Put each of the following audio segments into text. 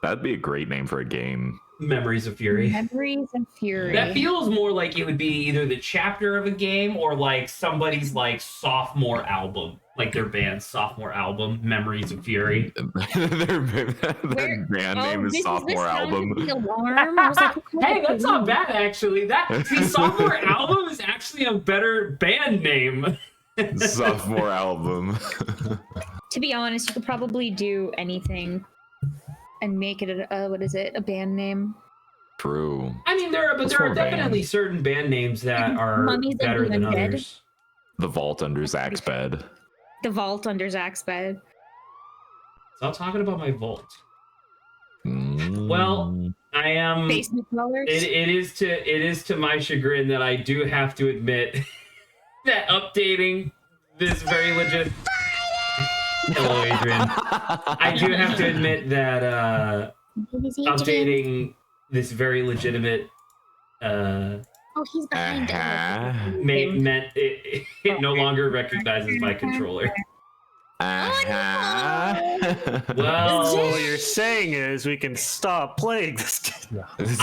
That'd be a great name for a game. Memories of Fury. Memories of Fury. That feels more like it would be either the chapter of a game or like somebody's like sophomore album, like their band's sophomore album, Memories of Fury. their band name is Sophomore Album. Alarm. I was like, Hey, that's not bad actually. Sophomore Album is actually a better band name. Sophomore Album. To be honest, you could probably do anything and make it a band name. True. I mean, there are definitely certain band names that are better than others. The Vault Under Zach's Bed. The Vault Under Zach's Bed. Stop talking about my vault. Well, I am. Basement dwellers. It is to my chagrin that I do have to admit that updating this very legit. Hello, Adrian. I do have to admit that updating this very legitimate he's behind meant it no longer recognizes my controller. Well, so what you're saying is we can stop playing this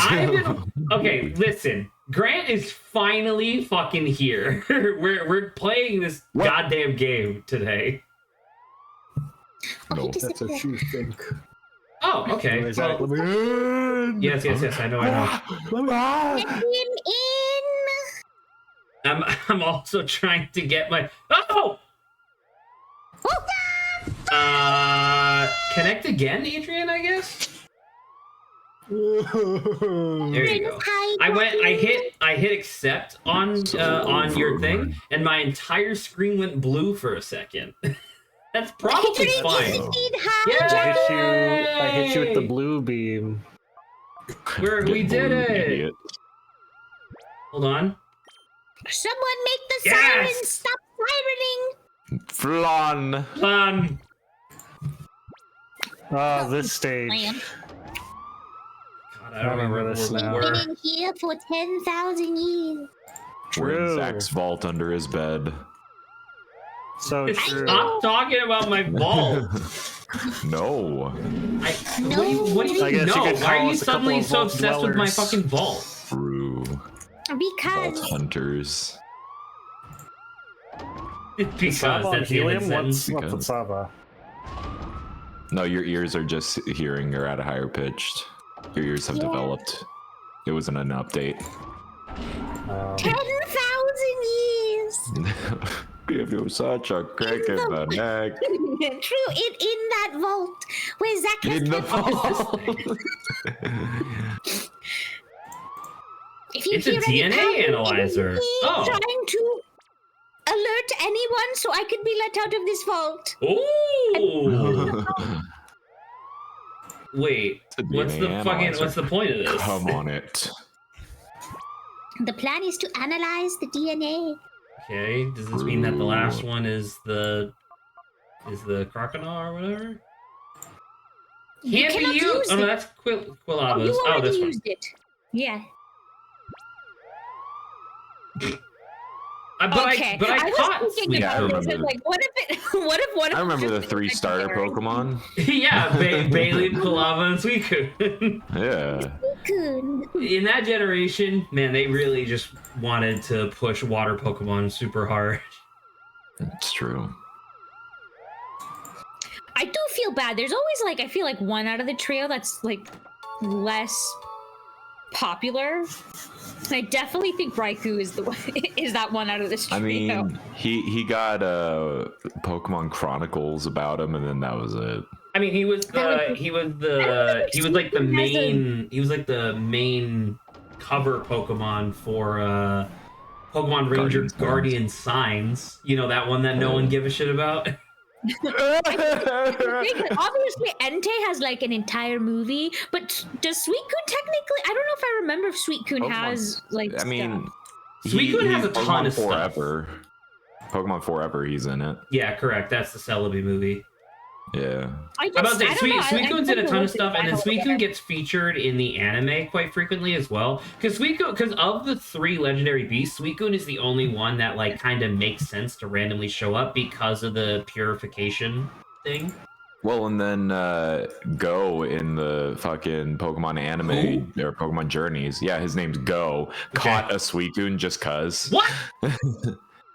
game. Okay, listen. Grant is finally fucking here. We're playing this goddamn game today. No, that's what you think. Oh, okay. Well, yes, I know. Let him in. I'm also trying to get my connect again, Adrian, I guess. There you go. I hit accept on your thing, and my entire screen went blue for a second. That's probably fine. I hit you with the blue beam. We did it. Hold on. Someone make the sirens stop sirening. Flan. This stage. God, I don't remember this now. We've been in here for 10,000 years. We're in Zach's vault under his bed. So true. Stop talking about my vault. No. What do you mean no? Why are you suddenly so obsessed with my fucking vault? True. Because Vault hunters. Because that's the end sentence. What's Saba? No, your ears are just hearing or at a higher pitched. Your ears have developed. It wasn't an update. 10,000 years. Give you such a crack in the neck. True, in that vault where Zach has In the vault. If you It's a DNA analyzer. Oh. Trying to alert anyone so I could be let out of this vault. Ooh. Wait, what's the point of this? Come on it. The plan is to analyze the DNA. Okay, does this mean that the last one is the crocodile or whatever? Can't be used. Oh no, that's Quilava's. You already this one. used it. Yeah. But I caught Suicune. Like, what if one of I remember the 3 starter Pokemon. Yeah, Bailey, Quilava, and Suicune. Yeah. In that generation, man, they really just wanted to push water Pokemon super hard. It's true. I do feel bad. There's always I feel like one out of the trio that's less popular. I definitely think Raikou is that one out of this trio. I mean, he got Pokemon Chronicles about him, and then that was it. I mean, he was like the main cover Pokemon for Pokemon Ranger Guardian Signs. You know, that one that no one give a shit about. Obviously Entei has an entire movie, but does Suicune technically? I don't know if I remember if Suicune has I mean, Suicune has a ton of stuff. Pokemon Forever, he's in it. Yeah, correct. That's the Celebi movie. Yeah. Suicune's in a ton of stuff, and then Suicune gets featured in the anime quite frequently as well. Because of the 3 legendary beasts, Suicune is the only one that kind of makes sense to randomly show up because of the purification thing. Well, and then Go in the fucking Pokemon anime or Pokemon Journeys. Yeah, his name's Go. Caught a Suicune just cuz. What?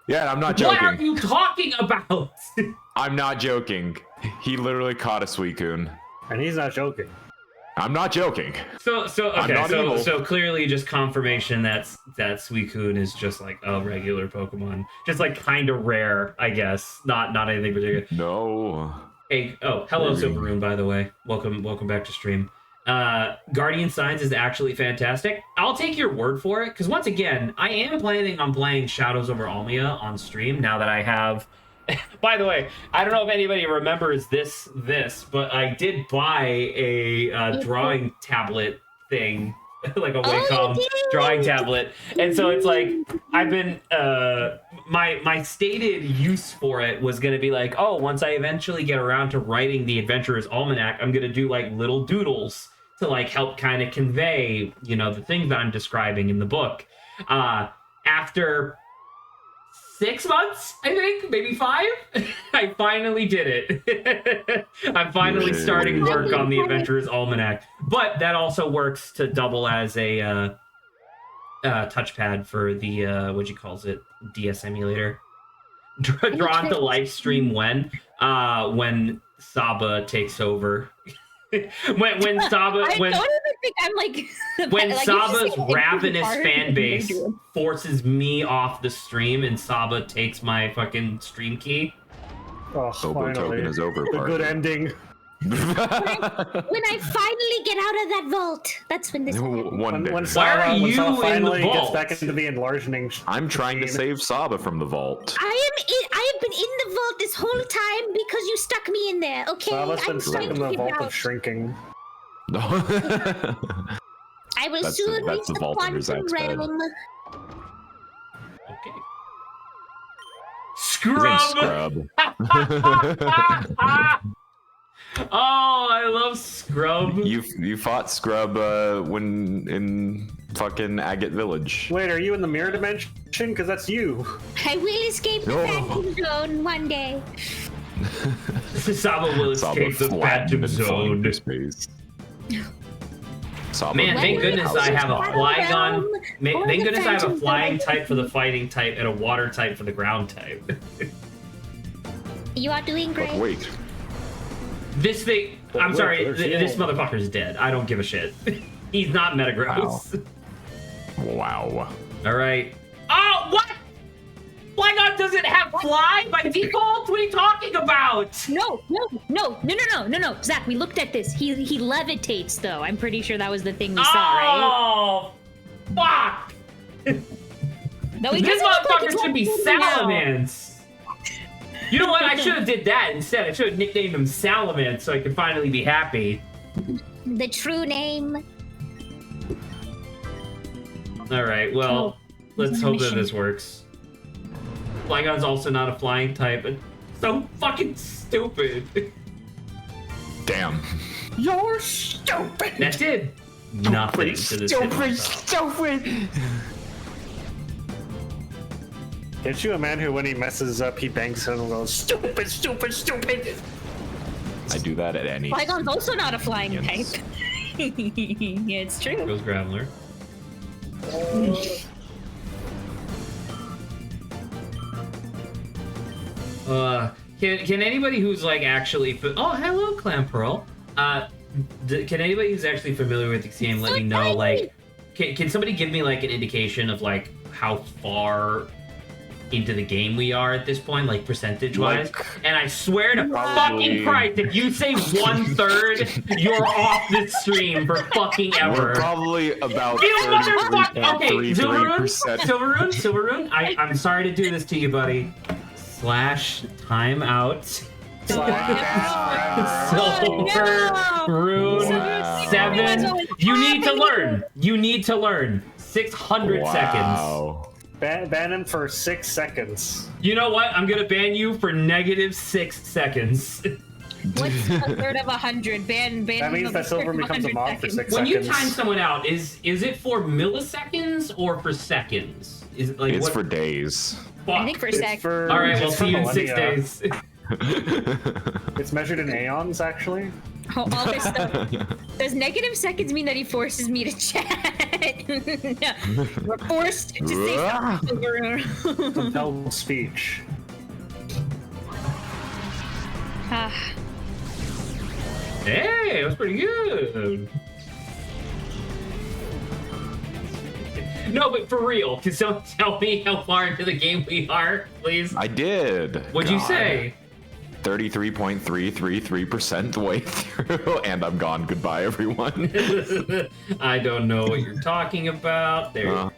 Yeah, I'm not joking. What are you talking about? I'm not joking. He literally caught a Suicune. And he's not joking. I'm not joking. So evil. clearly just confirmation that Suicune is just like a regular Pokemon, just like kind of rare, I guess. Not anything particular. No. Hey, hello Silveroon, by the way. Welcome back to stream. Guardian Signs is actually fantastic. I'll take your word for it, because once again, I am planning on playing Shadows over Almia on stream now that I have. By the way, I don't know if anybody remembers this, but I did buy a drawing tablet thing, like a Wacom drawing tablet, and so it's like I've been my stated use for it was gonna be like, once I eventually get around to writing the Adventurer's Almanac, I'm gonna do like little doodles to like help kind of convey, the things that I'm describing in the book. After 6 months, I think, maybe 5, I finally did it. I'm finally starting work on the Adventurer's Almanac, but that also works to double as a touchpad for the what you calls it, DS emulator. Drawn to live stream when Saba takes over. when Saba I don't even think I'm like when like, Saba's ravenous fan base forces me off the stream and Saba takes my fucking stream key. Oh, Obo token is over. A good ending. when I finally get out of that vault, that's when this One day. When Why are you Saba finally in the gets vault? back into the enlarging. I'm trying to save Saba from the vault. I have been in the vault this whole time because you stuck me in there. Okay, Saba's been I'm stuck trying in to the get vault out. of shrinking. I will That's soon the reach the vault under quantum Zach's bed. realm. Okay. His name's Scrub. Scrub. Oh, I love Scrub. You fought Scrub when in fucking Agate Village. Wait, are you in the mirror dimension? Because that's you. I will escape the Phantom Zone one day. Saba will escape the Phantom Zone. Man, thank goodness I have a Flygon. Thank goodness I have a flying type for the fighting type and a water type for the ground type. You are doing great. But wait. This thing, I'm sorry, this motherfucker's dead. I don't give a shit. He's not Metagross. Wow. All right. Oh, what? Flygon doesn't have fly by default? What are you talking about? No. Zach, we looked at this. He levitates, though. I'm pretty sure that was the thing we saw, right? Oh, fuck. No, he This doesn't look like motherfucker he's should be levitating now. Salamence. You know what? I should have did that instead. I should have nicknamed him Salamence so I could finally be happy. The true name. All right, well, let's hope that this works. Flygon's also not a flying type. It's so fucking stupid. Damn. You're stupid. That did nothing to this Stupid. Get you a man who, when he messes up, he bangs him and goes, stupid. I do that at any. Flygon's also not a flying Yes. type. Yeah, it's true. Goes Graveler. Can anybody who's like actually oh, hello Clam Pearl. Can anybody who's actually familiar with the game let me know, like, can somebody give me like an indication of like how far into the game we are at this point, like percentage wise? And I swear to fucking Christ, if you say 1/3, you're off the stream for fucking ever. We're probably about You motherfucker! Okay, 33%. Silveroon, I'm sorry to do this to you, buddy. /timeout. Silveroon Wow. 7. You need to learn. 600 seconds. Wow. Ban him for 6 seconds. You know what? I'm gonna ban you for -6 seconds. What's a third of 100? Ban That means that Silver becomes a mob for 6 When seconds. you time someone out, is it for milliseconds or for seconds? Is it like It's what? for days. Fuck. I think for a It's sec. for- All right, we'll it's for see you in 6 millennia. days. It's measured in aeons, actually. All this stuff. Does negative seconds mean that he forces me to chat? We're forced to say something. Compelled speech. Hey, that was pretty good. No, but for real, can someone tell me how far into the game we are, please? I did. What'd you say? 33.333% the way through, and I'm gone. Goodbye, everyone. I don't know what you're talking about. There.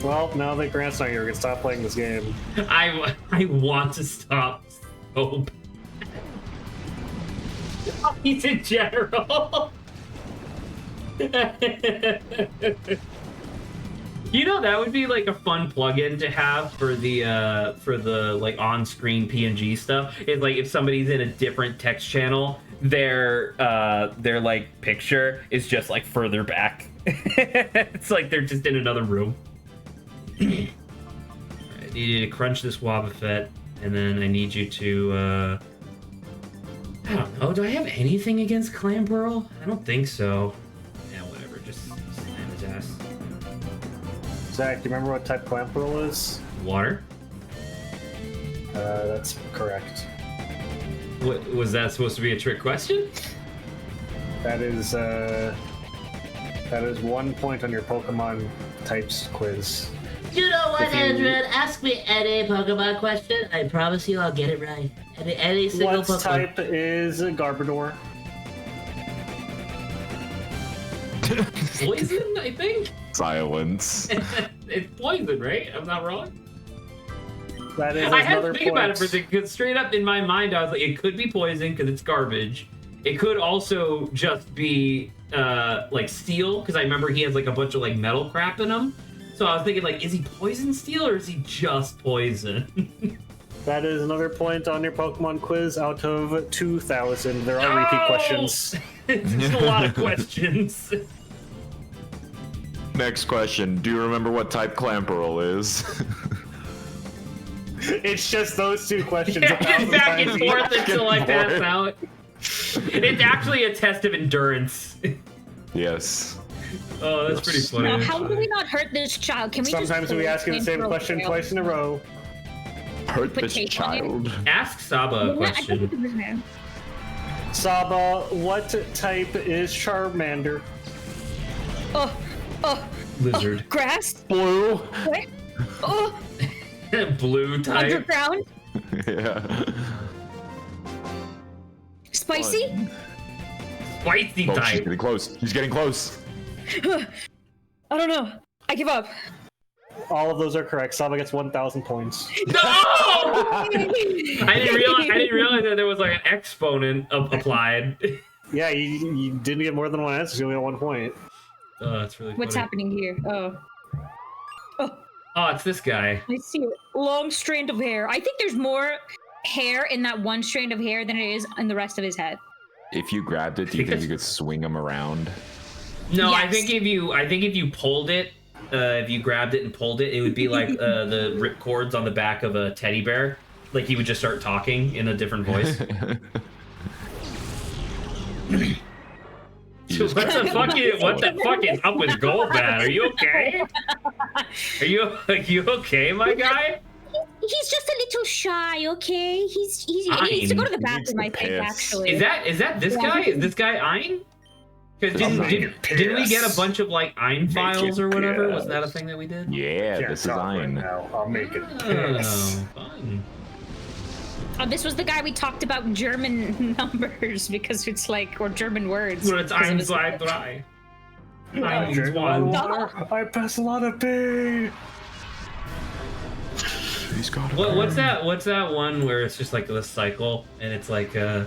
Well, now that Grant's not here, we can stop playing this game. I want to stop so bad. He's in general. You know, that would be like a fun plugin to have for the like on-screen PNG stuff. It's like if somebody's in a different text channel, their like picture is just like further back. It's like they're just in another room. I need you to crunch this Wobbuffet, and then I need you to I don't know, do I have anything against Clamburl? I don't think so. Yeah, whatever, just slam his ass. Zach, do you remember what type Clamperl is? Water? That's correct. What, was that supposed to be a trick question? That is 1 point on your Pokemon types quiz. You know what, Andrew? Ask me any Pokemon question. I promise you I'll get it right. Any single What Pokemon. type is a Garbodor? Poison, I think? Silence. It's poison, right? I'm not wrong? That is I had another to think about it for a point. second, because straight up in my mind, I was like, it could be poison because it's garbage. It could also just be like steel, because I remember he has like a bunch of like metal crap in him. So I was thinking like, is he poison steel or is he just poison? That is another point on your Pokemon quiz out of 2,000. There are repeat questions. It's just a lot of questions. Next question. Do you remember what type Clamperl is? It's just those two questions. Yeah, 1,000 back and times forth each. until I pass out. It's actually a test of endurance. Yes. Oh, that's pretty funny. Now, how do we not hurt this child? Can we Sometimes just we ask you the same question twice in a row. Hurt Put this tape on it. child. Ask Saba a question. Saba, what type is Charmander? Oh, Lizard. grass? Blue. What? Oh, Blue type. underground? Yeah. Spicy? Spicy Oh, she's type. getting close. He's getting close. I don't know. I give up. All of those are correct. Saba gets 1,000 points. No! I didn't realize that there was like an exponent applied. Yeah, you didn't get more than one answer, so you only got 1 point. Oh, that's really funny. What's happening here? Oh, Oh, it's this guy. I see it. Long strand of hair. I think there's more hair in that one strand of hair than it is in the rest of his head. If you grabbed it, do you think you could swing him around? No, I Yes. think if you pulled it, if you grabbed it and pulled it, it would be like the ripcords on the back of a teddy bear. Like he would just start talking in a different voice. What the fuck is up with Golbat? Are you okay? Are you okay, my guy? He's just a little shy, okay? He needs to go to the bathroom, I think, piss. actually. Is that this guy? Is this guy Ein? Because didn't we get a bunch of like Ein files or whatever? Was that a thing that we did? Yeah, Can't this is talk right Ein. now. I'll make it piss. Oh, fun. This was the guy we talked about German numbers because it's like, or German words. Well, it's because of Ein, his- zwei, drei. I Ein, drink a lot of one. water. I pass a lot of pee. He's got What's that one where it's just like this cycle and it's like I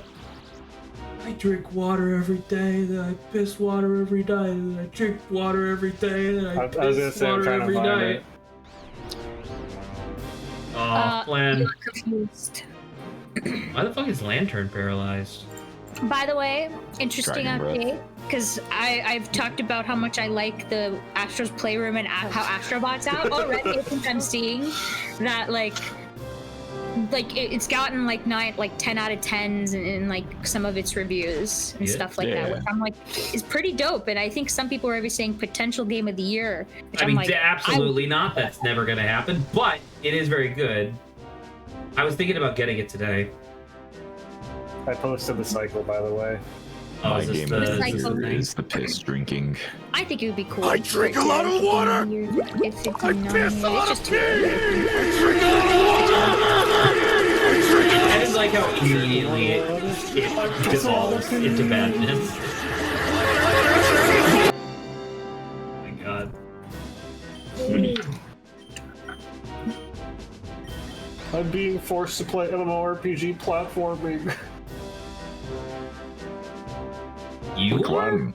drink water every day, then I piss water every day, then I drink water every day, then I I was gonna piss say, I'm water trying to every find night. it. Oh, Plan. You're confused. Why the fuck is Lantern paralyzed? By the way, interesting Dragon breath. update, because I've talked about how much I like the Astro's Playroom and how Astrobot's out already. I think I'm seeing that it's gotten like 10 out of 10s in like some of its reviews and stuff like that, which I'm like is pretty dope. And I think some people are already saying potential game of the year. Which I I'm mean, like, absolutely not. That's never gonna happen. But it is very good. I was thinking about getting it today. I posted the cycle, by the way. Oh, My is this game the, of is the this the year thing? is the piss drinking. I think it would be cool. I drink a lot of water. I piss a lot of pee. I drink a lot of water. I just like how immediately it dissolves into badness. Oh my god. I'm being forced to play MMORPG platforming. You Which are? one?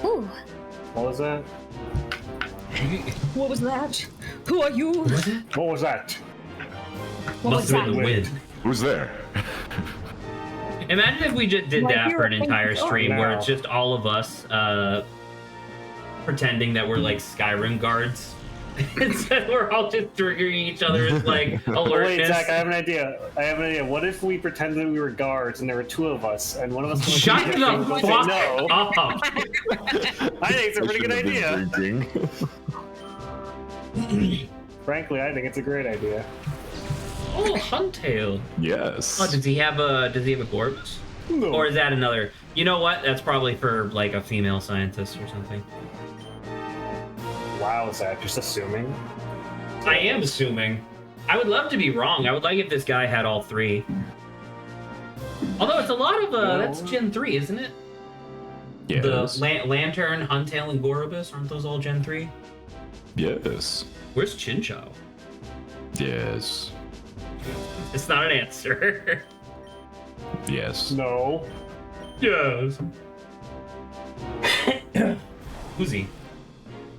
Ooh, What was that? what was that? Who are you? What was that? What Must was have been that? the wind. Who's there? Imagine if we just did Like that you for an were entire thinking, stream oh, where no. it's just all of us pretending that we're like Skyrim guards. Instead, we're all just triggering each other's like alertness. Wait, Zach, I have an idea. What if we pretended we were guards and there were two of us and one of us Shut the would say fuck no? up! I think it's a pretty good I shouldn't have been idea. drinking. Frankly, I think it's a great idea. Oh, Huntail. Yes. Oh, does he have a corpse? No. Or is that another? You know what? That's probably for like a female scientist or something. Wow, Zach, just assuming. I am assuming. I would love to be wrong. I would like if this guy had all three. Although it's a lot of that's Gen 3, isn't it? Yes. The Lantern, Huntail, and Gorobus, aren't those all Gen 3? Yes. Where's Chinchou? Yes. It's not an answer. Yes. No. Yes. Who's he?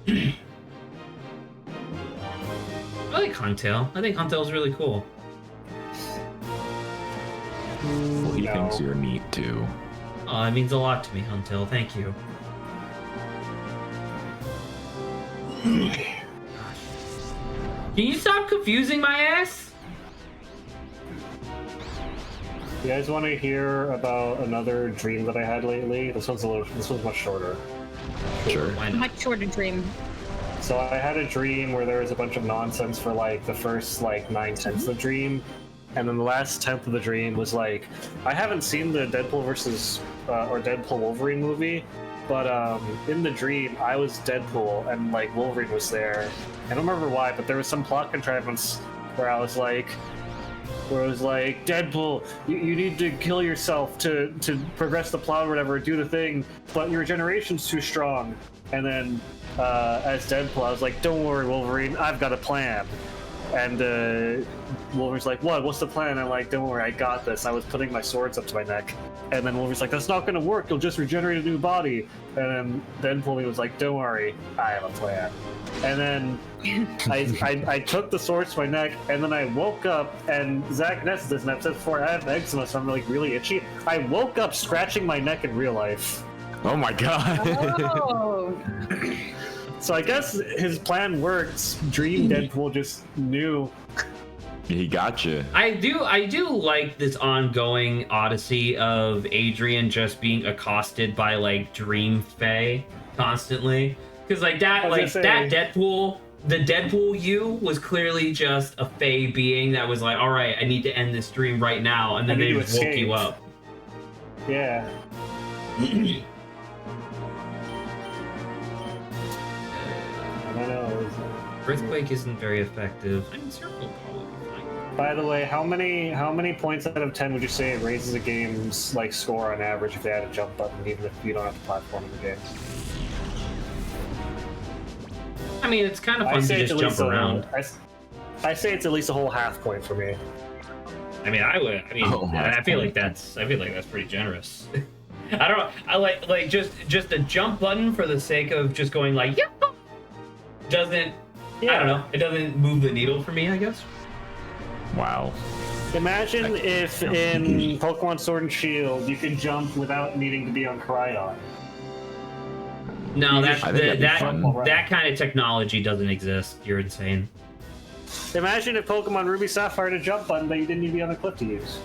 I like Huntail. I think Huntail's really cool. Well, he No. thinks you're neat too. Oh, it means a lot to me, Huntail. Thank you. Can you stop confusing my ass? You guys want to hear about another dream that I had lately? This one's much shorter. Sure. Why not? Much shorter dream. So I had a dream where there was a bunch of nonsense for like the first like 9/10 of the dream, and then the last 10th of the dream was like, I haven't seen the Deadpool versus or Deadpool Wolverine movie, but in the dream I was Deadpool and like Wolverine was there. I don't remember why, but there was some plot contrivance where it was like, Deadpool, you need to kill yourself to progress the plot or whatever, do the thing, but your regeneration's too strong. And then as Deadpool, I was like, don't worry, Wolverine, I've got a plan. And Wolverine's like, what's the plan? I'm like, don't worry, I got this. I was putting my swords up to my neck. And then Wolverine's like, that's not gonna work, you'll just regenerate a new body. And then Deadpool was like, don't worry, I have a plan. And then I took the swords to my neck, and then I woke up, and Zach Ness this in episode 4, I have eczema, so I'm like really itchy. I woke up scratching my neck in real life. Oh my god. Oh. So I guess his plan worked. Dream Deadpool just knew. He got you. I do like this ongoing odyssey of Adrian just being accosted by like Dream Fae constantly. Because like that Deadpool, the Deadpool you was clearly just a Fae being that was like, all right, I need to end this dream right now, and then they just woke you up. Yeah. I don't know. Earthquake isn't very effective. I mean, Circle probably fine. By the way, how many points out of 10 would you say it raises a game's like score on average if they had a jump button, even if you don't have to platform in the game? I mean, it's kind of fun to just jump around. I say it's at least a whole half point for me. I mean, I feel like that's pretty generous. I like just a jump button for the sake of just going like, yeah. I don't know. It doesn't move the needle for me, I guess. Wow. Imagine if in Pokemon Sword and Shield you can jump without needing to be on Cryon. No, I think that'd be fun. that kind of technology doesn't exist. You're insane. Imagine if Pokemon Ruby Sapphire had a jump button that you didn't need to be on the cliff to use.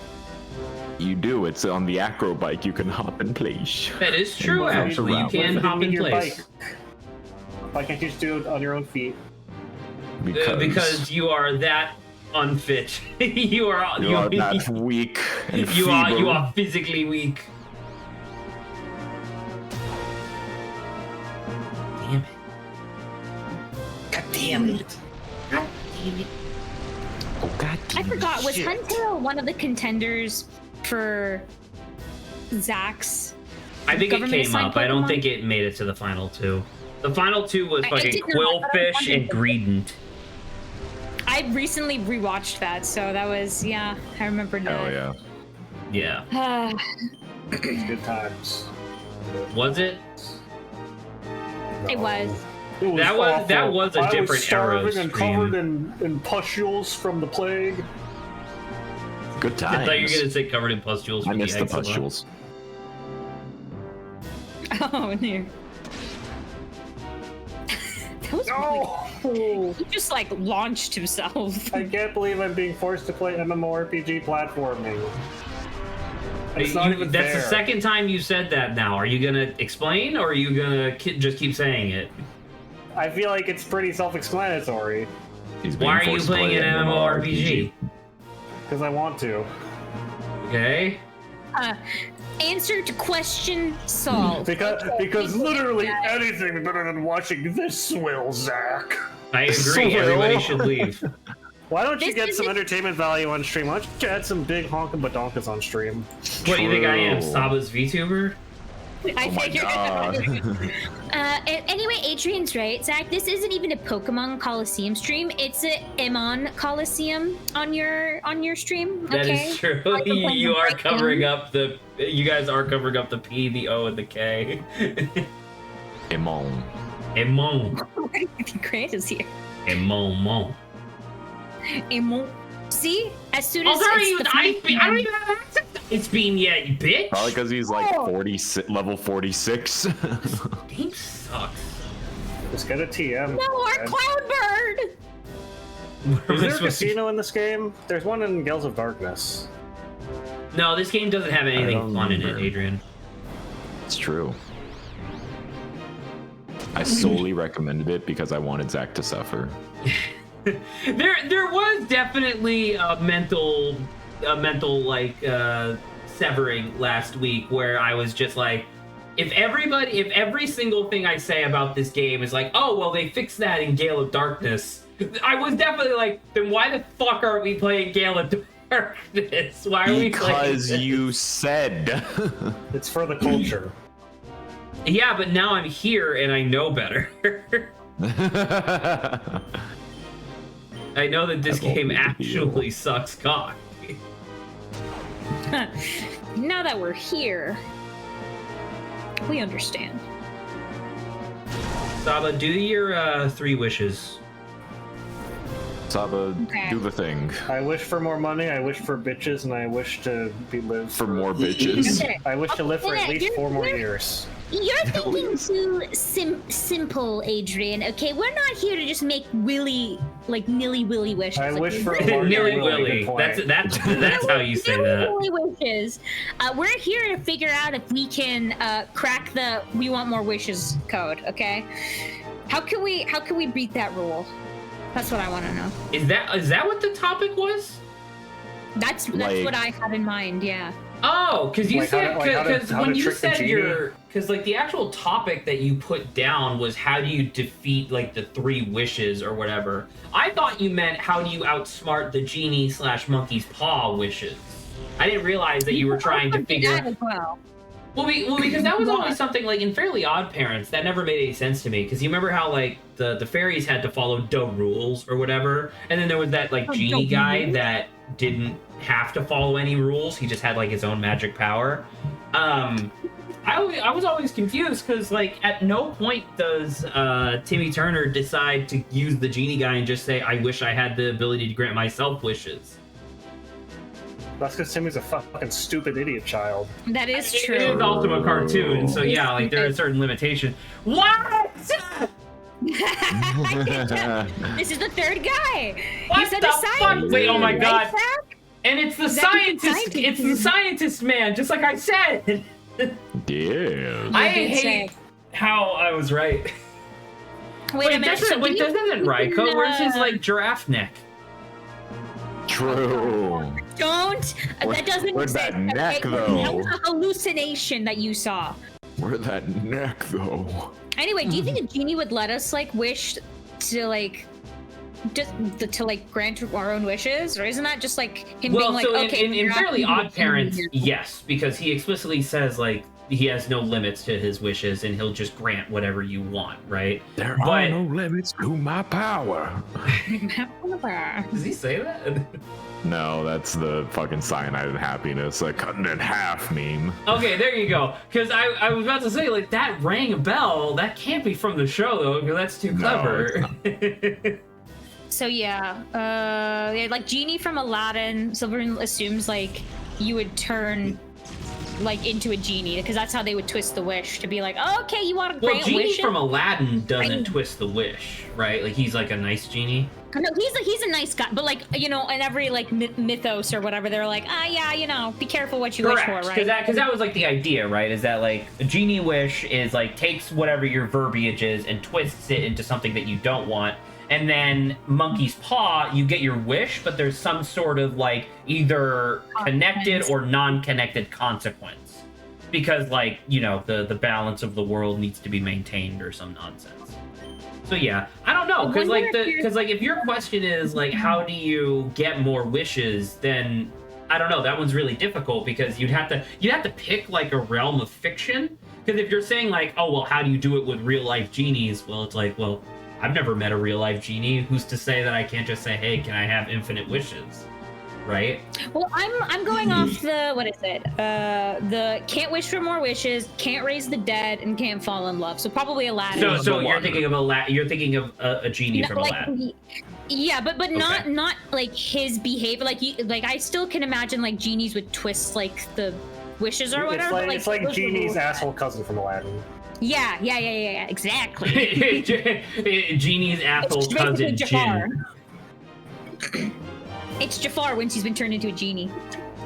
You do. It's on the acro bike. You can hop in place. That is true, Well, actually. You what can if hop you in need your place. Why can't you just do it on your own feet? Because you are that unfit. you are that weak and you feeble. are physically weak. Damn it. God damn it. God damn it. Oh god. I forgot, was shit. Huntail one of the contenders for Zach's? I think it government came up. assigned I don't Pokemon? think it made it to the final two. The final two was I fucking didn't know, but I Quillfish wondered. and Greedent. I recently rewatched that, so that was, yeah, I remember that. Hell yeah. Yeah. Good times. Was it? It was. It That was a I different was starving era and stream. covered in pustules from the plague. Good times. I thought you were gonna say covered in pustules. I from missed the eczema. pustules. Oh, no. That was really... He just, like, launched himself. I can't believe I'm being forced to play MMORPG platforming. It's not even That's fair. the second time you said that now. Are you gonna explain, or are you gonna just keep saying it? I feel like it's pretty self-explanatory. He's being Why are you forced to playing play an MMORPG? Because I want to. Okay. Answer to question solved. Because literally anything is better than watching this swill, Zach. I agree. Swill. Everybody should leave. Why don't you This get some isn't- entertainment value on stream? Why don't you add some big honkin' badonkas on stream? What do you think I am, True. Saba's VTuber? I Oh my figured. god. Anyway, Adrian's right. Zach, this isn't even a Pokemon Colosseum stream. It's a Emon Colosseum on your stream. That Okay. is true. Like the one You you are break covering down. up the. You guys are covering up the P, the O, and the K. Emon. Emon. Grant is here. Emon. Emon. See, as soon Oh, as sorry, it's you the I first don't even have access to Ice Beam yet, you bitch. Probably because he's like Oh. 40, level 46. Game sucks. Just get a TM. No, our Cloudbird. Is there a casino in this game? There's one in Gales of Darkness. No, this game doesn't have anything don't fun in it, remember. Adrian. It's true. I solely recommended it because I wanted Zach to suffer. There was definitely a mental like severing last week where I was just like, if every single thing I say about this game is like, oh well, they fixed that in Gale of Darkness, I was definitely like, then why the fuck aren't we playing Gale of Darkness? Why are we playing Because this? you said. It's for the culture. Yeah, but now I'm here and I know better. I know that this That won't game be the deal. actually sucks cock. Now that we're here, we understand. Saba, do your 3 wishes. Saba, Okay. do the thing. I wish for more money, I wish for bitches, and I wish to live For more bitches. Okay. I wish to live for at Yeah, least you're- 4 more you're- years. You're thinking too simple, Adrian. Okay, we're not here to just make nilly-willy wishes. I okay? wish for We're a larger Nilly Good willy. point. That's how you say that. Nilly-willy wishes. We're here to figure out if we can crack the "we want more wishes" code. Okay, how can we beat that rule? That's what I want to know. Is that what the topic was? That's Like- what I had in mind. Yeah. Oh, because you Like how said to- like how to- because how when to you trick the said genie? because like the actual topic that you put down was how do you defeat like the 3 wishes or whatever. I thought you meant how do you outsmart the genie / monkey's paw wishes. I didn't realize that you were trying to That figure. as well. Well, because that was always something like in Fairly Odd Parents that never made any sense to me. Because you remember how like the fairies had to follow the rules or whatever, and then there was that like Oh, genie the guy rules? that didn't have to follow any rules. He just had like his own magic power. I was always confused because like at no point does Timmy Turner decide to use the genie guy and just say, "I wish I had the ability to grant myself wishes." That's because Timmy's a fucking stupid idiot child. That is It true. is also a cartoon, so yeah, like there are certain limitations. What? This is the third guy. What You said the a fuck? scientist. Wait, oh my right, god. Zach? And it's the Zach is the scientist. It's the scientist man, just like I said. Yeah. I did hate say. how I was right. Wait a minute. so Doesn't Raiko? Where's his like giraffe neck? True. Don't. That doesn't Where'd exist. that neck, okay? though? That was a hallucination that you saw. Where that neck though? Anyway, do you think a genie would let us like wish to like just to like grant our own wishes, or isn't that just like him being like, so okay? in you're Fairly not gonna Odd be a Parents, genie. yes, because he explicitly says like he has no limits to his wishes and he'll just grant whatever you want, right? There But- are no limits to my power. Does he say that? No, that's the fucking cyanide and happiness, like cutting it in half meme. Okay, there you go. Because I was about to say, like, that rang a bell. That can't be from the show, though, because that's too No, clever. So yeah, like Genie from Aladdin, Silverman assumes like you would turn like into a genie because that's how they would twist the wish to be like, oh, okay, you want to Well, grant Genie wishes? from Aladdin doesn't Right. twist the wish, right? Like, he's like a nice genie. No, he's a nice guy, but like in every like mythos or whatever, they're like, yeah, be careful what you wish Correct, for, because right? that was like the idea, right? Is that like a genie wish is like takes whatever your verbiage is and twists it into something that you don't want, and then Monkey's Paw, you get your wish, but there's some sort of like either connected or non-connected consequence, because like the balance of the world needs to be maintained or some nonsense. So yeah, I don't know, because like if your question is like how do you get more wishes, then I don't know. That one's really difficult because you'd have to pick like a realm of fiction. Because if you're saying like, oh well, how do you do it with real life genies? Well, it's like, well, I've never met a real life genie. Who's to say that I can't just say, hey, can I have infinite wishes? Right? Well, I'm going off the what is it? The can't wish for more wishes, can't raise the dead, and can't fall in love. So probably Aladdin. So you're thinking of a genie from Aladdin. Yeah, but not like his behavior. Like I still can imagine like genies would twist like the wishes or whatever. It's like those are Genie's rules. asshole cousin from Aladdin. Yeah, exactly. Genie's asshole It's cousin basically Jafar. Jin. It's Jafar when she's been turned into a genie.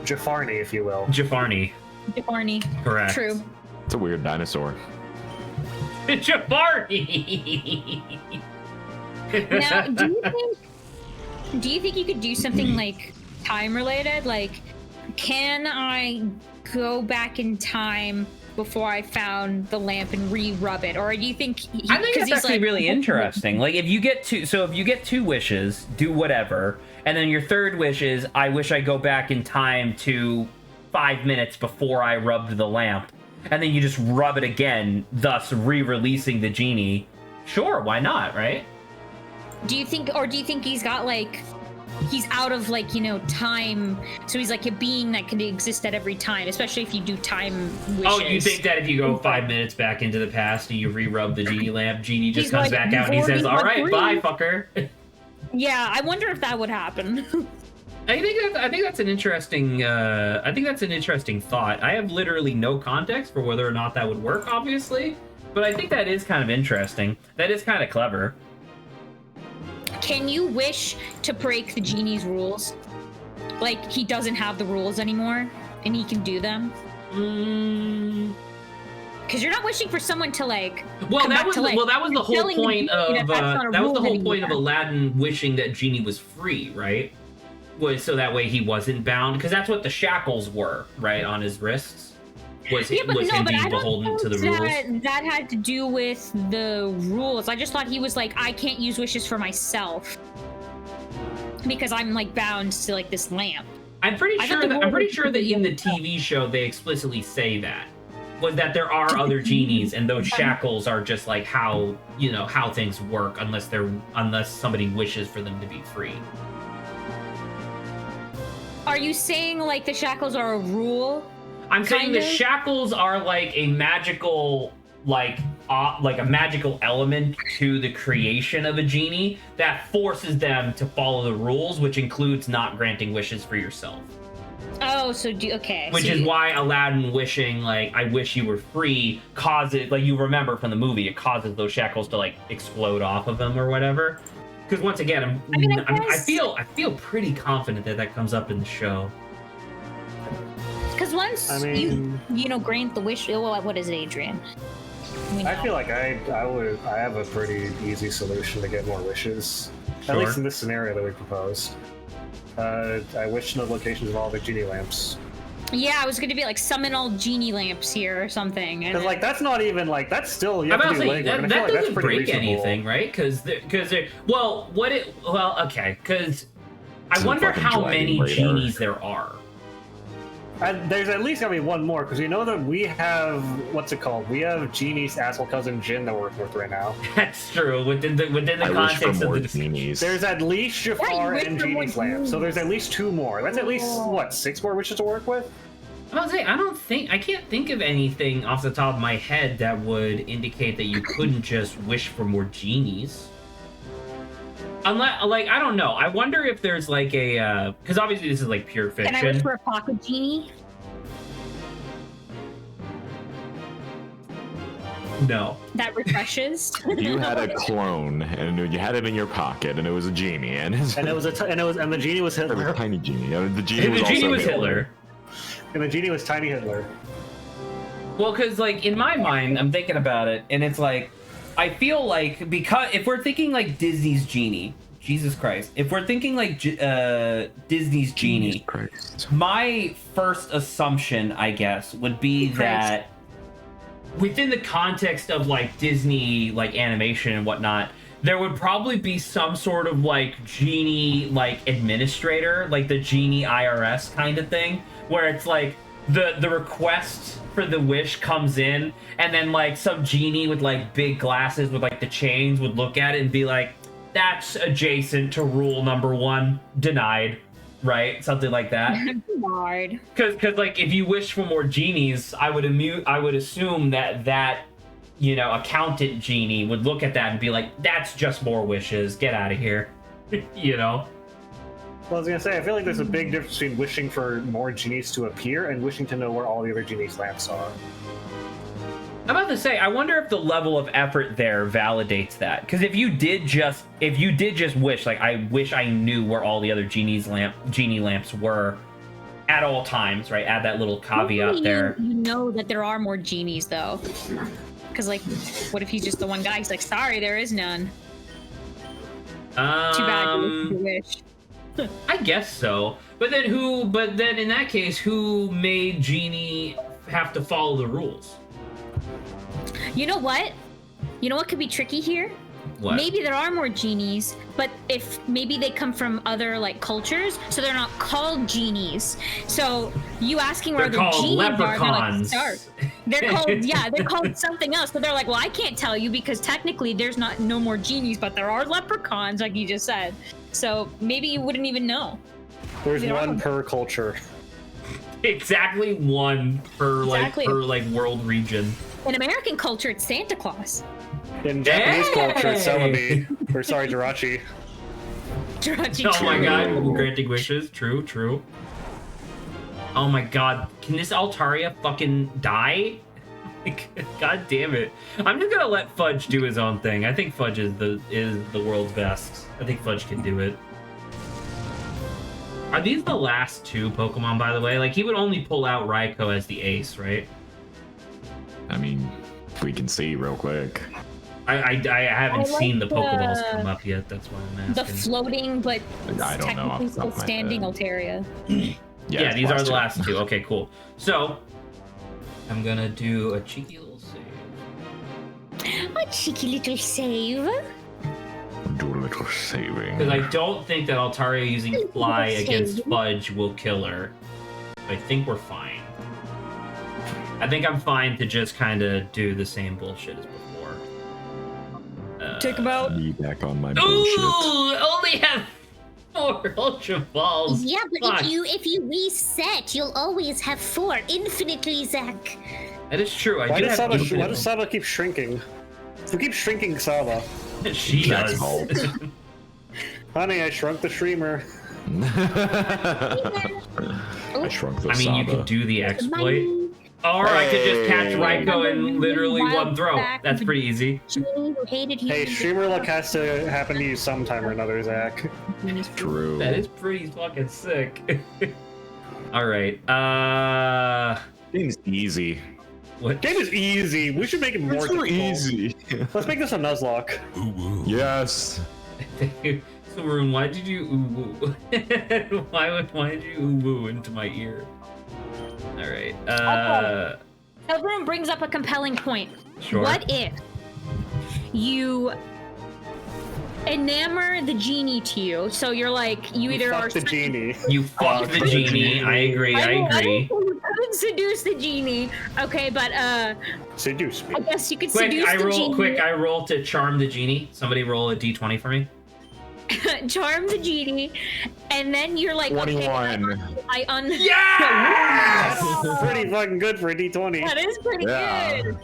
Jafarni, if you will. Jafarni. Jafarni. Correct. True. It's a weird dinosaur. Jafarni! Now, do you think you could do something like time related? Like, can I go back in time before I found the lamp and re-rub it, or do you think? I think that's actually really interesting. Like, if you get two wishes, do whatever, and then your third wish is, I wish I go back in time to 5 minutes before I rubbed the lamp, and then you just rub it again, thus re-releasing the genie. Sure, why not, right? Do you think he's got like, he's out of like time, so he's like a being that can exist at every time, especially if you do time wishes. Oh, you think that if you go 5 minutes back into the past and you re-rub the genie lamp, genie just He's comes like, back out and he before says, we "All got right, green." bye, fucker." Yeah, I wonder if that would happen. I think that's an interesting thought. I have literally no context for whether or not that would work, obviously, but I think that is kind of interesting. That is kind of clever. Can you wish to break the genie's rules? Like he doesn't have the rules anymore, and he can do them. Because you're not wishing for someone to like. Well, that was the whole telling the point genie of that that's not a that was the rule whole point of anymore. Aladdin wishing that genie was free, right? Was so that way he wasn't bound, because that's what the shackles were, right, on his wrists. Was him being I beholden don't to the think rules? that had to do with the rules. I just thought he was like, I can't use wishes for myself because I'm like bound to like this lamp. I'm pretty I sure thought the that rule in the TV show they explicitly say that. Was that there are other genies and those shackles are just like how things work unless somebody wishes for them to be free. Are you saying like the shackles are a rule? I'm saying the Kind of. shackles are like a magical a magical element to the creation of a genie that forces them to follow the rules, which includes not granting wishes for yourself. Oh, so okay. Which so is why Aladdin wishing, like, I wish you were free, causes, like, you remember from the movie, it causes those shackles to, like, explode off of him or whatever. Because once again, I feel pretty confident that comes up in the show. Because once you grant the wish, what is it, Adrian? I feel like I have a pretty easy solution to get more wishes. Sure. At least in this scenario that we proposed. I wish to know the locations of all the genie lamps. Yeah, I was gonna be like summon all genie lamps here or something. Because like that's not even like that's still you have to do legwork. That I feel like that's doesn't pretty break reasonable. anything, right? Because okay. Because I wonder how many genies there are. There's at least gonna be one more because we know that we have what's it called? We have Genie's asshole cousin Jin that we're working with right now. That's true. Within the context of the genies. There's at least Jafar and Genie's lamp, so there's at least 2 more. That's at least what 6 more wishes to work with. I was say I can't think of anything off the top of my head that would indicate that you couldn't just wish for more genies. Unless, like, I don't know. I wonder if there's like a because obviously this is like pure fiction. Can I wish for a pocket genie? No. That refreshes. You had a clone, and you had it in your pocket, and it was a genie, and the genie was Hitler. a tiny genie. The genie was Hitler. And the genie was tiny Hitler. Well, because like in my mind, I'm thinking about it, and it's like I feel like because if we're thinking like Disney's genie, Jesus Christ, if we're thinking like Disney's genie, my first assumption, I guess, would be that within the context of like Disney like animation and whatnot, there would probably be some sort of like genie like administrator, like the genie IRS kind of thing, where it's like the request for the wish comes in, and then like some genie with like big glasses with like the chains would look at it and be like, that's adjacent to rule number 1, denied, right? Something like that. Hard. Because like if you wish for more genies, I would assume that accountant genie would look at that and be like, that's just more wishes, get out of here. Well, I was gonna say, I feel like there's a big difference between wishing for more genies to appear and wishing to know where all the other genies' lamps are. I'm about to say, I wonder if the level of effort there validates that. Because if you did just wish, like, I wish I knew where all the other genie lamps were at all times, right? Add that little caveat there. You know that there are more genies, though. Because, like, what if he's just the one guy? He's like, sorry, there is none. Too bad you wish. I guess so. But then in that case, who made Genie have to follow the rules? You know what? You know what could be tricky here? What? Maybe there are more genies, but if maybe they come from other like cultures, so they're not called genies. So you asking where the genies leprechauns. are, they're called something else. But they're like, well, I can't tell you because technically there's no more genies, but there are leprechauns, like you just said. So maybe you wouldn't even know. There's one per culture. Exactly one per world region. In American culture, it's Santa Claus. In Japanese culture, it's Celebi. Or sorry, Jirachi. Oh my god, granting wishes. True. Oh my god, can this Altaria fucking die? God damn it. I'm just gonna let Fudge do his own thing. I think Fudge is the world's best. I think Fudge can do it. Are these the last 2 Pokemon, by the way? Like, he would only pull out Raikou as the ace, right? I mean, we can see real quick. I haven't seen the Pokeballs come up yet. That's why I'm asking. The floating, but I don't know. technically still standing Altaria. Yeah, these are the last 2. Okay, cool. So, I'm gonna do a cheeky little save. A cheeky little save. Do a little saving. Because I don't think that Altaria using Fly against Fudge will kill her. I think we're fine. I think I'm fine to just kind of do the same bullshit as before. Take him out. Me back on my bullshit. Ooh, only have 4 Ultra Balls. Yeah, but Fuck. if you reset, you'll always have 4 infinitely, Zach. That is true. Why does Saba keep shrinking? Who keeps shrinking Saba? She does. Honey, I shrunk the streamer. I shrunk the I mean, you Saba. could do the exploit. Money. Or I could just catch Hey. Raikou in literally one throw. That's pretty easy. Genie who hated Hey, humans. streamer luck has to happen to you sometime or another, Zach. True. That is pretty fucking sick. All right. Game's easy. What? Game is easy. We should make it more It's so difficult. easy. Let's make this a Nuzlocke. Yes. So, Maroon, why did you ooh woo? why did you ooh woo into my ear? All right. Everyone brings up a compelling point. Sure. What if you enamor the genie to you? So you're like, you either are Fuck the genie. You fuck the genie. I agree. I agree. You could seduce the genie. Okay, but Seduce me. I guess you could Quick, seduce I the roll. genie. Quick, I roll to charm the genie. Somebody roll a d20 for me. Charm the genie, and then you're like, 21. Okay, Yes! Pretty fucking good for a D20. That is pretty Yeah. good.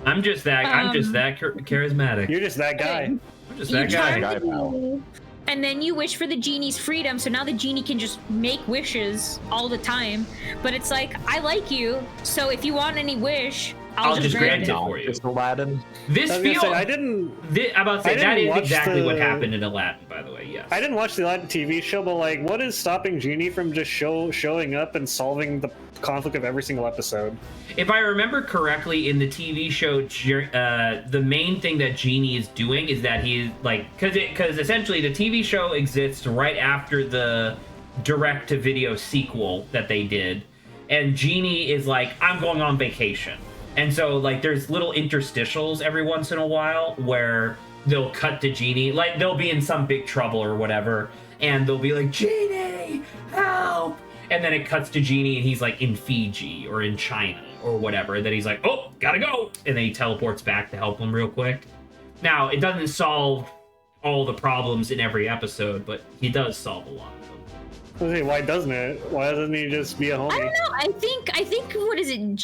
I'm just that charismatic. You're just that guy. I'm just You that charm guy. the genie, and then you wish for the genie's freedom. So now the genie can just make wishes all the time. But it's like, I like you, so if you want any wish, I'll just grant it. for you. It's Aladdin. This I was gonna feels. say, I didn't I'm about to say I that didn't is watch exactly what the- happened in Aladdin, by the way. Yes. watch the Aladdin TV show, but like, what is stopping Genie from just showing up and solving the conflict of every single episode? If I remember correctly, in the TV show, the main thing that Genie is doing is that he's like, because essentially the TV show exists right after the direct-to-video sequel that they did, and Genie is like, I'm going on vacation. And so, like, there's little interstitials every once in a while where they'll cut to Genie. Like, they'll be in some big trouble or whatever, and they'll be like, Genie, help! And then it cuts to Genie, and he's, like, in Fiji or in China or whatever. And then he's like, oh, gotta go! And then he teleports back to help them real quick. Now, it doesn't solve all the problems in every episode, but he does solve a lot of them. Okay, why doesn't it? Why doesn't he just be a homie? I don't know. I think what is it?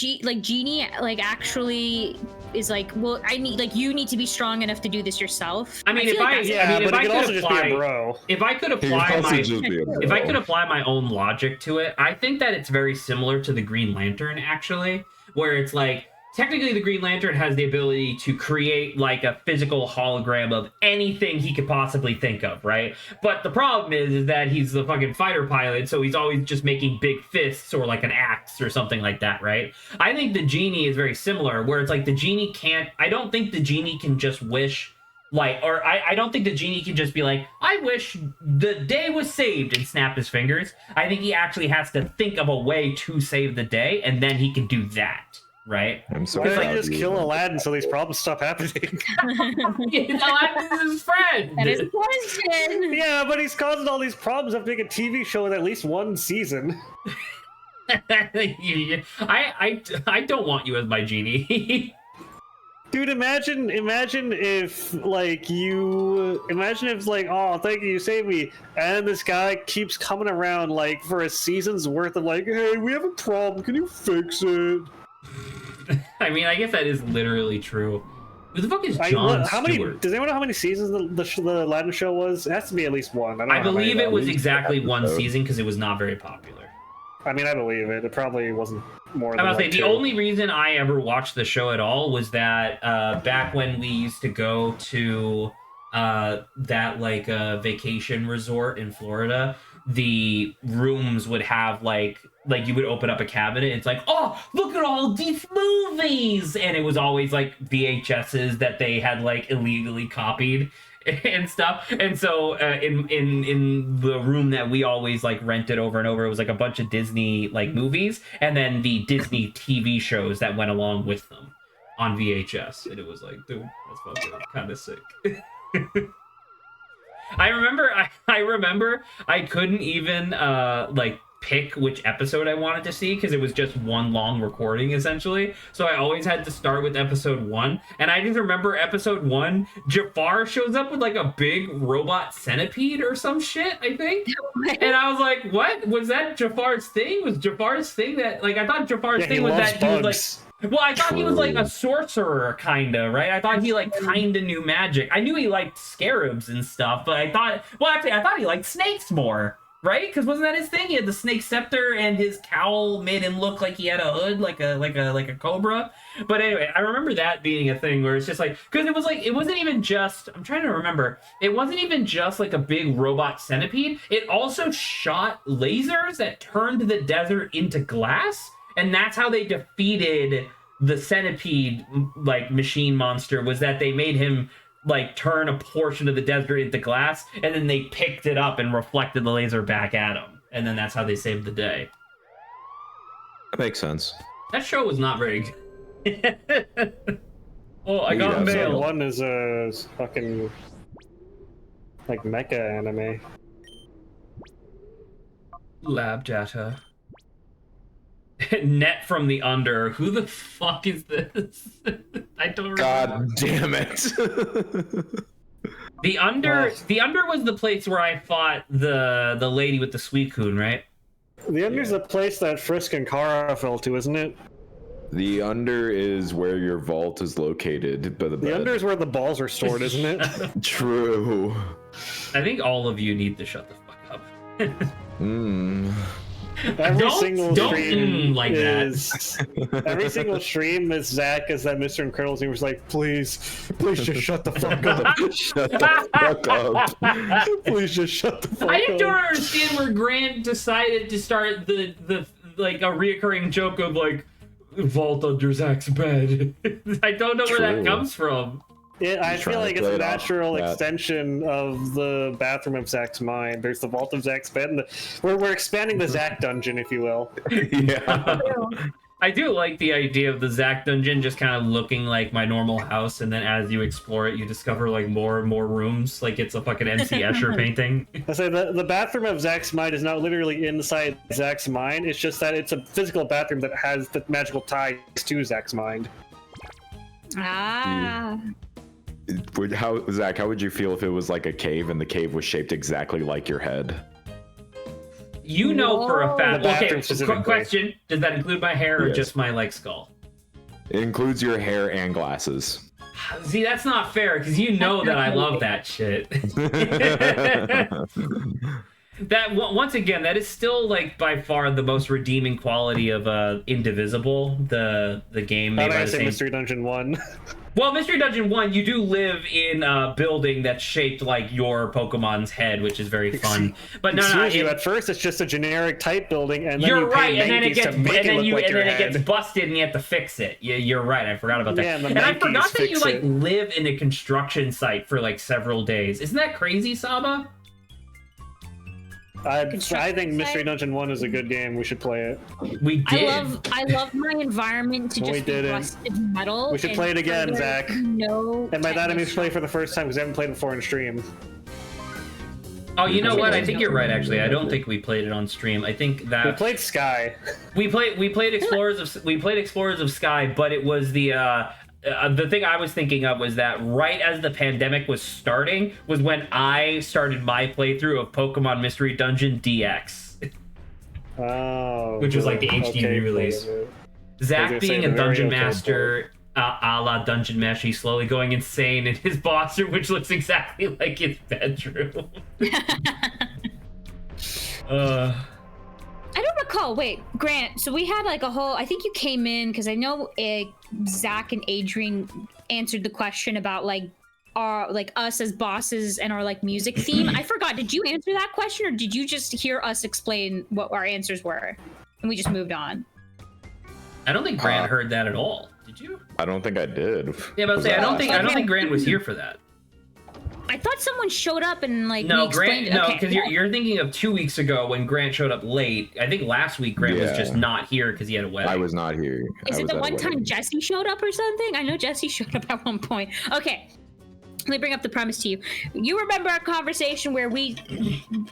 Genie actually is like, well, you need to be strong enough to do this yourself. I mean, feel if like I, that's- Yeah, if but I it could could also just be apply, a bro. if I could He could apply also my, just be a if I bro. could apply my own logic to it, I think that it's very similar to the Green Lantern, actually, where it's like, technically the Green Lantern has the ability to create like a physical hologram of anything he could possibly think of, right? But the problem is that he's the fucking fighter pilot, so he's always just making big fists or like an axe or something like that, right? I think the Genie is very similar, where it's like the Genie can't, I don't think the Genie can just wish, like, or I don't think the Genie can just be like, I wish the day was saved and snap his fingers. I think he actually has to think of a way to save the day, and then he can do that. Right? I'm so Why don't proud you of just kill Aladdin so these problems stop happening? Aladdin's his friend. That is a question. Yeah, but he's causing all these problems after making a TV show with at least one season. I don't want you as my Genie. Dude, imagine if like oh, thank you, you saved me, and this guy keeps coming around like for a season's worth of like, hey, we have a problem, can you fix it? I mean, I guess that is literally true. Who the fuck is Jon How many? Stewart? Does anyone know how many seasons the Aladdin show was? It has to be at least one. I, don't know I how many, believe it though. was exactly one episode. season because it was not very popular. I mean, I believe it. It probably wasn't more. I than must say, like the two. only reason I ever watched the show at all was that back when we used to go to that like vacation resort in Florida, the rooms would have like you would open up a cabinet. It's like, oh, look at all these movies, and it was always like VHSs that they had like illegally copied and stuff. And so in the room that we always like rented over and over, it was like a bunch of Disney like movies, and then the Disney TV shows that went along with them on VHS. And it was like, dude, that's fucking kind of sick. I remember I couldn't even like pick which episode I wanted to see because it was just one long recording essentially. So I always had to start with episode 1. And I just remember episode 1, Jafar shows up with like a big robot centipede or some shit, I think. And I was like, what? Was that Jafar's thing? Was Jafar's thing that, like, I thought Jafar's Yeah, thing he was loves that he was like, bugs. well, I thought he was like True. a sorcerer, kinda, right? I thought he like kinda knew magic. I knew he liked scarabs and stuff, but I thought he liked snakes more. right? Because wasn't that his thing? He had the snake scepter, and his cowl made him look like he had a hood, like a cobra. But anyway, I remember that being a thing where it's just like, because it was like, it wasn't even just, I'm trying to remember, it wasn't even just like a big robot centipede. It also shot lasers that turned the desert into glass, and that's how they defeated the centipede like machine monster, was that they made him like turn a portion of the desert into glass, and then they picked it up and reflected the laser back at him, and then that's how they saved the day. That makes sense. That show was not very good. Oh, I got Yeah, mail. One is a fucking like mecha anime. Lab data. Net from the Under. Who the fuck is this? I don't remember. God damn it. The Under was the place where I fought the lady with the Suicune, right? The Under's a place that Frisk and Kara fell to, isn't it? The Under is where your vault is located by the bed. The Under is where the balls are stored, isn't it? True. I think all of you need to shut the fuck up. Every single stream like is every single stream is Zach as that Mr. Incredibles, and he was like, please just shut the fuck up. Shut the fuck up. Please just shut the fuck up. I don't understand where Grant decided to start the like a reoccurring joke of like vault under Zach's bed. I don't know where that comes from. I feel like it's a natural that. extension of the bathroom of Zach's mind. There's the vault of Zach's bed, and we're expanding the Zach dungeon, if you will. Yeah. I do like the idea of the Zach dungeon just kind of looking like my normal house, and then as you explore it, you discover like more and more rooms, like it's a fucking MC Escher painting. I say the bathroom of Zach's mind is not literally inside Zach's mind. It's just that it's a physical bathroom that has the magical ties to Zach's mind. Ah. Zach, how would you feel if it was like a cave and the cave was shaped exactly like your head? You know for a fact. The bathroom Okay, specifically. question: does that include my hair or Yes. just my like skull? It includes your hair and glasses. See, that's not fair because you know that I love that shit. That once again, that is still like by far the most redeeming quality of Indivisible, the game made I'm by gonna the say same. Mystery Dungeon 1. Well, Mystery Dungeon 1, you do live in a building that's shaped like your Pokemon's head, which is very fun. But no, Excuse you, at first it's just a generic type building, and then you're you pay right, and then it Mankeys gets to make it look like your it gets head. busted, and you have to fix it. You're right. I forgot about that. Yeah, and the and I Mankeys forgot that you fix like it. live in a construction site for like several days. Isn't that crazy, Saba? I think Construction Mystery site? Dungeon 1 is a good game. We should play it. We did. I love my environment to No, we just be didn't. rusted metal. We should and play it again, further Zach. No. And by that I mean tetanus play for the first time because I haven't played it before in stream. Oh, you know what? I think you're right. Actually, I don't think we played it on stream. I think that We played Sky. we played Explorers of Sky, but it was the thing I was thinking of was that right as the pandemic was starting was when I started my playthrough of Pokemon Mystery Dungeon DX. Oh. Which was like the HD okay, re-release. whatever. Zach gonna being say a the very dungeon okay master, a la Dungeon Mesh, he's slowly going insane in his boss room, which looks exactly like his bedroom. I don't recall. Wait, Grant. So we had like a whole. I think you came in because I know Zach and Adrian answered the question about like our like us as bosses and our like music theme. I forgot. Did you answer that question or did you just hear us explain what our answers were and we just moved on? I don't think Grant heard that at all. Did you? I don't think I did. Yeah, but I don't think Grant was here for that. I thought someone showed up and like No, we explained Grant. it. No, Okay, because yeah. you're thinking of 2 weeks ago when Grant showed up late. I think last week Grant was Yeah. just not here because he had a wedding. I was not here. Is I it was the at a one time wedding. Jesse showed up or something? I know Jesse showed up at one point. Okay. Let me bring up the premise to you. You remember our conversation where we,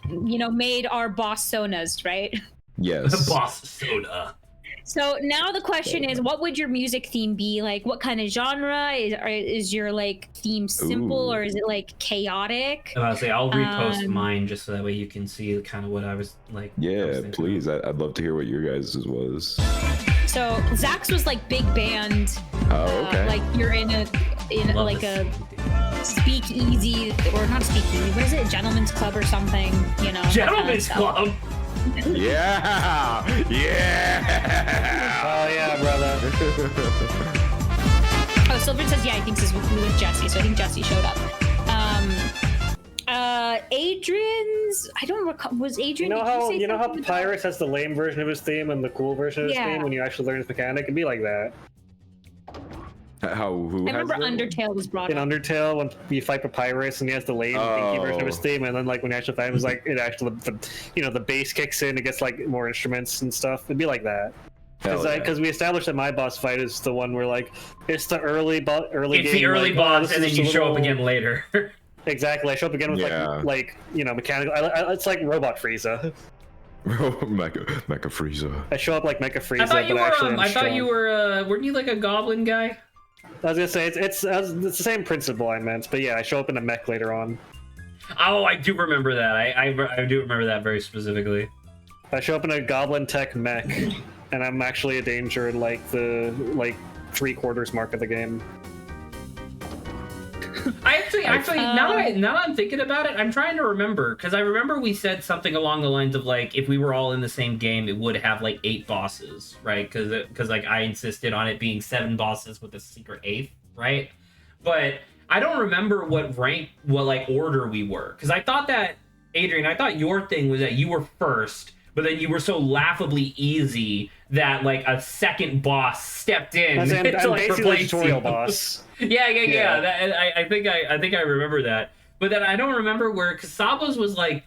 made our boss sonas, right? Yes. Boss soda. So now the question is, what would your music theme be? Like, what kind of genre is your like theme simple Ooh. or is it like chaotic? I was say I'll repost Um, mine just so that way you can see kind of what I was like. I was Yeah, thinking. please. I'd love to hear what your guys' was. So Zach's was like big band. Oh, okay. Like you're in Love like this. a speakeasy, or not speakeasy, what is it? Gentleman's club or something, you know. Gentleman's club. Yeah, yeah. Oh yeah, brother. Oh, Silver says, yeah, he thinks it's with Jesse, so I think Jesse showed up. Adrian's, I don't recall, was Adrian, You know how Papyrus has the lame version of his theme and the cool version of his theme when you actually learn his mechanic? It'd be like that. Who I remember has that? Undertale was brought In up. Undertale, when you fight Papyrus and he has the lame dinky version of his theme, and then like when you actually fight him, it's like it actually the bass kicks in, it gets like more instruments and stuff. It'd be like that. Because we established that my boss fight is the one where like it's the early It's game, the early like, boss, and then you show up little... again later. Exactly, I show up again with like mechanical. It's like Robot Frieza. Mecha Frieza. I show up like Mecha Frieza, I thought you but were. actually I thought you were. Weren't you like a goblin guy? I was gonna say it's the same principle I meant, but yeah, I show up in a mech later on. Oh, I do remember that. I do remember that very specifically. I show up in a goblin tech mech, and I'm actually a danger in like the 3/4 mark of the game. Actually, now that I'm thinking about it, I'm trying to remember, because I remember we said something along the lines of like, if we were all in the same game, it would have like 8 bosses, right? Because like I insisted on it being 7 bosses with a secret 8th, right? But I don't remember what order we were, because I thought that, Adrian, I thought your thing was that you were first, but then you were so laughably easy that like a second boss stepped in to like replace tutorial you. boss. Yeah. I think I remember that, but then I don't remember where, because Saba was like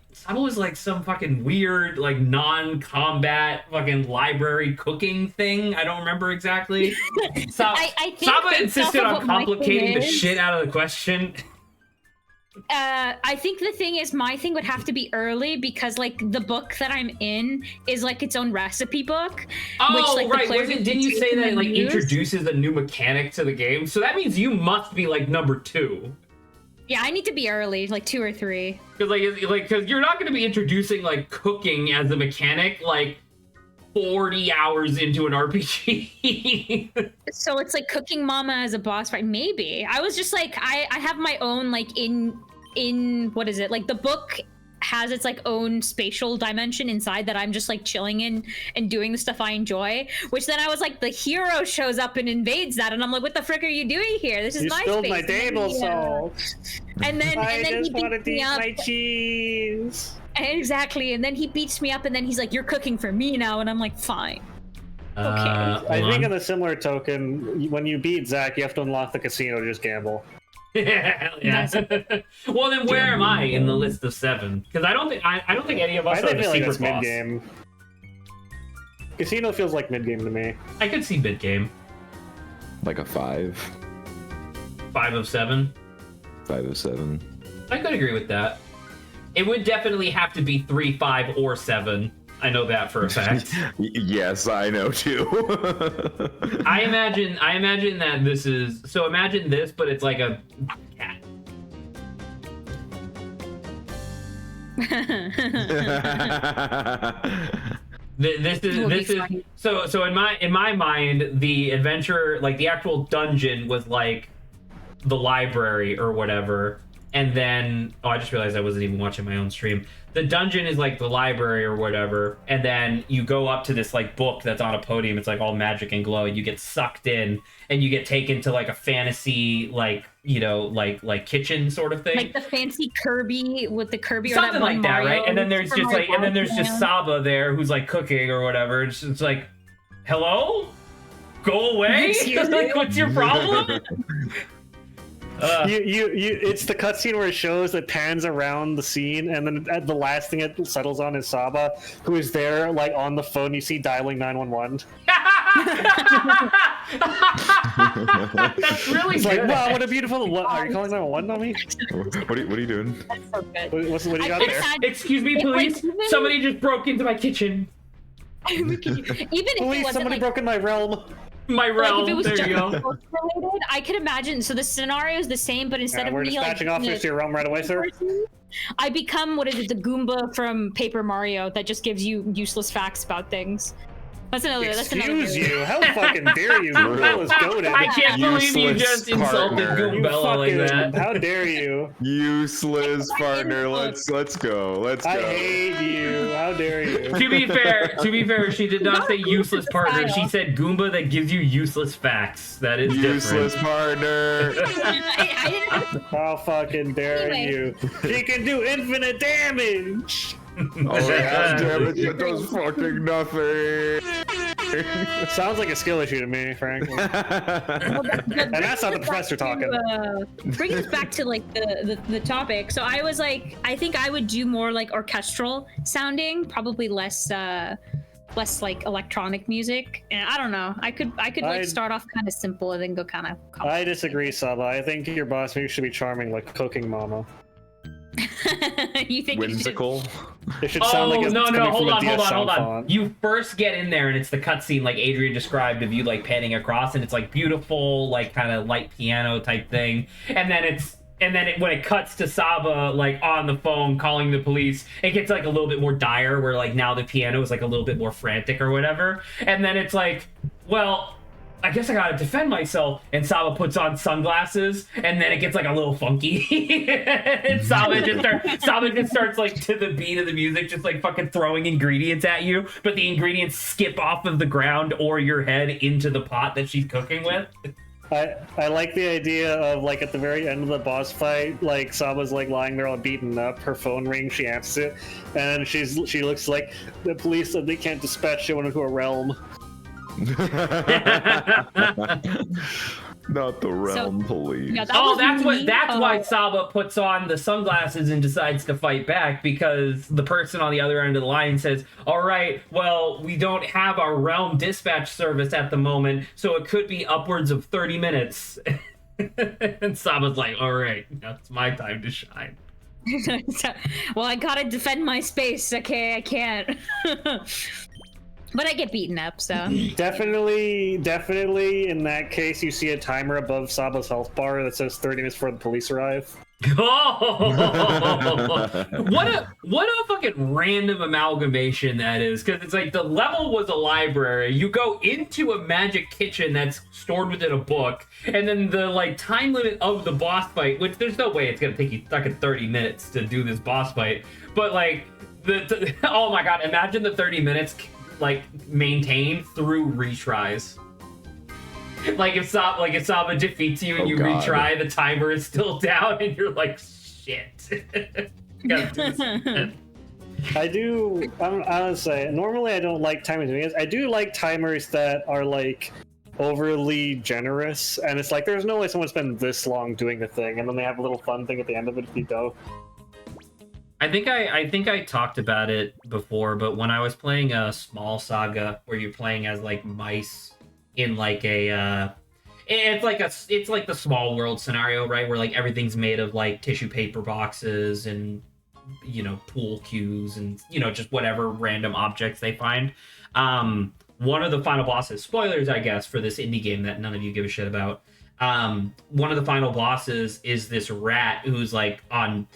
some fucking weird like non-combat fucking library cooking thing. I don't remember exactly. I think Saba insisted on complicating the is, shit out of the question. I think the thing is, my thing would have to be early, because like the book that I'm in is like its own recipe book. Oh, which, like, right. Didn't you say that it like introduces a new mechanic to the game? So that means you must be like number 2. Yeah, I need to be early, like 2 or 3. Because you're not going to be introducing like cooking as a mechanic like 40 hours into an RPG. So it's like Cooking Mama as a boss fight. Maybe. I was just like, I have my own like in what is it? Like the book has its like own spatial dimension inside that I'm just like chilling in and doing the stuff I enjoy. Which then I was like, the hero shows up and invades that, and I'm like, what the frick are you doing here? This is you my spilled space. my table salt. And then I he just wanted to beats me eat up. my cheese. Exactly, and then he beats me up, and then he's like, "You're cooking for me now," and I'm like, "Fine." Okay. I think on a similar token, when you beat Zach, you have to unlock the casino to just gamble. Yeah. Well, then where am I in the list of 7? Because I don't think any of us are the feel like secret that's boss. mid-game. Casino feels like mid-game to me. I could see mid game. Like a 5. 5 of 7. 5 of 7. I could agree with that. It would definitely have to be 3, 5, or 7. I know that for a fact. Yes, I know too. I imagine that this is, so imagine this, but it's like a cat. This is so in my mind, the adventure, like the actual dungeon, was like the library or whatever. And then, I just realized I wasn't even watching my own stream. The dungeon is like the library or whatever, and then you go up to this like book that's on a podium. It's like all magic and glow, and you get sucked in, and you get taken to like a fantasy, like, you know, like kitchen sort of thing, like the fancy Kirby with the Kirby, something or that like that, Mario, right? And then there's just like, and then there's just Saba there who's like cooking or whatever. It's like, hello, go away. Like, what's your problem? It's the cutscene where it shows that pans around the scene, and then the last thing it settles on is Saba, who is there, like on the phone. You see dialing 911. That's really it's good. Like, wow, what a beautiful. What are you calling 911 on me? What are you doing? That's so good. What do you got there? Excuse me, police. Somebody just broke into my kitchen. Even if it Police, wasn't somebody like, broke in my realm. My realm. Like if it was there just you go. related, I could imagine. So the scenario is the same, but instead of We're me dispatching like officers to your realm right away, sir. I become, what is it, the Goomba from Paper Mario that just gives you useless facts about things. That's another. Excuse you? How fucking dare you? Goomba is goated. I can't believe you Useless just insulted partner. Goombella like that. How dare you? Useless partner. Let's go. Let's go. I hate you. How dare you? To be fair, she did not say useless partner. She said Goomba that gives you useless facts. That is Useless different. partner. I didn't. How fucking dare Anyway. you? She can do infinite damage. Oh yeah, damn it, it does fucking nothing. Sounds like a skill issue to me, frankly. And that's not the professor talking. Bring us back to like the topic. So I was like, I think I would do more like orchestral sounding, probably less like electronic music. And I don't know. I could like start off kind of simple and then go kind of. I disagree, Saba. I think your boss maybe should be charming like Cooking Mama. You think Whimsical. It should sound like it's coming hold from a DS on. font. You first get in there and it's the cutscene like Adrian described of you like panning across, and it's like beautiful, like kind of light piano type thing, and then when it cuts to Saba like on the phone calling the police, it gets like a little bit more dire, where like now the piano is like a little bit more frantic or whatever, and then it's like, well, I guess I gotta defend myself, and Saba puts on sunglasses, and then it gets like a little funky. And Saba just starts like to the beat of the music, just like fucking throwing ingredients at you, but the ingredients skip off of the ground or your head into the pot that she's cooking with. I like the idea of like at the very end of the boss fight, like Saba's like lying there all beaten up, her phone rings, she answers it, and she looks like the police said they can't dispatch you into a realm. Not the realm police. Yeah, that's why Saba puts on the sunglasses and decides to fight back, because the person on the other end of the line says, all right, well, we don't have our realm dispatch service at the moment, so it could be upwards of 30 minutes. And Saba's like, all right, that's my time to shine. Well, I gotta defend my space. Okay, I can't. But I get beaten up, so. Definitely, in that case, you see a timer above Saba's health bar that says 30 minutes before the police arrive. Oh, what a fucking random amalgamation that is, because it's like the level was a library, you go into a magic kitchen that's stored within a book, and then the like time limit of the boss fight, which there's no way it's gonna take you fucking 30 minutes to do this boss fight, but like oh my god, imagine the 30 minutes like maintained through retries. Like if Saba defeats you and you retry, the timer is still down and you're like, shit. I'm gonna say, normally I don't like timers doing this. I do like timers that are like overly generous, and it's like there's no way someone spend this long doing the thing, and then they have a little fun thing at the end of it if you go. I think I talked about it before, but when I was playing a small saga where you're playing as like mice in like a it's like the small world scenario, right, where like everything's made of like tissue paper boxes and, you know, pool cues and, you know, just whatever random objects they find. One of the final bosses, spoilers I guess for this indie game that none of you give a shit about, one of the final bosses is this rat who's like on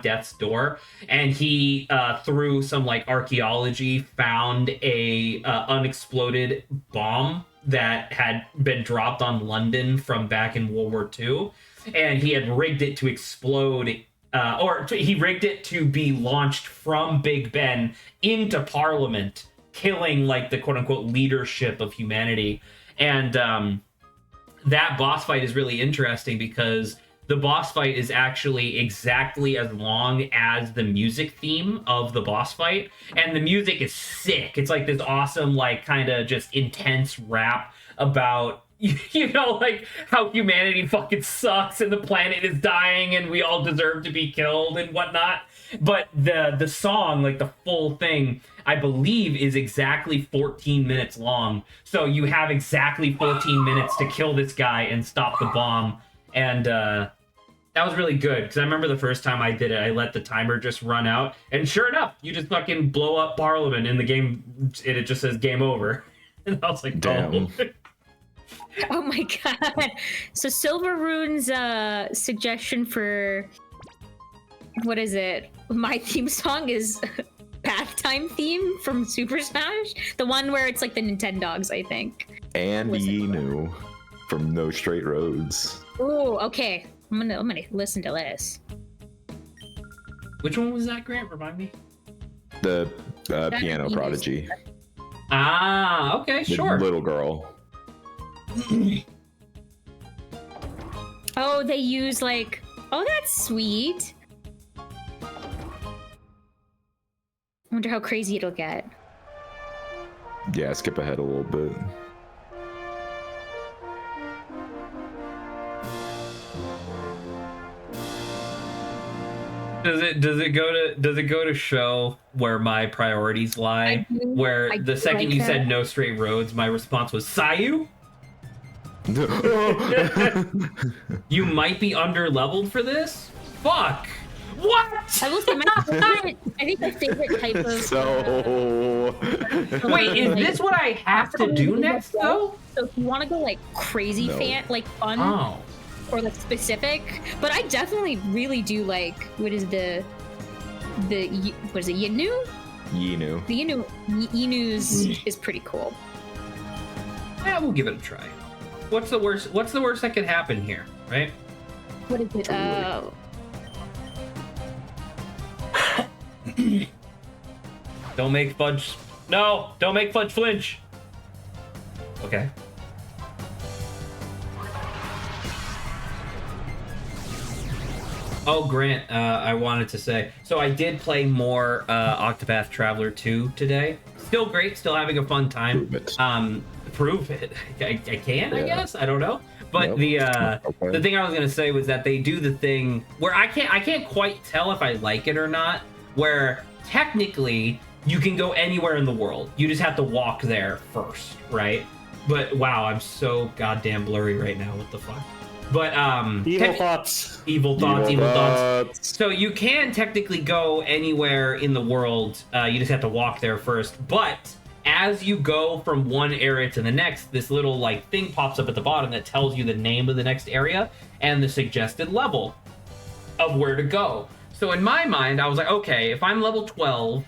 death's door, and he through some like archaeology found a unexploded bomb that had been dropped on London from back in World War II, and he had rigged it to explode, he rigged it to be launched from Big Ben into Parliament, killing like the quote-unquote leadership of humanity. And that boss fight is really interesting because the boss fight is actually exactly as long as the music theme of the boss fight, and the music is sick. It's like this awesome, like kind of just intense rap about, you know, like how humanity fucking sucks and the planet is dying and we all deserve to be killed and whatnot. But the song, like the full thing, I believe is exactly 14 minutes long. So you have exactly 14 minutes to kill this guy and stop the bomb. And that was really good, because I remember the first time I did it, I let the timer just run out, and sure enough, you just fucking blow up Parliament in the game, and it just says game over. And I was like, damn. Oh my god. So Silver Rune's suggestion for, what is it? My theme song is bath time theme from Super Smash? The one where it's like the Nintendogs, I think. And Listen. Inu from No Straight Roads. Oh, okay. I'm gonna listen to this. Which one was that, Grant? Remind me. The piano prodigy. Ah, okay, The sure. little girl. Oh, they use like. Oh, that's sweet. I wonder how crazy it'll get. Yeah, skip ahead a little bit. Does it go to show where my priorities lie? Where the second you said no straight roads, my response was Sayu? You might be under leveled for this? Fuck! What? I will say I think my favorite type of. So. Wait, is this what I have to do next though? So if you want to go like crazy like fun or like specific, but I definitely really do like what is it, Yinu? Yinu. The Yinu's is pretty cool. Yeah, we'll give it a try. What's the worst that could happen here, right? What is it? Don't make Fudge. No, don't make Fudge flinch. Okay. Oh, Grant, I wanted to say, so I did play more Octopath Traveler 2 today. Still great, still having a fun time. Prove it. I can, I guess. I don't know. But the thing I was gonna say was that they do the thing where I can't quite tell if I like it or not. Where technically you can go anywhere in the world, you just have to walk there first, right? But wow, I'm so goddamn blurry right now. What the fuck? But evil thoughts. So you can technically go anywhere in the world. You just have to walk there first. But as you go from one area to the next, this little like thing pops up at the bottom that tells you the name of the next area and the suggested level of where to go. So in my mind, I was like, okay, if I'm level 12,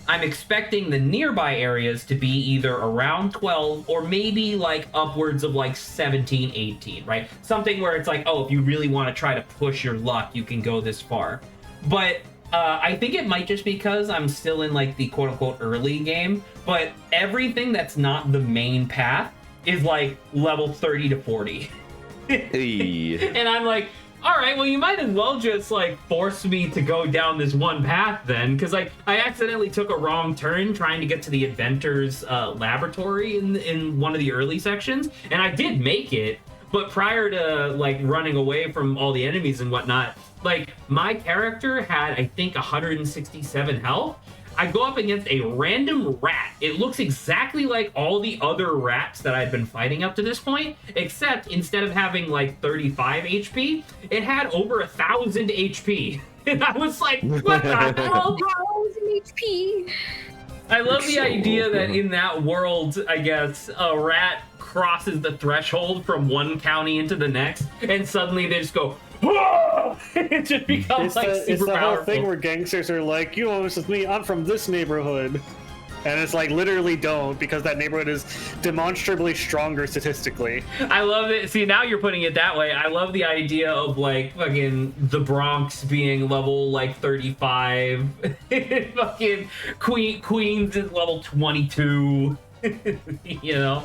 I'm expecting the nearby areas to be either around 12 or maybe like upwards of like 17, 18, right? Something where it's like, oh, if you really want to try to push your luck, you can go this far. But I think it might just because I'm still in like the quote unquote early game, but everything that's not the main path is like level 30 to 40. And I'm like, all right, well, you might as well just like force me to go down this one path then, because like I accidentally took a wrong turn trying to get to the inventor's laboratory in one of the early sections, and I did make it, but prior to like running away from all the enemies and whatnot, like my character had I think 167 health. I go up against a random rat. It looks exactly like all the other rats that I've been fighting up to this point, except instead of having like 35 HP, it had over 1,000 HP. And I was like, what the hell? 1,000 HP. I love the idea that in that world, I guess, a rat crosses the threshold from one county into the next, and suddenly they just go, whoa! It just becomes super powerful. It's the whole thing where gangsters are like, you know, this is me, I'm from this neighborhood. And it's like, literally don't, because that neighborhood is demonstrably stronger statistically. I love it. See, now you're putting it that way. I love the idea of, like, fucking the Bronx being level, like, 35. Fucking Queens is level 22. You know?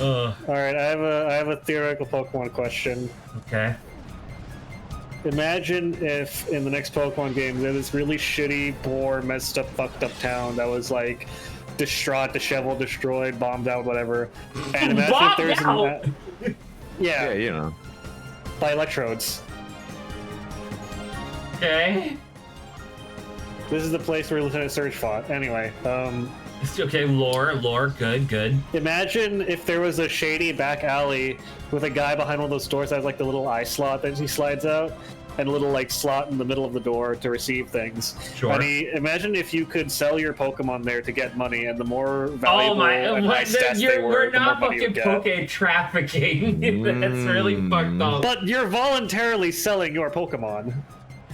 Alright, I have a theoretical Pokemon question. Okay. Imagine if in the next Pokemon game there's this really shitty, poor, messed up, fucked up town that was like distraught, disheveled, destroyed, bombed out, whatever. And imagine if there's yeah, you know, by electrodes. Okay. This is the place where Lieutenant Surge fought. Anyway, okay, lore, good. Imagine if there was a shady back alley with a guy behind one of those doors that has like the little eye slot that he slides out, and a little like slot in the middle of the door to receive things. Sure. And imagine if you could sell your Pokemon there to get money, and the more valuable and nice stats they were, we're the not more money you fucking get. Poke trafficking. That's really fucked up. But you're voluntarily selling your Pokemon.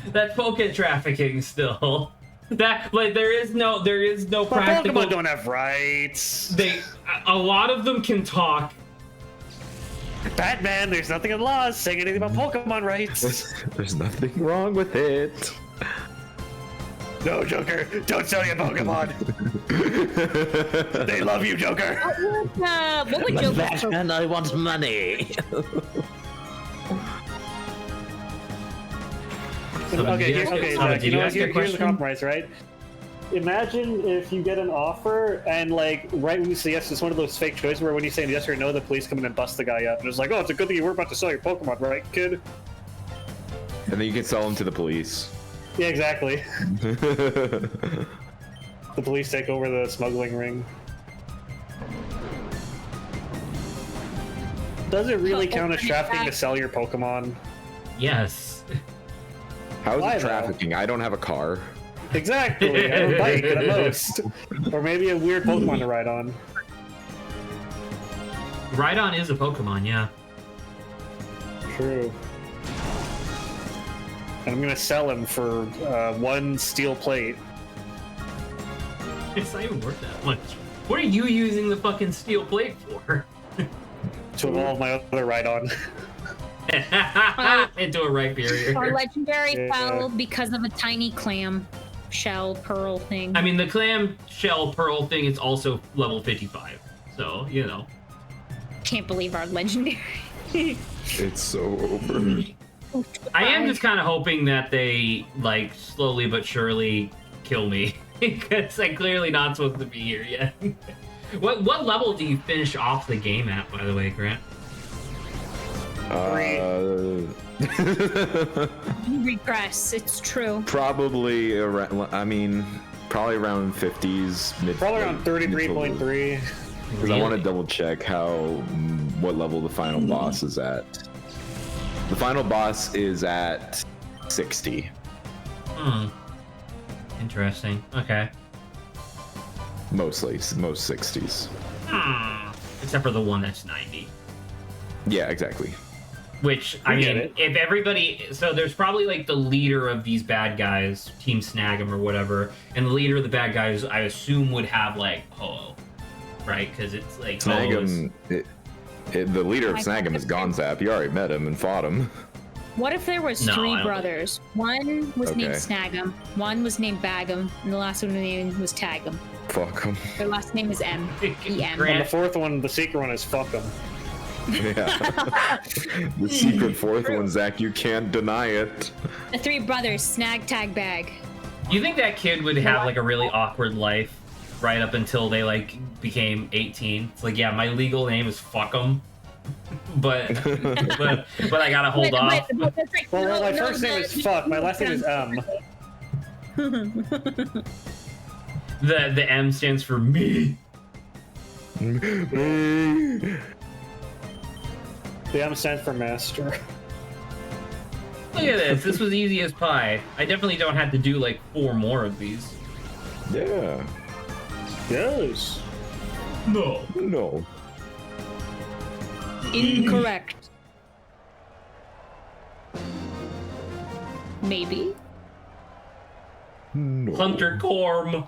That's Poke trafficking still. That like there is no But practical. Pokemon don't have rights. A lot of them can talk. Batman, there's nothing in the laws saying anything about Pokemon rights. There's nothing wrong with it. No, Joker, don't sell your Pokemon. They love you, Joker. What would Joker? Batman, I want money. Okay, Did Zach, you ask a here's the question? compromise, right? Imagine if you get an offer and like right when you say yes, it's one of those fake choices where when you say yes or no, the police come in and bust the guy up, and it's like, oh, it's a good thing you were about to sell your Pokemon, right, kid? And then you can sell them to the police. Yeah, exactly. The police take over the smuggling ring. Does it really count as trafficking to sell your Pokemon? Yes. How is Why, it though? trafficking? I don't have a car. Exactly. I have a bike at most, or maybe a weird Pokemon to ride on. Rhydon is a Pokemon, yeah. True. And I'm gonna sell him for 1 steel plate. It's not even worth that much. What are you using the fucking steel plate for? To evolve my other Rhydon. Into a Rhyperior. Our legendary Yeah. fell because of a tiny clam shell pearl thing. I mean, the clam shell pearl thing is also level 55. So, you know. Can't believe our legendary. It's so over. I am just kind of hoping that they, like, slowly but surely kill me. Because I'm clearly not supposed to be here yet. What level do you finish off the game at, by the way, Grant? You regress. It's true. Probably around. I mean, probably around 50s. Probably around 33.3. Because I want to double check what level the final boss is at. The final boss is at 60. Interesting. Okay. Most 60s. Except for the one that's 90. Yeah, exactly. Which, I get mean, it. if everybody... So there's probably, like, the leader of these bad guys, Team Snag'em or whatever, and the leader of the bad guys, I assume, would have, like, Ho-Oh, right? Because it's, like, Ho-Oh is... Snag'em, the leader of Snag'em is Gonzap. You already met him and fought him. What if there was No, I three don't brothers? One was named Okay. Snag'em, one was named Bag'em, and the last one name was Tag'em. Fuck him. Their last name is M. E-M. And the Grant, fourth one, the secret one, is fuck him. Yeah. The secret fourth one, Zach, you can't deny it. The three brothers, Snag, Tag, Bag. do you think that kid would have, like, a really awkward life right up until they, like, became 18? It's like, yeah, my legal name is Fuck'em. But I gotta hold off. But it's like, Well, my no, first name is fuck. My last name is M. The M stands for me. The M stands for master. Look at this. This was easy as pie. I definitely don't have to do like 4 more of these. Yeah. Yes. No. No. Incorrect. Maybe. No. Hunter Corm.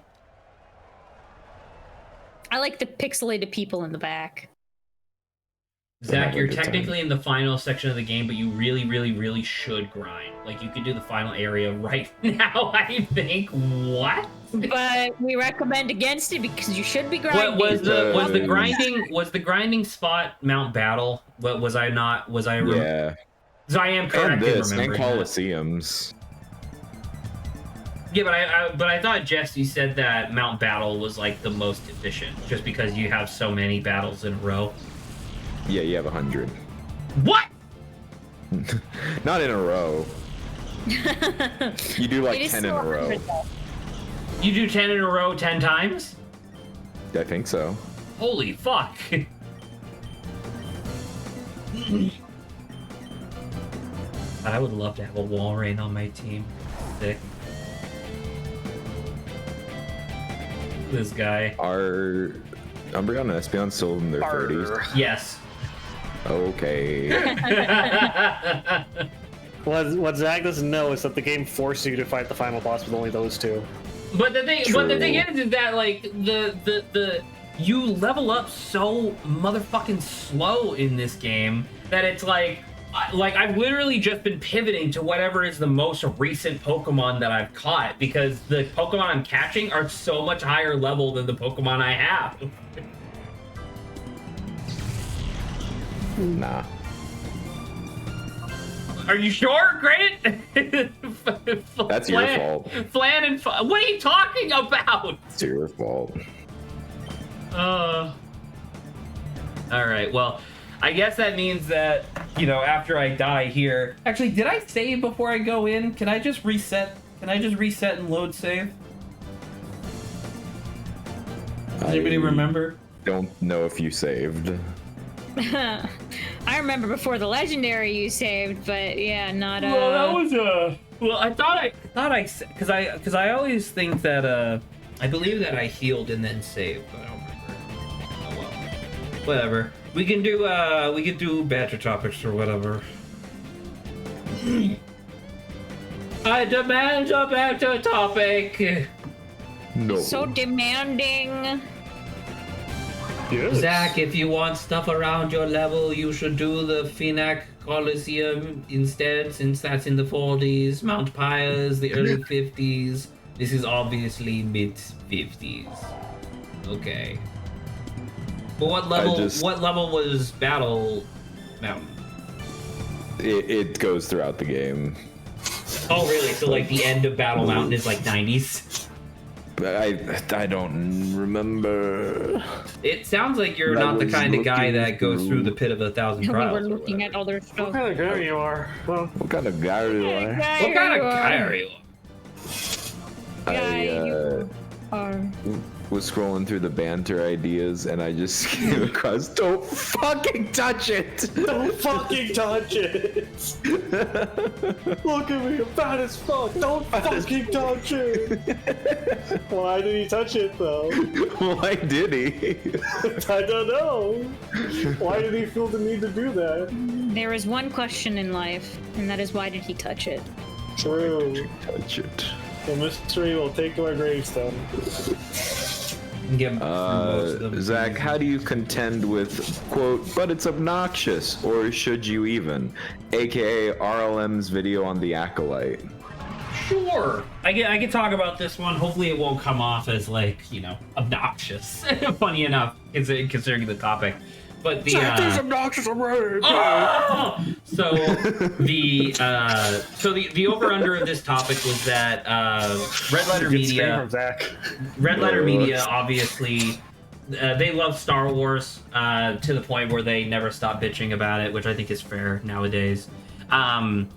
I like the pixelated people in the back. Zach, you're Good time. technically in the final section of the game, but you really, really, really should grind. Like, you could do the final area right now, I think. What? But we recommend against it because you should be grinding. What was the grinding spot Mount Battle? What was I not? Was I? Yeah. So I am correct And in this, and remembering that. Colosseums. Yeah, but I thought Jesse said that Mount Battle was like the most efficient, just because you have so many battles in a row. Yeah, you have 100. What? Not in a row. You do like It is 10 in still a row. 100 though. You do 10 in a row 10 times? I think so. Holy fuck! I would love to have a Walrein on my team. Sick. This guy. Are Umbreon and Espeon still in their 30s? Yes. Okay. What Zach doesn't know is that the game forces you to fight the final boss with only those two. But the thing is that like the you level up so motherfucking slow in this game that it's like I've literally just been pivoting to whatever is the most recent Pokemon that I've caught, because the Pokemon I'm catching are so much higher level than the Pokemon I have. Nah. Are you sure, Grant? That's your fault. Flan and what are you talking about? It's your fault. All right. Well, I guess that means that, you know, after I die here. Actually, did I save before I go in? Can I just reset? Can I just reset and load save? Does anybody remember? Don't know if you saved. I remember before the legendary you saved, but yeah, not Well, that was well, I thought I because I always think that I believe that I healed and then saved, but I don't remember. Oh well, whatever. We can do banter topics or whatever. I demand a banter topic. No. so demanding. Yes. Zach, if you want stuff around your level, you should do the Phoenix Colosseum instead, since that's in the 40s. Mount Pius, the early 50s. This is obviously mid-50s. Okay. But what level was Battle Mountain? It goes throughout the game. Oh, really? So, like, the end of Battle Mountain is, like, 90s? But I don't remember. It sounds like you're not the kind of guy that goes through the pit of 1,000 We trials. were or looking whatever. at other What stuff. kind of guy you are? Well, What kind of guy are you? What kind of guy are you? Guy I you are. was scrolling through the banter ideas and I just came across, don't fucking touch it! don't fucking touch it! Look at me, I'm fat as fuck! Don't fucking touch it! Why did he touch it though? Why did he? I don't know. Why did he feel the need to do that? There is one question in life, and that is why did he touch it? True. Touch it. The mystery will take to our gravestone. Give most of them. Zach, how do you contend with, quote, but it's obnoxious, or should you even? AKA RLM's video on the Acolyte. Sure. I can talk about this one. Hopefully it won't come off as, like, you know, obnoxious. Funny enough, considering the topic. But the obnoxious already. Oh! So the over under of this topic was that Red Letter Media, obviously they love Star Wars to the point where they never stop bitching about it, which I think is fair nowadays. And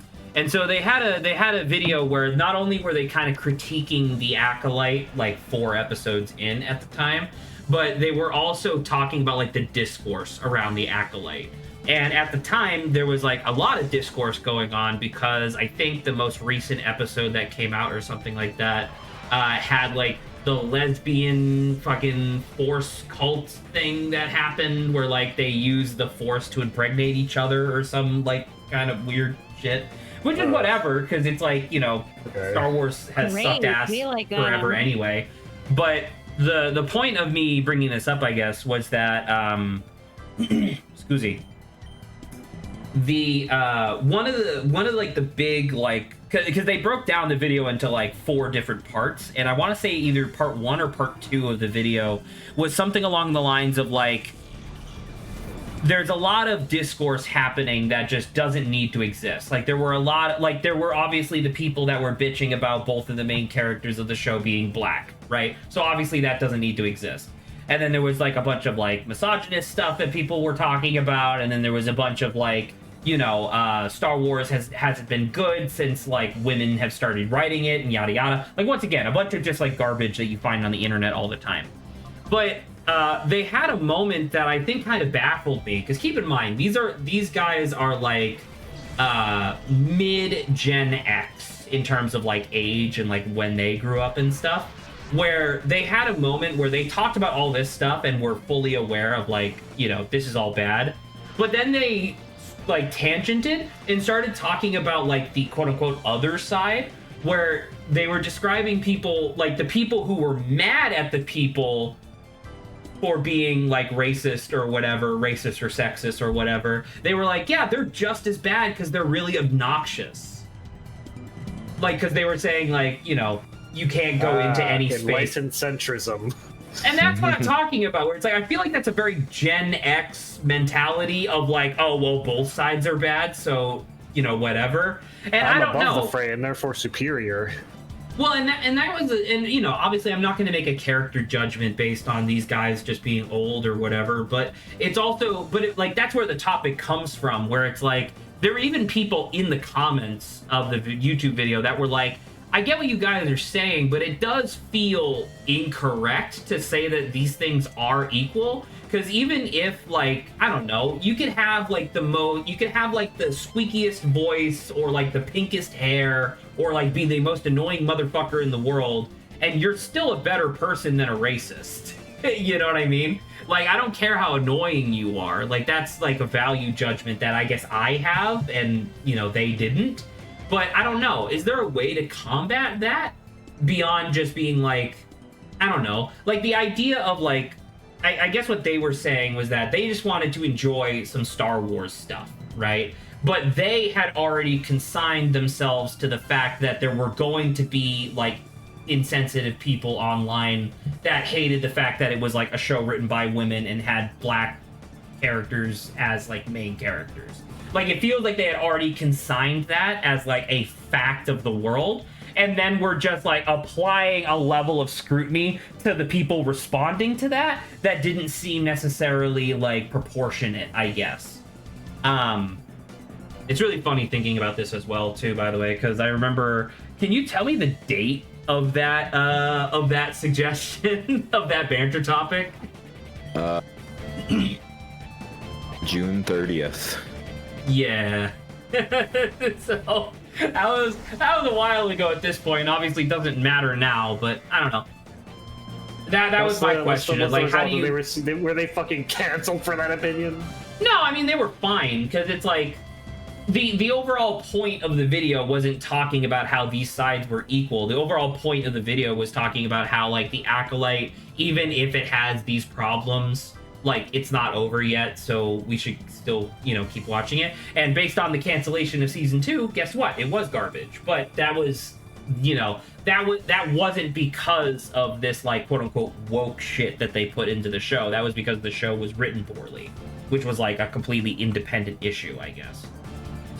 so they had a video where not only were they kind of critiquing the Acolyte like 4 episodes in at the time, but they were also talking about like the discourse around the Acolyte. And at the time, there was like a lot of discourse going on because I think the most recent episode that came out or something like that had like the lesbian fucking force cult thing that happened where like they used the force to impregnate each other or some like kind of weird shit. Which is whatever, because it's like, you know, Star Wars has sucked ass forever anyway. But the point of me bringing this up, I guess, was that excuse me. The one of the big like because they broke down the video into like 4 different parts, and I want to say either part 1 or part 2 of the video was something along the lines of like, there's a lot of discourse happening that just doesn't need to exist. Like there were obviously the people that were bitching about both of the main characters of the show being black, right? So obviously that doesn't need to exist. And then there was like a bunch of like misogynist stuff that people were talking about, and then there was a bunch of like, you know, Star Wars hasn't been good since like women have started writing it and yada yada. Like once again, a bunch of just like garbage that you find on the internet all the time. But they had a moment that I think kind of baffled me, because keep in mind these guys are like mid-Gen X in terms of like age and like when they grew up and stuff, where they had a moment where they talked about all this stuff and were fully aware of like, you know, this is all bad, but then they like tangented and started talking about like the quote-unquote other side, where they were describing people, like the people who were mad at the people for being like racist or whatever, racist or sexist or whatever. They were like, yeah, they're just as bad because they're really obnoxious. Like, because they were saying, like, you know, you can't go into any space. Enlightened centrism. And that's what I'm talking about, where it's like, I feel like that's a very Gen X mentality of like, oh, well, both sides are bad, so, you know, whatever. And I don't know. above the fray and therefore superior. Well, and that was, and you know, obviously I'm not going to make a character judgment based on these guys just being old or whatever, but it's also, like, that's where the topic comes from, where it's like, there were even people in the comments of the YouTube video that were like, I get what you guys are saying, but it does feel incorrect to say that these things are equal. Because even if, like, I don't know, you could have, like, you could have, like, the squeakiest voice or, like, the pinkest hair or, like, be the most annoying motherfucker in the world, and you're still a better person than a racist. You know what I mean? Like, I don't care how annoying you are. Like, that's, like, a value judgment that I guess I have, and, you know, they didn't. But I don't know. Is there a way to combat that beyond just being, like, I don't know. Like, the idea of, like, I guess what they were saying was that they just wanted to enjoy some Star Wars stuff, right? But they had already consigned themselves to the fact that there were going to be, like, insensitive people online that hated the fact that it was, like, a show written by women and had black characters as, like, main characters. Like, it feels like they had already consigned that as, like, a fact of the world. And then we're just, like, applying a level of scrutiny to the people responding to that didn't seem necessarily, like, proportionate, I guess. It's really funny thinking about this as well, too, by the way, because I remember... Can you tell me the date of that suggestion, of that banter topic? June 30th. Yeah. So... That was a while ago at this point. Obviously, doesn't matter now, but I don't know. That was my question. Like, how do you... Were they fucking canceled for that opinion? No, I mean, they were fine, because it's like... The overall point of the video wasn't talking about how these sides were equal. The overall point of the video was talking about how, like, the Acolyte, even if it has these problems... like, it's not over yet, so we should still, you know, keep watching it. And based on the cancellation of season 2, guess what? It was garbage. But that was, you know, that wasn't because of this, like, quote-unquote woke shit that they put into the show. That was because the show was written poorly, which was, like, a completely independent issue, I guess.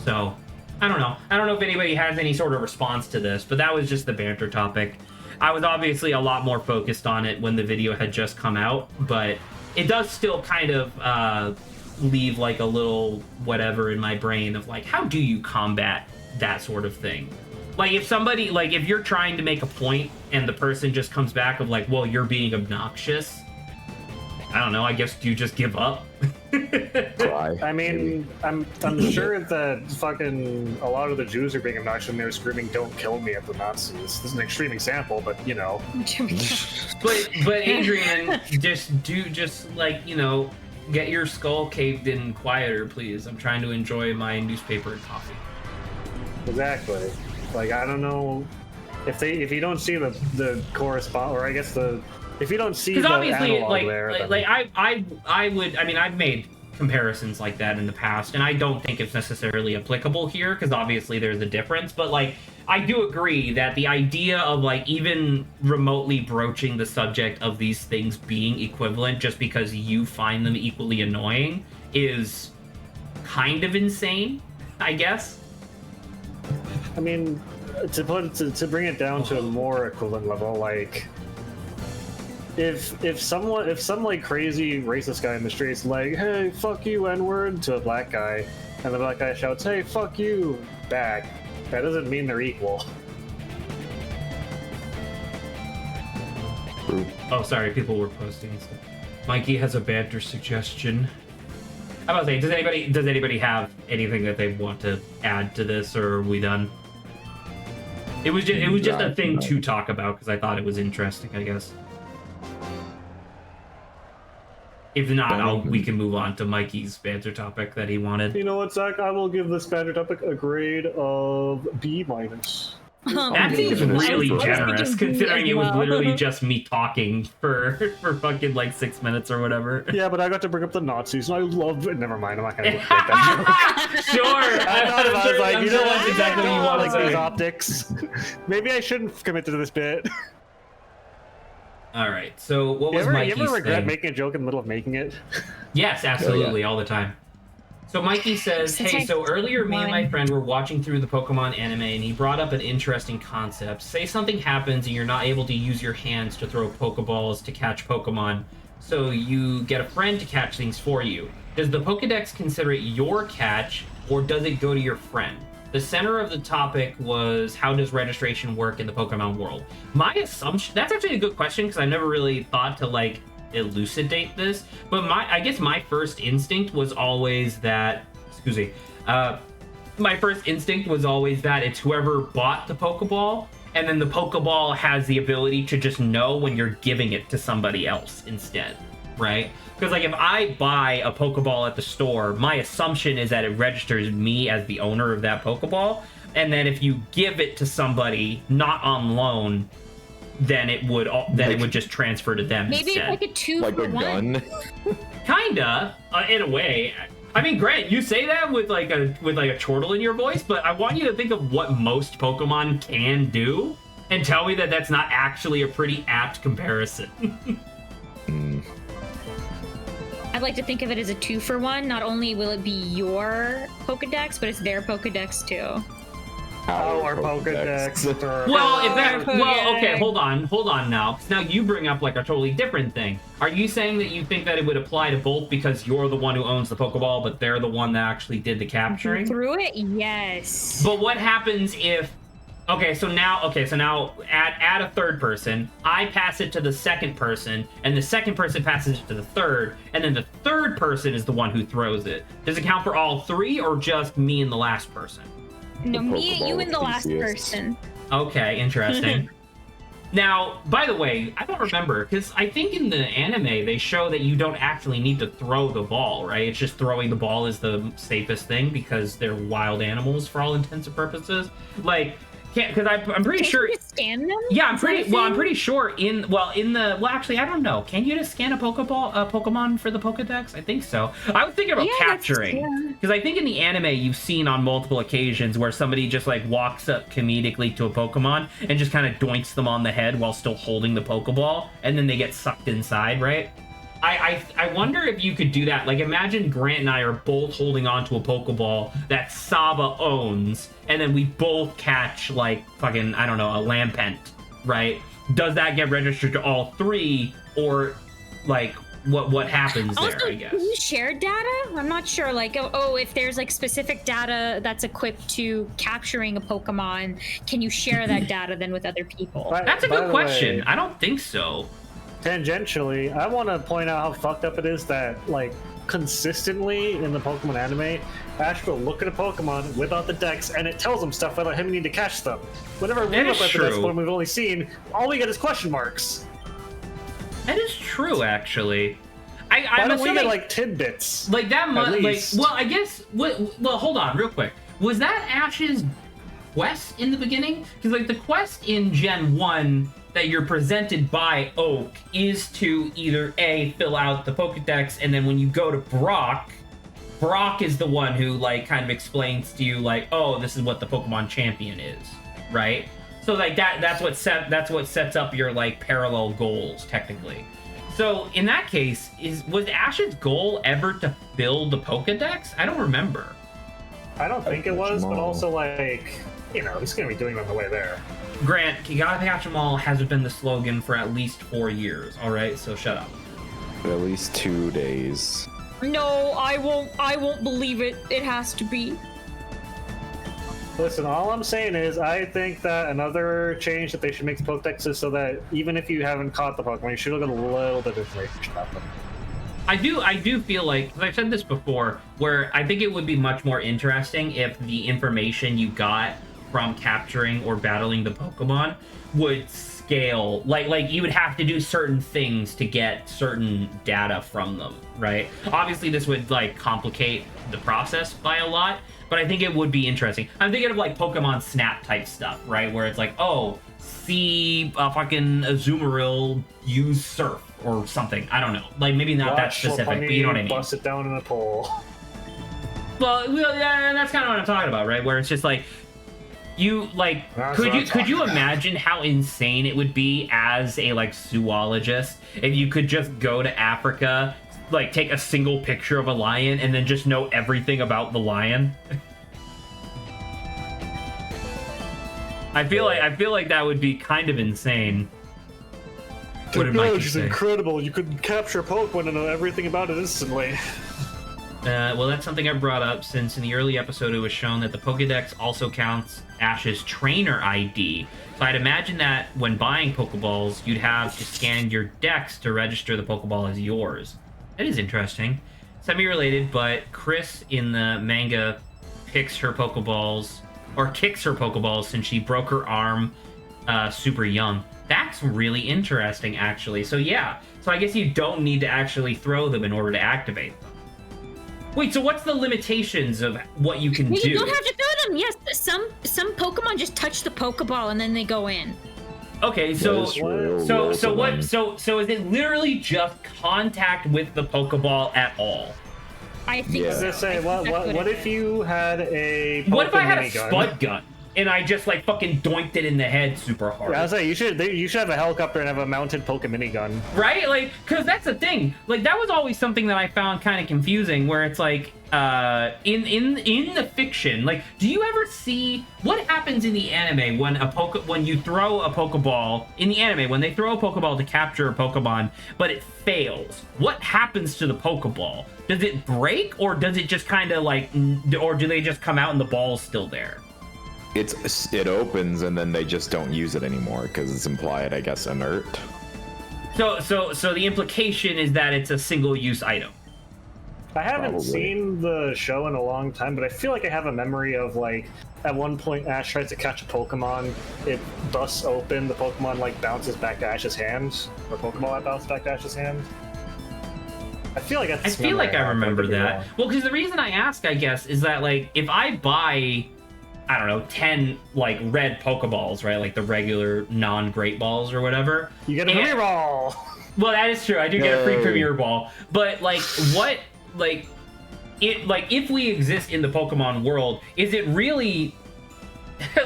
So, I don't know. I don't know if anybody has any sort of response to this, but that was just the banter topic. I was obviously a lot more focused on it when the video had just come out, but... it does still kind of leave, like, a little whatever in my brain of, like, how do you combat that sort of thing? Like, if somebody, like, if you're trying to make a point and the person just comes back of, like, well, you're being obnoxious, I don't know, I guess, do you just give up? Cry. I mean, I'm sure that fucking a lot of the Jews are being obnoxious and they're screaming, "Don't kill me" at the Nazis. This is an extreme example, but you know. But Adrian, just like, you know, get your skull caved in quieter, please. I'm trying to enjoy my newspaper and coffee. Exactly. Like, I don't know if you don't see the correspond, or I guess if you don't see the obviously, analog like, there, I would, I mean, I've made comparisons like that in the past, and I don't think it's necessarily applicable here, because obviously there's a difference, but, like, I do agree that the idea of, like, even remotely broaching the subject of these things being equivalent just because you find them equally annoying is kind of insane, I guess. I mean, to bring it down to a more equivalent level, like, if some like crazy racist guy in the streets like, "Hey, fuck you, N-word," to a black guy, and the black guy shouts, "Hey, fuck you," back, that doesn't mean they're equal. Oh, sorry, people were posting stuff. Mikey has a banter suggestion. I'm about to say, does anybody have anything that they want to add to this, or are we done? It was just a thing to talk about because I thought it was interesting, I guess. If not, we can move on to Mikey's banter topic that he wanted. You know what, Zach? I will give this banter topic a grade of B-. That seems really generous, considering it was literally just me talking for fucking like 6 minutes or whatever. Yeah, but I got to bring up the Nazis, and I love it. Never mind, I'm not gonna make that joke. Sure. I was like, you know what? That's exactly what you want to Like these say. optics. Maybe I shouldn't commit to this bit. All right. So what was You Mikey's ever regret thing? making a joke in the middle of making it? Yes, absolutely, all the time. So Mikey says, hey, so earlier me and my friend were watching through the Pokemon anime and he brought up an interesting concept. Say something happens and you're not able to use your hands to throw Pokeballs to catch Pokemon, so you get a friend to catch things for you. Does the Pokedex consider it your catch, or does it go to your friend? The center of the topic was, how does registration work in the Pokemon world? My assumption, that's actually a good question, because I never really thought to, like, elucidate this, but I guess my first instinct was always that, my first instinct was always that it's whoever bought the Pokeball, and then the Pokeball has the ability to just know when you're giving it to somebody else instead, right? Because like if I buy a Pokeball at the store, my assumption is that it registers me as the owner of that Pokeball, and then if you give it to somebody not on loan, then it would just transfer to them Maybe instead. it's like a 2 Like for a 1. gun. Kinda, in a way. I mean, Grant, you say that with like a chortle in your voice, but I want you to think of what most Pokemon can do, and tell me that that's not actually a pretty apt comparison. I'd like to think of it as a 2 for 1. Not only will it be your Pokedex, but it's their Pokedex too. Our Pokedex. Well, if that, Oh, well, okay, okay. hold on now. 'Cause now you bring up like a totally different thing. Are you saying that you think that it would apply to both because you're the one who owns the Pokeball, but they're the one that actually did the capturing? Through it, yes. But what happens if? So now add a third person. I pass it to the second person, and the second person passes it to the third, and then the third person is the one who throws it. Does it count for all three, or just me and the last person? No, me, Pokeball you, with and the last TCS. person. Okay, interesting. Now, by the way, I don't remember, because I think in the anime they show that you don't actually need to throw the ball, right? It's just throwing the ball is the safest thing because they're wild animals for all intents and purposes. Like, because I'm pretty Can't sure. you just scan them? Yeah, I'm Is that a pretty thing? sure actually, I don't know. Can you just scan a Pokemon for the Pokedex? I think so. I was thinking about Yeah, that's- capturing. yeah. Because I think in the anime you've seen on multiple occasions where somebody just like walks up comedically to a Pokemon and just kind of doinks them on the head while still holding the Pokeball, and then they get sucked inside, right? I wonder if you could do that. Like, imagine Grant and I are both holding onto a Pokeball that Saba owns, and then we both catch, like, fucking, I don't know, a Lampent, right? Does that get registered to all three, or, like, what happens there, Also, I guess? can you share data? I'm not sure. Like, if there's like specific data that's equipped to capturing a Pokemon, can you share that data then with other people? That's a By good the question. way, I don't think so. tangentially, I want to point out how fucked up it is that, like, consistently in the Pokemon anime, Ash will look at a Pokemon without the dex, and it tells him stuff without him needing to catch them. Whenever we That look is at the dex true. one we've only seen, all we get is question marks. That is true, actually. Why I'm don't we assuming, get, like, tidbits? like that much, like, least. well, I guess, well, hold on, real quick. Was that Ash's quest in the beginning? Because, like, the quest in Gen 1 that you're presented by Oak is to either A, fill out the Pokedex, and then when you go to Brock is the one who, like, kind of explains to you, like, oh, this is what the Pokemon champion is, right? So, like, that's what sets up your, like, parallel goals, technically. So, in that case, was Ash's goal ever to fill the Pokedex? I don't remember. I don't think it was, but Jamal. also, like, you know, he's gonna be doing it on the way there. Grant, you gotta catch 'em all hasn't been the slogan for at least 4 years, alright? So shut up. At least 2 days. No, I won't believe it. It has to be. Listen, all I'm saying is I think that another change that they should make to Pokedex is so that even if you haven't caught the Pokemon, you should look at a little bit of information about them. I do feel like, because I've said this before, where I think it would be much more interesting if the information you got from capturing or battling the Pokemon would scale. Like you would have to do certain things to get certain data from them, right? Obviously, this would, like, complicate the process by a lot, but I think it would be interesting. I'm thinking of like Pokemon Snap type stuff, right? Where it's like, oh, see fucking Azumarill use Surf or something. I don't know. Like maybe not that specific, but you know what I mean. Bust it down in a pool. Well, yeah, that's kind of what I'm talking about, right? Where it's just like, you like, could you imagine how insane it would be as a like zoologist if you could just go to Africa, like take a single picture of a lion and then just know everything about the lion? I feel like that would be kind of insane. Technology is incredible. You could capture Pokemon and know everything about it instantly. Well, that's something I brought up since in the early episode it was shown that the Pokedex also counts Ash's trainer ID. So I'd imagine that when buying Pokeballs, you'd have to scan your dex to register the Pokeball as yours. That is interesting. Semi-related, but Chris in the manga kicks her Pokeballs since she broke her arm super young. That's really interesting, actually. So yeah, so I guess you don't need to actually throw them in order to activate them. Wait, so what's the limitations of what you can do? You don't have to throw them. Yes, some Pokemon just touch the Pokeball and then they go in. Okay, so is it literally just contact with the Pokeball at all? I think. I was gonna say, what if you had a? What if I had a spud gun and I just like fucking doinked it in the head super hard? Yeah, I was like, you should have a helicopter and have a mounted Pokemini gun. Right? Like, because that's the thing. Like, that was always something that I found kind of confusing, where it's like, in the fiction, like, do you ever see what happens in the anime when you throw a Pokeball in the anime when they throw a Pokeball to capture a Pokemon, but it fails? What happens to the Pokeball? Does it break, or does it just kind of like, or do they just come out and the ball's still there? It opens and then they just don't use it anymore because it's implied, I guess, inert. So the implication is that it's a single-use item. I haven't seen the show in a long time, but I feel like I have a memory of like at one point Ash tries to catch a Pokemon, it busts open, the Pokemon like bounces back to Ash's hand, or Pokeball bounces back to Ash's hand. I feel like I remember that. Well, because the reason I ask, I guess, is that like if I buy, I don't know, 10 like red Pokeballs, right? Like the regular non-Great Balls or whatever. You get a Premier Ball! Well, that is true. I do get a free Premier Ball. But like what if we exist in the Pokemon world, is it really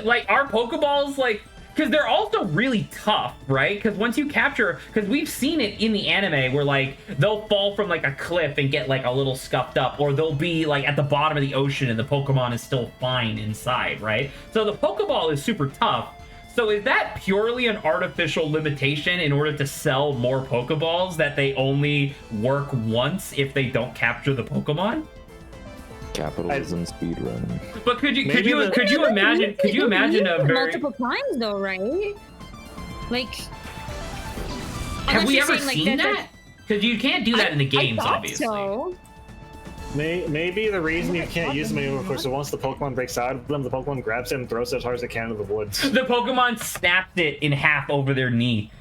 like are Pokeballs like, because they're also really tough, right? Because once you capture, because we've seen it in the anime where like they'll fall from like a cliff and get like a little scuffed up, or they'll be like at the bottom of the ocean and the Pokemon is still fine inside, right? So the Pokeball is super tough. So is that purely an artificial limitation in order to sell more Pokeballs, that they only work once if they don't capture the Pokemon? Capitalism speedrun. But could you imagine a very multiple times though, right? Like, have we ever seen that? Because you can't do that in the games, obviously. So. Maybe the reason you can't use them anymore is because once the Pokemon breaks out of them, the Pokemon grabs it and throws it as hard as it can into the woods. The Pokemon snapped it in half over their knee.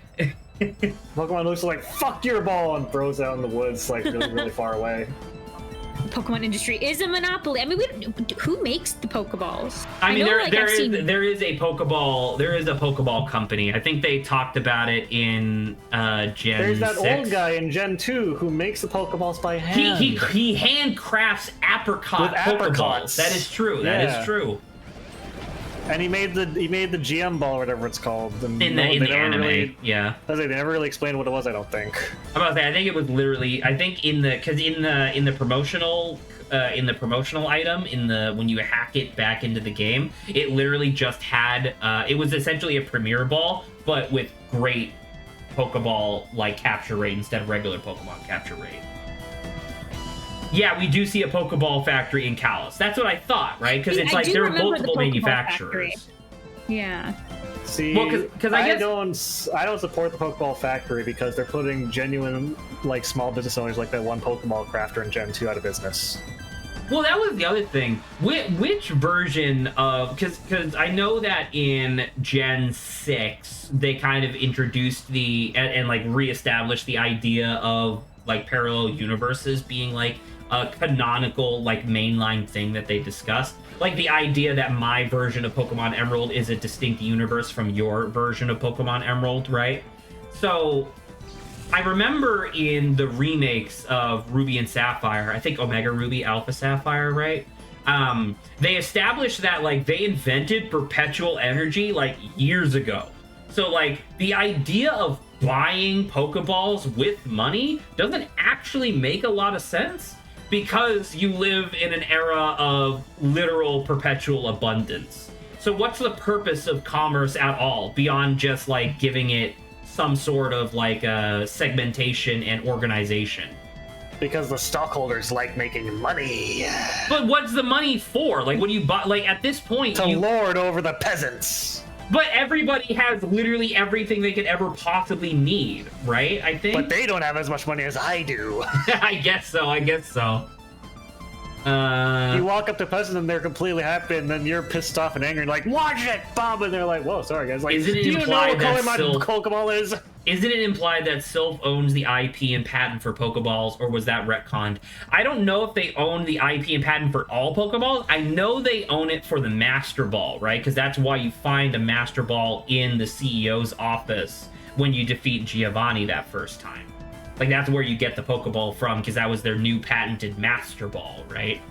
Pokemon looks like, fuck your ball, and throws it out in the woods, like, really, really far away. Pokemon industry is a monopoly. I mean, who makes the Pokeballs? I mean, there is a Pokeball company. I think they talked about it in Gen 6. There's that old guy in Gen 2 who makes the Pokeballs by hand. He handcrafts apricot Pokeballs. That is true. That is true. And he made the GM ball or whatever it's called. In the anime, yeah. They never really explained what it was, I don't think. I'm about to say, I think it was literally, I think in the promotional item, when you hack it back into the game, it literally just had it was essentially a Premier Ball, but with great Pokeball like capture rate instead of regular Pokemon capture rate. Yeah, we do see a Pokeball factory in Kalos. That's what I thought, right? Because it's like there are multiple manufacturers. Yeah. See, well, because I don't support the Pokeball factory because they're putting genuine like small business owners like that one Pokeball crafter in Gen 2 out of business. Well, that was the other thing. Which version of... Because I know that in Gen 6, they kind of introduced and like reestablished the idea of like parallel universes being like a canonical, like, mainline thing that they discussed. Like the idea that my version of Pokemon Emerald is a distinct universe from your version of Pokemon Emerald, right? So I remember in the remakes of Ruby and Sapphire, I think Omega Ruby, Alpha Sapphire, right? They established that, like, they invented perpetual energy, like, years ago. So, like, the idea of buying Pokeballs with money doesn't actually make a lot of sense because you live in an era of literal perpetual abundance. So what's the purpose of commerce at all beyond just, like, giving it some sort of, like, segmentation and organization? Because the stockholders like making money. But what's the money for? Like, when you buy, like, at this point, To lord over the peasants. But everybody has literally everything they could ever possibly need, right? I think. But they don't have as much money as I do. I guess so. You walk up to peasants and they're completely happy, and then you're pissed off and angry, like, watch it, Bob! And they're like, whoa, sorry guys. Like, Isn't it do you know implied what color that my Sylph- Pokeball is? Isn't it implied that Sylph owns the IP and patent for Pokeballs, or was that retconned? I don't know if they own the IP and patent for all Pokeballs. I know they own it for the Master Ball, right? Because that's why you find a Master Ball in the CEO's office when you defeat Giovanni that first time. Like, that's where you get the Pokeball from, because that was their new patented Master Ball, right?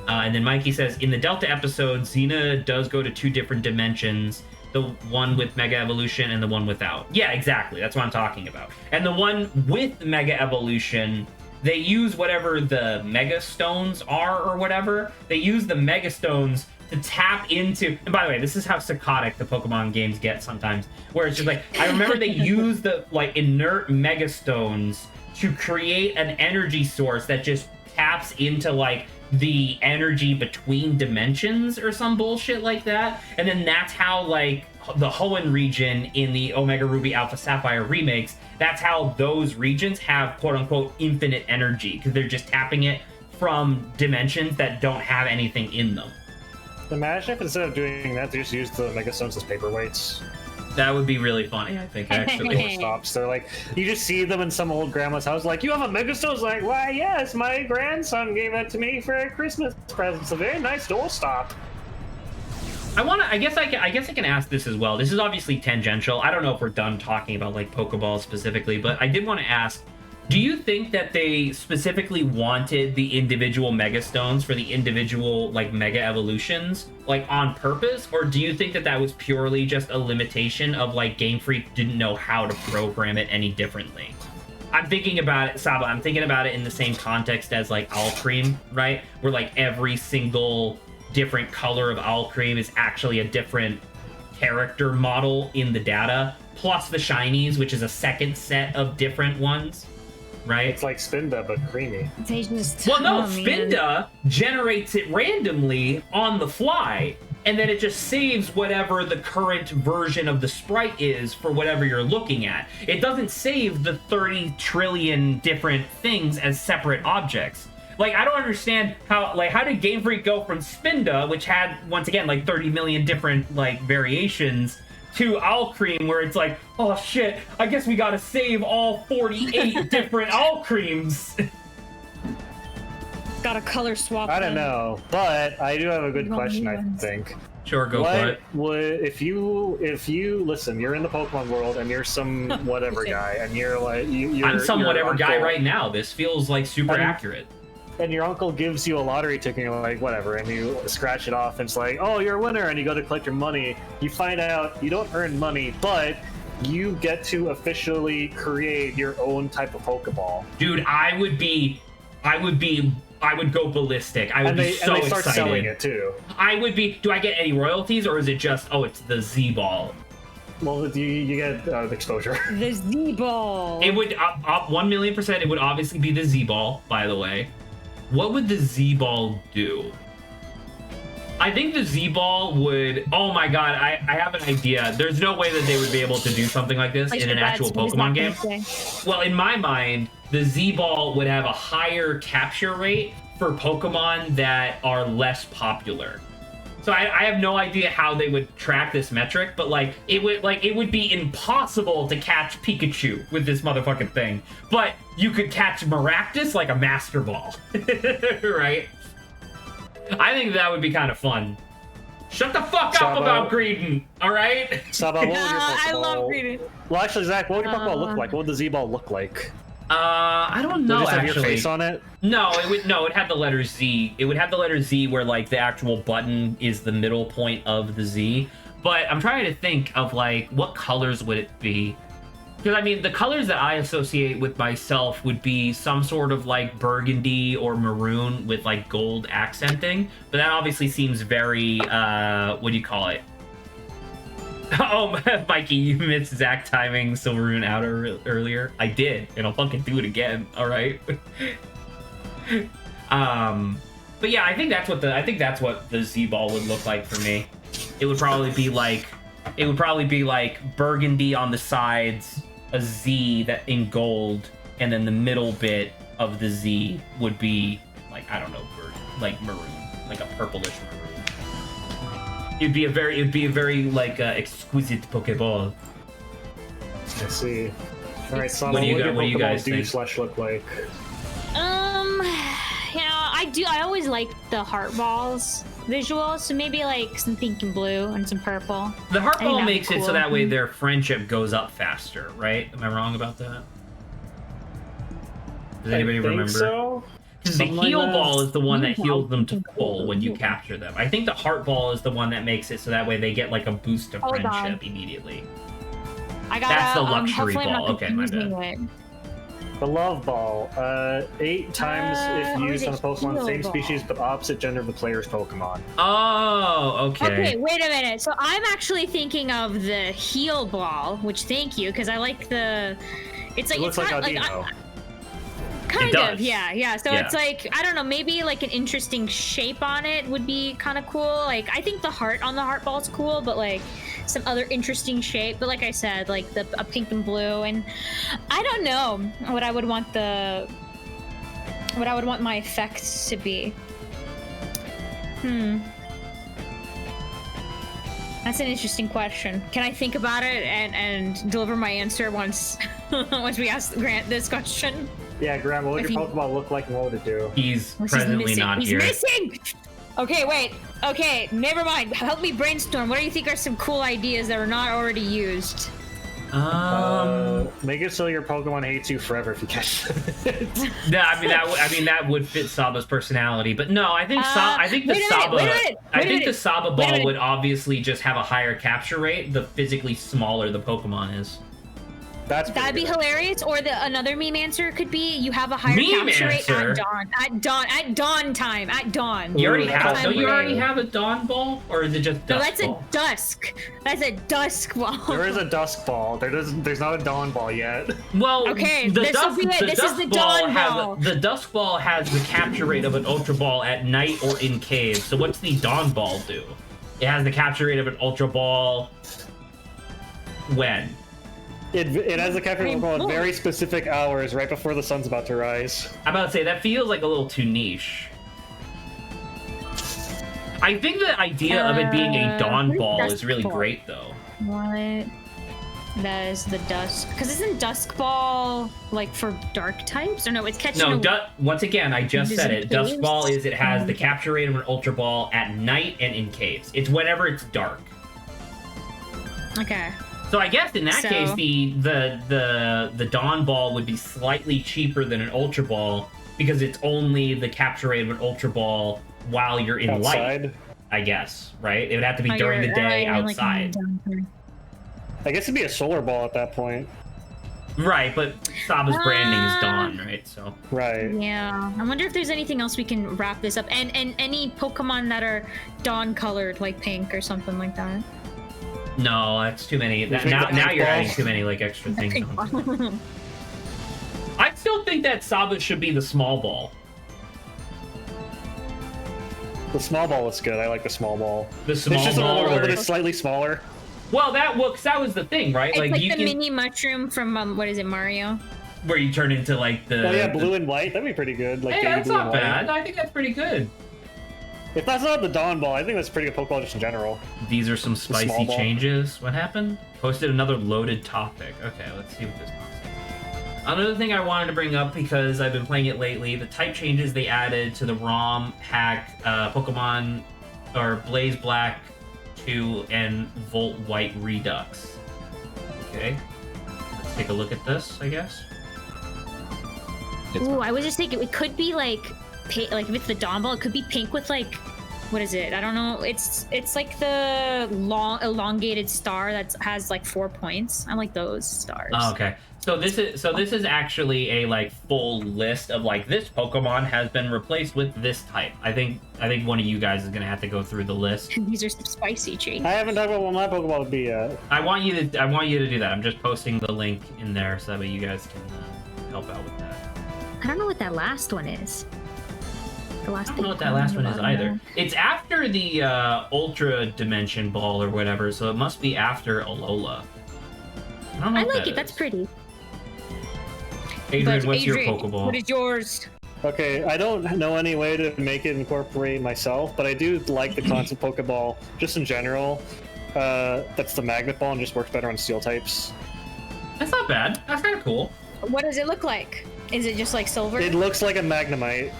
And then Mikey says, in the Delta episode, Xena does go to 2 different dimensions. The one with Mega Evolution and the one without. Yeah, exactly. That's what I'm talking about. And the one with Mega Evolution, they use whatever the Mega Stones are or whatever. They use the Mega Stones to tap into... And by the way, this is how psychotic the Pokemon games get sometimes. Where it's just like, I remember they use the, like, inert Mega Stones to create an energy source that just taps into, like, the energy between dimensions or some bullshit like that. And then that's how, like, the Hoenn region in the Omega Ruby Alpha Sapphire remakes, that's how those regions have quote-unquote infinite energy, because they're just tapping it from dimensions that don't have anything in them. Imagine if instead of doing that, they just used the Mega Stones as paperweights. That would be really funny, I think, actually. Stops. They're like, you just see them in some old grandma's house, like, you have a Megastone? Like, why, yes, my grandson gave that to me for a Christmas present. It's a very nice doorstop. I guess I can ask this as well. This is obviously tangential. I don't know if we're done talking about, like, Pokeballs specifically, but I did want to ask, do you think that they specifically wanted the individual Mega Stones for the individual, like, Mega Evolutions, like, on purpose? Or do you think that that was purely just a limitation of, like, Game Freak didn't know how to program it any differently? I'm thinking about it, Saba, I'm thinking about it in the same context as, like, Alcreme, right? Where, like, every single different color of Alcreme is actually a different character model in the data, plus the shinies, which is a second set of different ones. Right? It's like Spinda, but creamy. They just, well, no, Spinda generates it randomly on the fly, and then it just saves whatever the current version of the sprite is for whatever you're looking at. It doesn't save the 30 trillion different things as separate objects. Like, I don't understand how did Game Freak go from Spinda, which had, once again, like 30 million different, like, variations, to Alcreme, where it's like, oh shit, I guess we gotta save all 48 different Alcremes. Got a color swap. I don't know, but I do have a good question, I think. Sure, go for it. Would if you listen, you're in the Pokemon world and you're some whatever guy, and you're like I'm some whatever guy right now. This feels like super accurate. And your uncle gives you a lottery ticket, and you're like, whatever, and you scratch it off, and it's like, oh, you're a winner, and you go to collect your money. You find out you don't earn money, but you get to officially create your own type of Pokeball. Dude, I would go ballistic. I would be so excited. And they start selling it too. I would be. Do I get any royalties, or is it just, oh, it's the Z-Ball? Well, you get the exposure. The Z-Ball. It would 1,000,000%. It would obviously be the Z-Ball, by the way. What would the Z-Ball do? I think the Z-Ball would... Oh my god, I have an idea. There's no way that they would be able to do something like this in an actual Pokemon game. Well, in my mind, the Z-Ball would have a higher capture rate for Pokemon that are less popular. So I have no idea how they would track this metric, but like it would be impossible to catch Pikachu with this motherfucking thing. But you could catch Maractus like a Master Ball, right? I think that would be kind of fun. Shut the fuck up about Greedon, all right? Saba, what would your I Pokeball... love Greedon. Well, actually, Zach, what would your Pokeball look like? What would the Z-Ball look like? I don't know. Would it just have actually, your face on it? No, it would. No, it had the letter Z. It would have the letter Z where like the actual button is the middle point of the Z. But I'm trying to think of like what colors would it be? Because I mean, the colors that I associate with myself would be some sort of like burgundy or maroon with like gold accenting. But that obviously seems very what do you call it? Oh, Mikey, you missed Zach timing Silveroon out earlier. I did, and I'll fucking do it again. All right. But yeah, I think that's what the Z-ball would look like for me. It would probably be like burgundy on the sides, a Z that in gold, and then the middle bit of the Z would be like, I don't know, like maroon, like a purplish maroon. It'd be a very like exquisite Pokeball. I see. All right, so what do you guys think? / look like? I always like the heart balls visual, so maybe like some pink and blue and some purple. The heart ball that'd be makes it so cool. that way their friendship goes up faster, right? Am I wrong about that? Does anybody remember? So? Because the heal ball is the one that heals them to full when you capture them. I think the heart ball is the one that makes it so that way they get like a boost of friendship immediately. That's the luxury ball. Okay, my bad. The love ball. 8 times if used on a Pokemon of the same species but opposite gender of the player's Pokemon. Oh, okay. Okay, wait a minute. So I'm actually thinking of the heal ball, which thank you, because I like the. It's like It looks it's like not Audino. like. Kind It of, does. yeah. So Yeah. it's like, I don't know, maybe like an interesting shape on it would be kind of cool. Like, I think the heart on the heart ball is cool, but like some other interesting shape. But like I said, like a pink and blue, and I don't know what I would want my effects to be. That's an interesting question. Can I think about it and deliver my answer once we ask Grant this question? Yeah, Grant, what would your Pokeball look like and what would it do? He's presently not here. He's missing! Okay, wait. Okay, never mind. Help me brainstorm. What do you think are some cool ideas that are not already used? Make it so your Pokemon hates you forever if you catch it. Yeah, I mean that would fit Saba's personality, but no, I think the Saba ball would obviously just have a higher capture rate the physically smaller the Pokemon is. That'd be hilarious. Or another meme answer could be you have a higher capture rate at dawn time. You already have. Don't you already have a dawn ball, or is it just dusk? No, that's ball? a dusk. That's a dusk ball. There is a dusk ball. There's not a dawn ball yet. Well, okay, the this dusk, will be it. This is the dawn ball. The dusk ball has the capture rate of an ultra ball at night or in caves. So what's the dawn ball do? It has the capture rate of an ultra ball. When? It has the capture rate at very specific hours right before the sun's about to rise. I'm about to say that feels like a little too niche. I think the idea of it being a dawn ball is really great, though. What? That is the dusk. Because isn't dusk ball like for dark types? Or no, it's catching. No, once again, I just said it. Dusk ball is it has the capture rate of an ultra ball at night and in caves. It's whenever it's dark. Okay. So I guess in that case, the dawn ball would be slightly cheaper than an ultra ball because it's only the capture rate of an ultra ball while you're in light. I guess, right? It would have to be during the day outside. I guess it'd be a solar ball at that point. Right, but Saba's branding is dawn, right? So right. Yeah. I wonder if there's anything else we can wrap this up, and any Pokemon that are dawn colored, like pink or something like that. No, that's too many. Now you're adding too many like extra things. I still think that Saba should be the small ball. The small ball was good. I like the small ball. The small it's just ball, a little bit slightly smaller. Well, that was the thing, right? It's like the mini mushroom from what is it, Mario? Where you turn into like the. Oh yeah, blue and white. That'd be pretty good. Like hey, baby that's blue not and bad. white. I think that's pretty good. If that's not the Dawn Ball, I think that's pretty good Pokeball just in general. These are some small spicy ball. changes. What happened? Posted another loaded topic. Okay, let's see what this is. Another thing I wanted to bring up because I've been playing it lately, the type changes they added to the ROM hack Pokemon or Blaze Black 2 and Volt White Redux. Okay, let's take a look at this, I guess. Ooh, I was just thinking it could be like pink, like if it's the Dawn Ball, it could be pink with like, what is it? I don't know. It's like the long elongated star that has like 4 points. I like those stars. Oh, okay. So this is actually a like full list of like this Pokemon has been replaced with this type. I think one of you guys is gonna have to go through the list. These are some spicy changes. I haven't talked about what my Pokeball would be yet. I want you to do that. I'm just posting the link in there so that way you guys can help out with that. I don't know what that last one is. The last I don't know what that last one is either. It's after the Ultra Dimension Ball or whatever, so it must be after Alola. I don't know. I what like that it. That's is. pretty. Adrian, But what's your Adrian, Pokeball? what is yours? Okay, I don't know any way to make it incorporate myself, but I do like the concept Pokeball just in general. That's the Magnet Ball and just works better on Steel types. That's not bad. That's kind of cool. What does it look like? Is it just like silver? It looks like a Magnemite.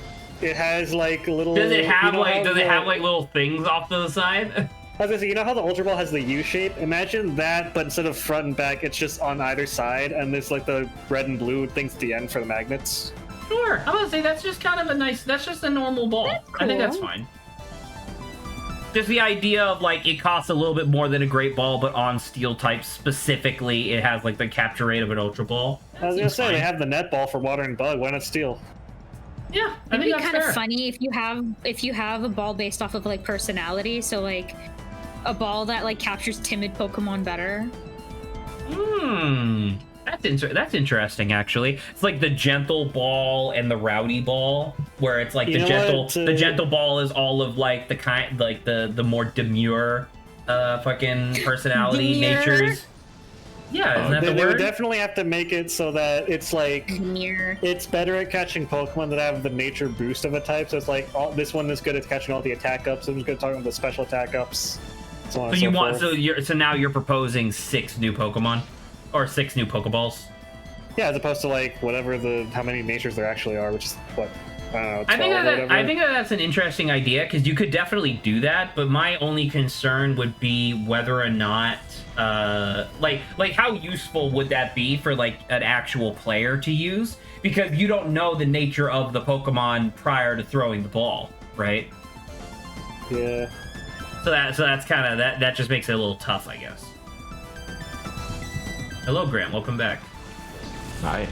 It has like little. Does it have you know how does it have the- like little things off to the side? I was gonna say, you know how the Ultra Ball has the U shape? Imagine that, but instead of front and back, it's just on either side, and there's like the red and blue things at the end for the magnets. Sure. I'm gonna say that's just kind of a nice. That's just a normal ball. That's I think that's cool. fine. Just the idea of like it costs a little bit more than a Great Ball, but on Steel type specifically, it has like the capture rate of an Ultra Ball. I was gonna Seems say, fine. they have the Net Ball for Water and Bug, why not Steel? Yeah, I It'd think be that's kind of fair. funny if you have a ball based off of like personality. So like a ball that like captures timid Pokemon better. That's interesting actually. It's like the gentle ball and the rowdy ball, where it's like You know what? the gentle ball is all of like the kind like the more demure fucking personality Demure? natures. Yeah, isn't that They the would word? definitely have to make it so that it's like Mirror. it's better at catching Pokemon that have the nature boost of a type. So it's like this one is good at catching all the attack ups. I'm just good at talking about the special attack ups. So on So and you so want forth. so now you're proposing 6 new Pokemon or 6 new Pokeballs? Yeah, as opposed to like whatever how many natures there actually are, which is what I don't know, 12 I think or whatever. I think that's an interesting idea because you could definitely do that. But my only concern would be whether or not, like how useful would that be for like an actual player to use? Because you don't know the nature of the Pokemon prior to throwing the ball, right? Yeah. So that's kind of that just makes it a little tough, I guess. Hello, Grant. Welcome back. Hi.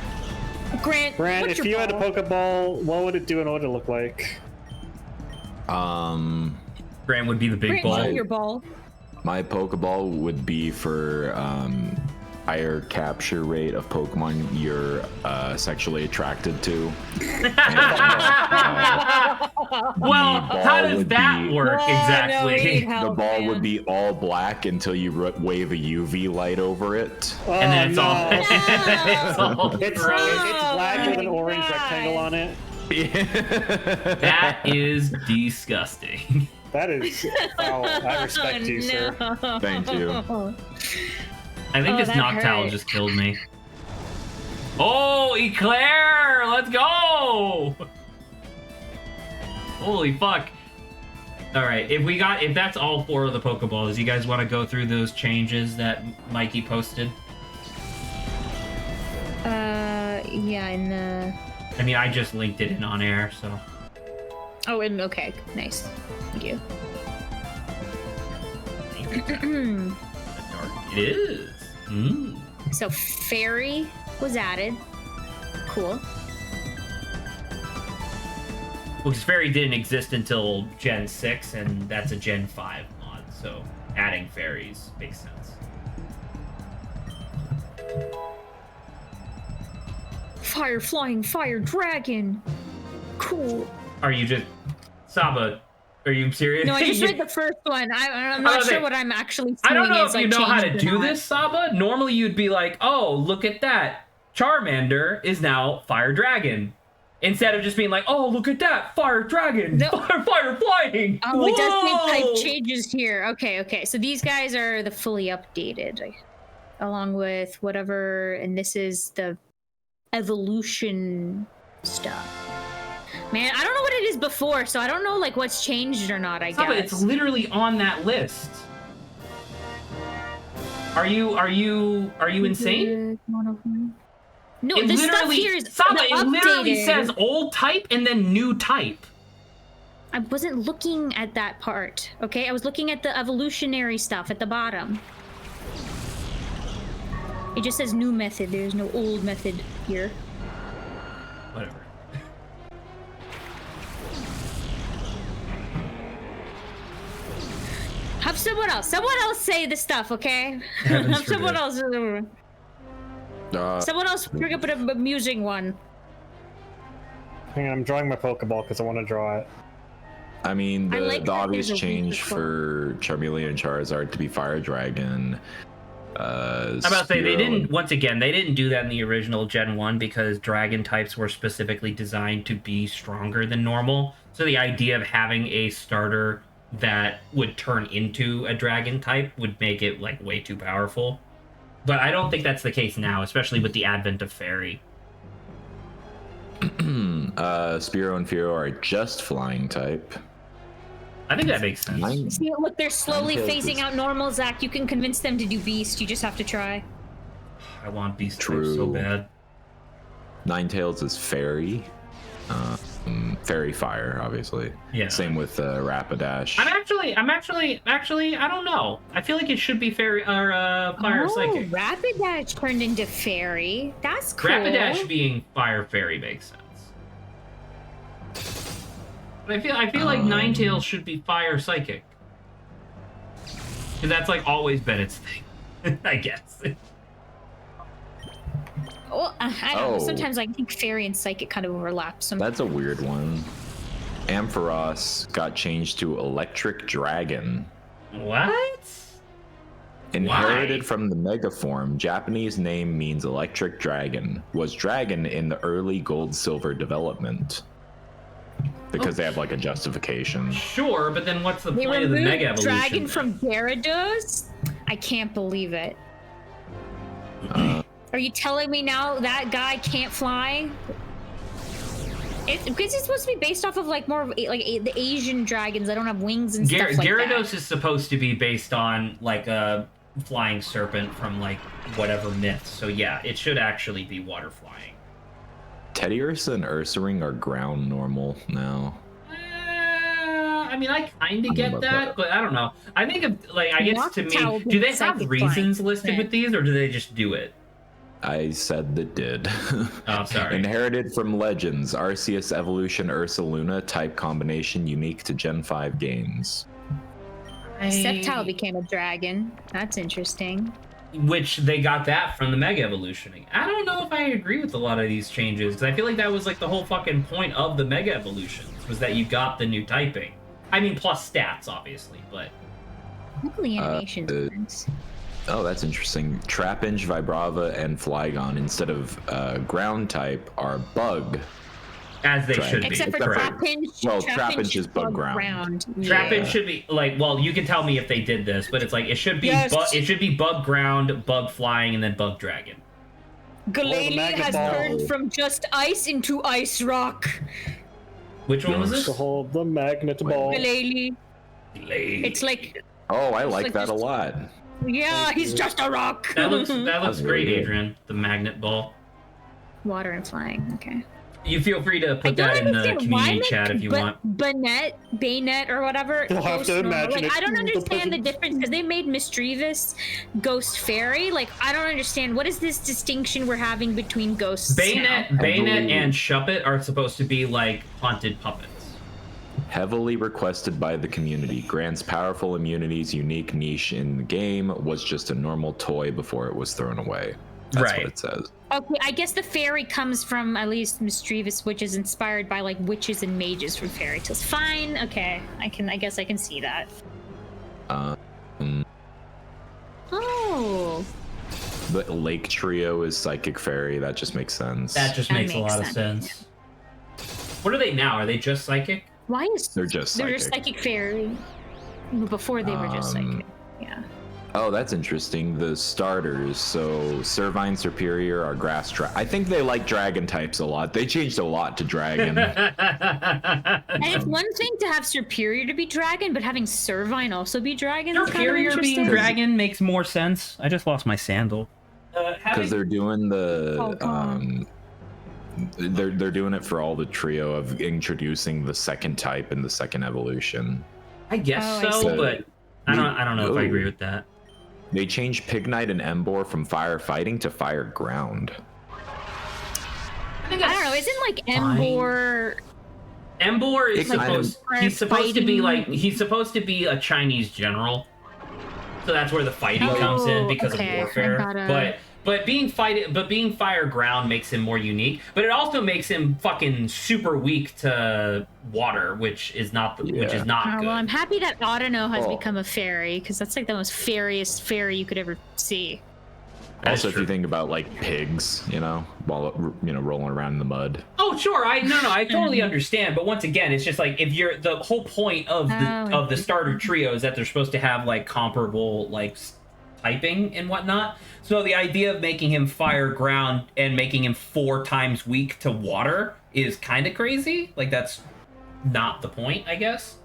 Grant, Brand, what's if your you had a ball? Pokeball, what would it do and what would it look like? Grant would be the big Grant, ball. show your ball. My Pokeball would be for higher capture rate of Pokemon you're sexually attracted to. Well, ball how does would that be- work Oh, no, exactly? we need The help, ball man. would be all black until you wave a UV light over it. Oh, And then it's no. all, it's all It's gross. black with an my orange God. rectangle on it. That is disgusting. That is foul. I respect you, sir. No. Thank you. I think Oh, this that Noctowl hurt. just killed me. Oh, Eclair! Let's go! Holy fuck. Alright, if that's all 4 of the Pokeballs, you guys want to go through those changes that Mikey posted? Yeah, in the. I mean, I just linked it in on air, so. Oh, and okay, nice. Thank you. Dark it is. Mm. So fairy was added. Cool. Well, because Fairy didn't exist until Gen 6, and that's a Gen 5 mod, so adding fairies makes sense. Fire flying fire dragon. Cool. Are you just... Saba, are you serious? No, I just read the first one. I'm not sure what I'm actually I don't seeing know is, if you like, know how to changed or do not. this, Saba. Normally you'd be like, oh, look at that. Charmander is now Fire Dragon. Instead of just being like, oh, look at that, fire dragon, No. fire flying. Oh, it does Whoa! say type changes here. Okay. So these guys are the fully updated, along with whatever, and this is the evolution stuff. Man, I don't know what it is before, so I don't know like what's changed or not. I Stop it, guess it's literally on that list. Are you insane? No, It this stuff literally, here is stop the it, it literally updated. says old type and then new type. I wasn't looking at that part. Okay, I was looking at the evolutionary stuff at the bottom. It just says new method. There's no old method here. Whatever. Have someone else say the stuff, okay? Heavens Have someone forbid. else. Someone else bring up an amusing one. Hang on, I'm drawing my Pokeball because I want to draw it. I mean, I the, like the that obvious there's a change weak for Charmeleon and Charizard to be Fire Dragon. I'm about to say they didn't. Once again, they didn't do that in the original Gen 1 because dragon types were specifically designed to be stronger than normal. So the idea of having a starter that would turn into a dragon type would make it like way too powerful. But I don't think that's the case now, especially with the advent of Fairy. Spearow and Fearow are just flying type. I think that makes sense. See, look, they're slowly Ninetales phasing is- out normal, Zach. You can convince them to do Beast. You just have to try. I want Beast types True. so bad. Ninetales is Fairy. Fairy Fire, obviously. Yeah. Same with Rapidash. I'm actually, I don't know. I feel like it should be Fairy or Fire Psychic. Rapidash turned into Fairy. That's cool. Rapidash being Fire Fairy makes sense. But I feel like Ninetales should be Fire Psychic. Because that's like always been its thing, I guess. Well, I don't know. Oh. Sometimes I think Fairy and Psychic kind of overlap. That's a weird one. Ampharos got changed to Electric Dragon. What? Inherited Why? from the Mega form, Japanese name means Electric Dragon. Was dragon in the early Gold Silver development. Because they have like a justification. Sure, but then what's the They point of the removed Mega Evolution? Dragon then? from Gyarados? I can't believe it. Are you telling me now that guy can't fly? Because it's supposed to be based off of like more of like the Asian dragons that don't have wings and stuff like Gyarados that. is supposed to be based on like a flying serpent from like whatever myth. So yeah, it should actually be water flying. Teddiursa and Ursaring are ground normal now. I mean, I kind of get about that, that. but I don't know. I think of like I guess to me, Noctowl do they is have psychic reasons flying. listed Yeah. with these, or do they just do it? I said that did. Oh, sorry. Inherited from Legends, Arceus Evolution Ursaluna type combination unique to Gen 5 games. Sceptile became a dragon. That's interesting. Which they got that from the Mega Evolutioning. I don't know if I agree with a lot of these changes, because I feel like that was like the whole fucking point of the Mega Evolutions, was that you got the new typing. I mean, plus stats, obviously, but... Luckily, animation's nice. Oh, that's interesting. Trapinch, Vibrava, and Flygon instead of ground type are bug. As they Dragon. should be. Except for Correct. Trapinch. Well, Trapinch is bug ground. Trapinch should be like, well, you can tell me if they did this, but it's like it should be Yes. it should be bug ground, bug flying, and then bug dragon. Glalie magnet has ball. turned from just ice into ice rock. Which one was To this? hold the magnet ball. Glalie. Glade. It's like, Oh, I like like that a just- lot. yeah, he's just a rock. That looks That's great, really good. Adrian. The magnet ball. Water and flying. Okay. You feel free to I put don't that in the understand why community chat if you want. Bayonet or whatever. You'll have Ghost to normal. imagine Like, it. I don't The understand the person- difference because they made Mischievous Ghost Fairy. Like, I don't understand what is this distinction we're having between ghosts Bayonet, now? Bayonet, and Shuppet are supposed to be like haunted puppets. Heavily requested by the community. Grants powerful immunities, unique niche in the game. Was just a normal toy before it was thrown away. That's Right. what it says. Okay, I guess the fairy comes from at least Mischievous, which is inspired by like witches and mages from fairy tales. Fine, okay, I guess I can see that. Mm, Oh, the Lake Trio is Psychic Fairy. That just makes sense. That just That makes a makes lot of sense, sense. What are they now? Are they just psychic? Why is They're just they're psychic. just psychic fairy? Before they were just psychic. Yeah. Oh, that's interesting. The starters, so Servine Superior are grass I think they like dragon types a lot. They changed a lot to dragon. And it's one thing to have Superior to be dragon, but having Servine also be dragon is kind of Superior being interesting. dragon makes more sense. I just lost my sandal. Because they're doing the Oh, God. they're doing it for all the trio of introducing the second type and the second evolution. I guess Oh, I so, see. but I don't know if I agree with that. They changed Pignite and Embor from fire fighting to fire ground. I think I don't know. Isn't like Embor? Embor is It kind of- he's supposed to be fighting- like he's supposed to be a Chinese general, so that's where the fighting comes in because okay, of warfare. I gotta- But being fire ground makes him more unique. But it also makes him fucking super weak to water, which is not Yeah. good. Well, I'm happy that Autono has Oh. become a fairy because that's like the most fairiest fairy you could ever see. That's Also, if true. you think about like pigs, while rolling around in the mud. Oh sure, I totally understand. But once again, it's just like if you're the whole point of the starter trio is that they're supposed to have like comparable like typing and whatnot. So the idea of making him fire ground and making him 4 times weak to water is kind of crazy. Like that's not the point, I guess.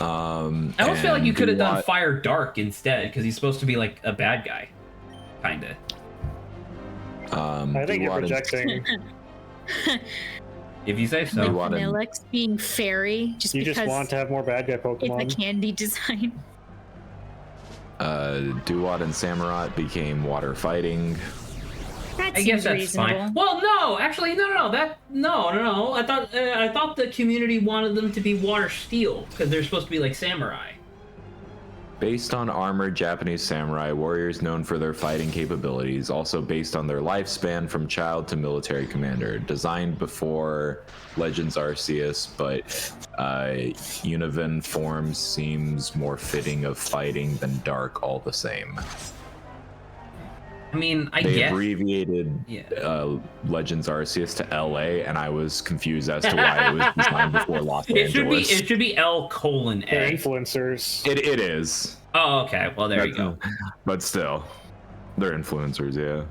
I almost feel like you could have done fire dark instead because he's supposed to be like a bad guy, kind of. I think you're projecting. If you say so. Vanillix being fairy just You because just want to have more bad guy it's Pokemon. a candy design. Duat and Samurott became water fighting. That I seems guess that's reasonable. fine. Well, no, actually, no. I thought the community wanted them to be water steel because they're supposed to be like samurai. Based on armored Japanese samurai warriors known for their fighting capabilities, also based on their lifespan from child to military commander. Designed before Legends Arceus, but Univin form seems more fitting of fighting than Dark all the same. I mean, I They guess. abbreviated Legends Arceus to LA, and I was confused as to why it was designed before Los Angeles. It should be L:A. They're influencers. It is. Oh, okay. Well, there you go. But still, they're influencers, yeah.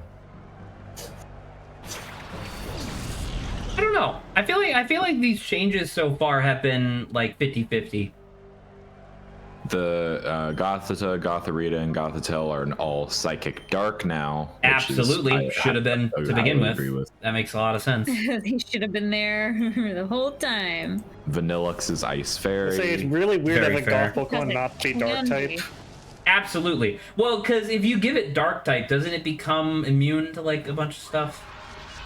I don't know. I feel like these changes so far have been like 50-50. The Gothita, Gothorita, and Gothitelle are all psychic dark now. which is- Absolutely, should have been to begin I agree with. That makes a lot of sense. They should have been there the whole time. Vanillux is Ice I Fairy. say it's really weird Very having fair. golf Pokemon not be dark type. Absolutely. Well, because if you give it dark type, doesn't it become immune to like a bunch of stuff?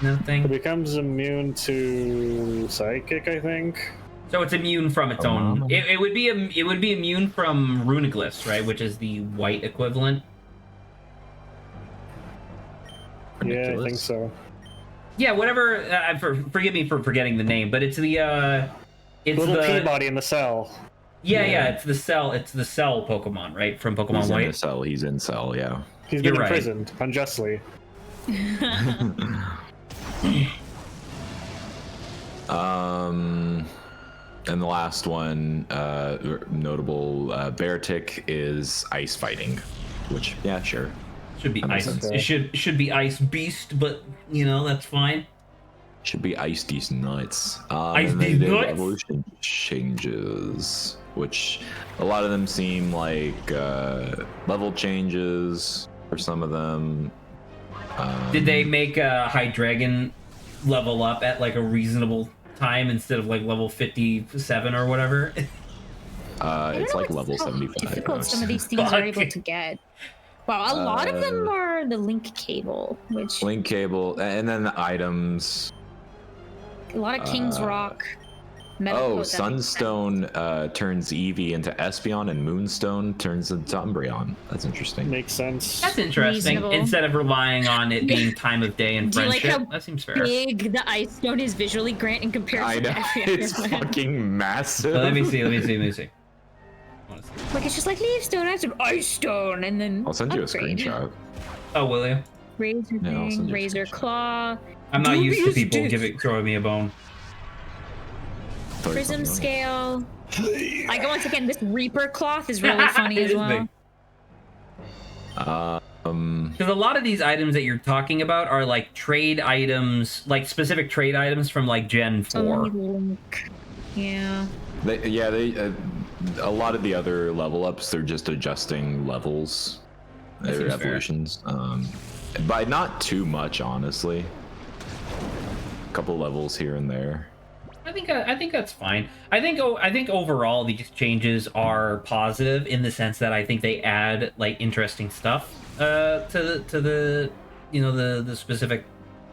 No It thing. becomes immune to psychic, I think. So it's immune from its own. It would be immune from runiglyphs, right? Which is the white equivalent. Yeah, I think Ridiculous. so. Yeah, whatever. Forgive me for forgetting the name, but it's the Little Peabody in the cell. Yeah, it's the cell. It's the cell Pokemon, right? From Pokemon He's in White. cell. He's in cell. Yeah. He's You're been right. imprisoned unjustly. And the last one, notable Beartic is ice fighting, which sure. Should be That makes ice. sense. It should be Ice Beast, but that's fine. Should be Ice These Nuts. Ice and they These did Nuts? evolution changes, which a lot of them seem like level changes for some of them. Did they make Hydreigon level up at like a reasonable time instead of like level 57 or whatever? It's like know level how 75. difficult some of these things Fuck. are able to get. Wow, a lot of them are the link cable, which Link cable, and then the items. a lot of King's Rock. Medical, Oh, that makes Sunstone turns Eevee into Espeon, and Moonstone turns into Umbreon. That's interesting. Makes sense. That's interesting. Reasonable. Instead of relying on it being time of day and Do you like friendship, how that seems fair. big the ice stone is visually, Grant, in I comparison know, to every it's other one. fucking massive. Let me see. I wanna see. Like, it's just like leaf stone, ice stone, and then I'll send you a upgrade. screenshot. Oh, will you? Razor Yeah, I'll thing, send you a razor screenshot. claw. I'm not used to Dubious people disc. throwing me a bone. Prism something. scale. Like once again, this Reaper cloth is really funny It as is well. big. Because a lot of these items that you're talking about are like trade items, like specific trade items from like Gen 4. Yeah. They a lot of the other level ups, they're just adjusting levels, That their seems fair. evolutions, but not too much, honestly. A couple levels here and there. I think that's fine. I think overall these changes are positive in the sense that I think they add like interesting stuff to the you know the specific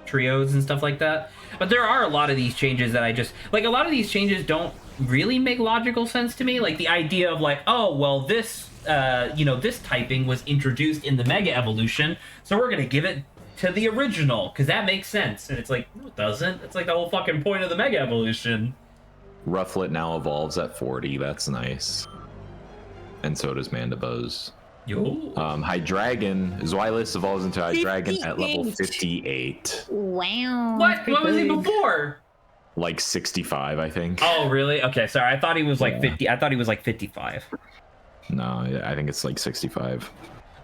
trios and stuff like that. But there are a lot of these changes that I just like. A lot of these changes don't really make logical sense to me. Like the idea of like, oh well, this this typing was introduced in the Mega Evolution, so we're gonna give it to the original because that makes sense. And it's like, no, it doesn't. It's like the whole fucking point of the Mega Evolution. Rufflet now evolves at 40. That's nice. And so does Mandibuzz. Yo. Hydreigon, Zweilous evolves into Hydreigon at level 58. 58. Wow. What was he before? Like 65, I think. Oh, really? Okay, sorry. I thought he was like 50. I thought he was like 55. No, I think it's like 65.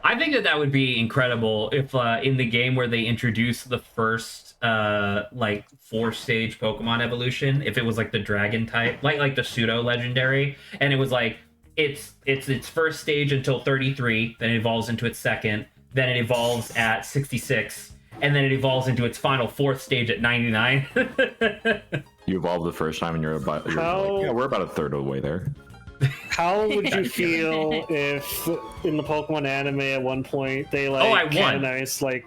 I think that would be incredible if in the game where they introduce the first like 4-stage Pokemon evolution, if it was like the dragon type, like the pseudo legendary, and it was like it's first stage until 33, then it evolves into its second, then it evolves at 66, and then it evolves into its final 4th stage at 99. You evolve the first time and you're like, yeah, we're about a third of the way there. How would you feel if in the Pokemon anime at one point they I won. canonized like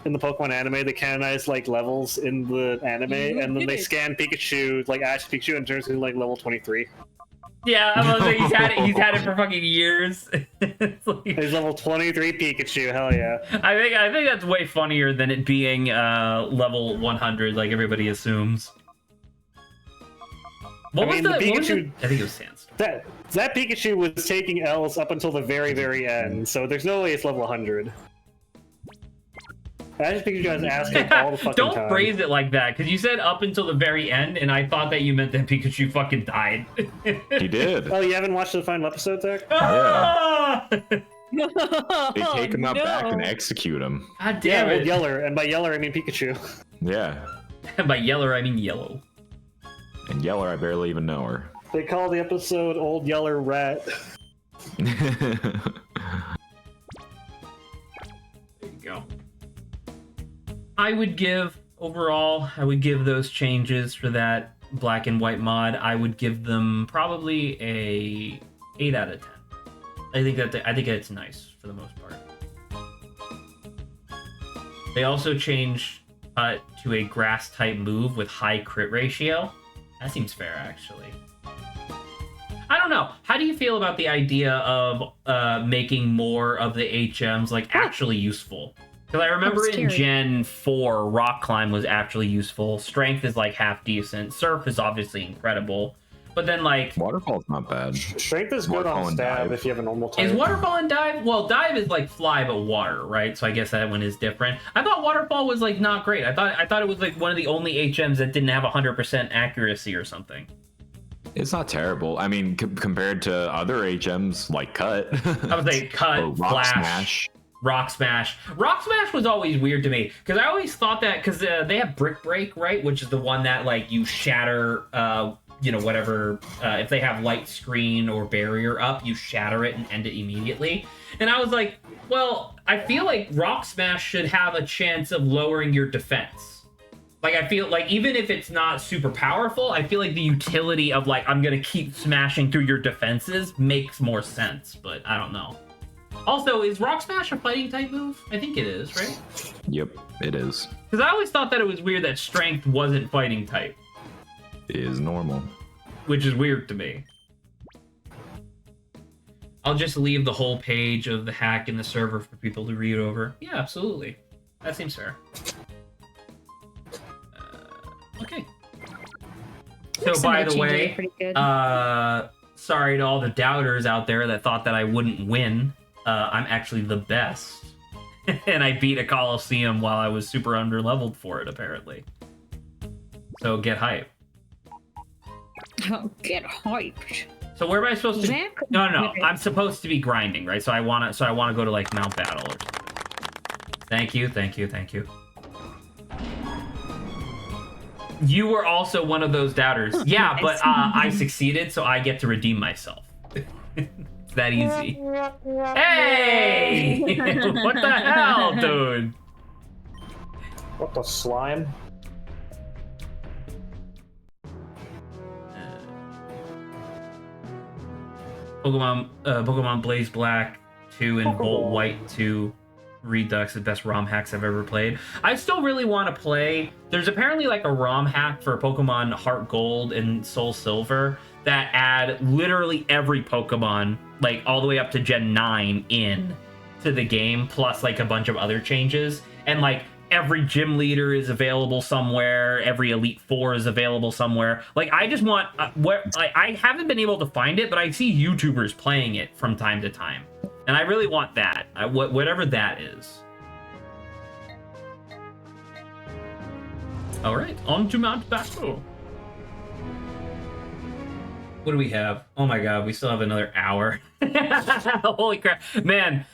in the Pokemon anime they canonized like levels in the anime and then they scan Pikachu like Ash Pikachu and turns into like level 23. Yeah, I was like, he's had it for fucking years. It's like, He's level 23 Pikachu, hell yeah. I think that's way funnier than it being level 100 like everybody assumes. What was the Pikachu? I think it was Sandstorm. That Pikachu was taking L's up until the very, very end, so there's no way it's level 100. Ash Pikachu has asked him all the fucking Don't time. phrase it like that, because you said up until the very end, and I thought that you meant that Pikachu fucking died. He did. Oh, you haven't watched the final episode, Zach? Ah! They take him out back and execute him. God Yeah, damn with it. Yeller, and by Yeller I mean Pikachu. Yeah. By Yeller, I mean yellow. And Yeller, I barely even know her. They call the episode Old Yeller Rat. There you go. I would give those changes for that black and white mod, I would give them probably a 8 out of 10. I think it's nice for the most part. They also changed to a grass type move with high crit ratio. That seems fair, actually. I don't know. How do you feel about the idea of making more of the HMs like actually useful? Because I remember in Gen 4, Rock Climb was actually useful. Strength is like half decent. Surf is obviously incredible. But then like Waterfall's not bad. Strength is good Waterfall on and stab dive. if you have a normal type. is Waterfall and Dive? Well, Dive is like fly but water, right? So I guess that one is different. I thought Waterfall was like not great. I thought it was like one of the only HMs that didn't have 100% accuracy or something. It's not terrible. I mean, compared to other HMs like Cut. I would say Cut, or Rock Flash, Smash. Rock Smash. Rock Smash was always weird to me because I always thought that because they have Brick Break, right? Which is the one that like you shatter, whatever. If they have light screen or barrier up, you shatter it and end it immediately. And I was like, well, I feel like Rock Smash should have a chance of lowering your defense. Like, I feel like even if it's not super powerful, I feel like the utility of like, I'm going to keep smashing through your defenses makes more sense, but I don't know. Also, is Rock Smash a fighting type move? I think it is, right? Yep, it is. Because I always thought that it was weird that Strength wasn't fighting type, It is normal. which is weird to me. I'll just leave the whole page of the hack in the server for people to read over. Yeah, absolutely. That seems fair. Okay. So, Some by of the changes way, are pretty good. sorry to all the doubters out there that thought that I wouldn't win. I'm actually the best. And I beat a Colosseum while I was super underleveled for it, apparently. So get hype. Get hyped. So where am I supposed to? Zach? No. I'm supposed to be grinding, right? So I wanna go to like Mount Battle. Or something. Thank you. You were also one of those doubters. Yeah, but I succeeded, so I get to redeem myself. It's that easy. Hey! What the hell, dude? What the slime? Pokemon Blaze Black 2 and Volt White 2 Redux, the best ROM hacks I've ever played. I still really want to play. There's apparently like a ROM hack for Pokemon Heart Gold and Soul Silver that add literally every Pokemon, like all the way up to Gen 9 in to the game, plus like a bunch of other changes. And like every gym leader is available somewhere, every Elite Four is available somewhere. Like I just want I haven't been able to find it, but I see YouTubers playing it from time to time. And I really want that, whatever that is. All right, on to Mount Battle. What do we have? Oh my god, we still have another hour. Holy crap. Man,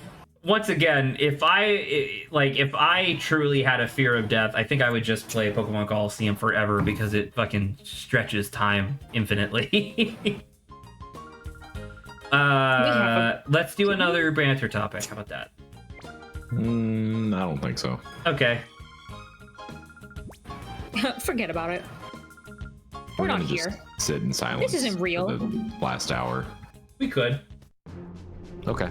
once again, if I truly had a fear of death, I think I would just play Pokemon Colosseum forever because it fucking stretches time infinitely. Let's do another banter topic. How about that? I don't think so. Okay. Forget about it. We're We're not gonna just here. sit in silence. This isn't real. For the last hour. We could. Okay.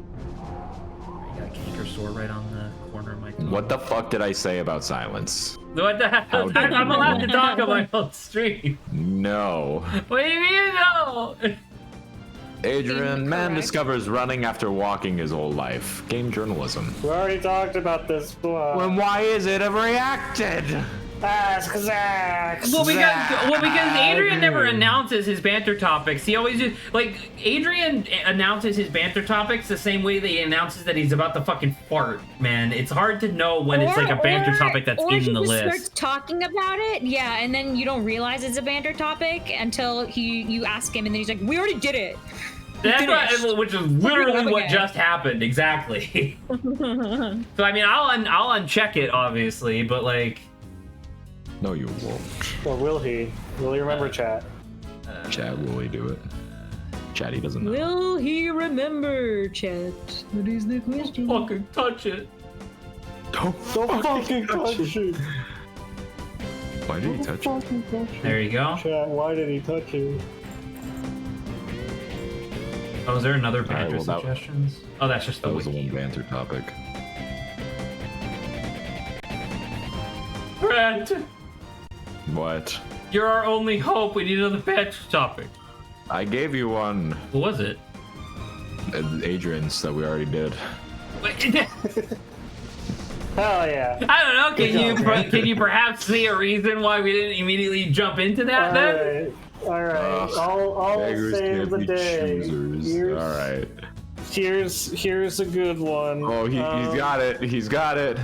You got a canker sore right on the corner of my thumb. What the fuck did I say about silence? What the hell? How dare I'm you. allowed to talk on my own stream. No. What do you mean no? Adrian, man Incorrect. discovers running after walking his whole life. Game journalism. We already talked about this. Then why is it reacted? Ask Zach. Well, because Adrian never announces his banter topics. He always just like Adrian announces his banter topics the same way that he announces that he's about to fucking fart. Man, it's hard to know when it's like a banter topic that's or in he the just list. starts talking about it, yeah, and then you don't realize it's a banter topic until you ask him, and then he's like, "We already did it." That's finished. right, which is literally up what again. just happened. Exactly. So I mean, I'll uncheck it obviously, but like. No, you won't. Or will he? Will he remember chat? Chad, will he do it? Chatty doesn't know. Will he remember, chat? That is the question. Fucking touch it. Don't fucking touch it. Why did he touch it? There you go. Chat, why did he touch you? Oh, is there another Alright, banter well, that- suggestions? Oh, that's just the That was the wiki. one banter topic. Brent, What? you're our only hope. We need another banter topic. I gave you one. What was it? Adrian's that we already did. Wait, Hell yeah. I don't know. Good job, Can you perhaps see a reason why we didn't immediately jump into that then? Alright. Ugh, I'll Beggars save can't the be day. choosers. All right. Here's a good one. Oh, he's got it. He's got it.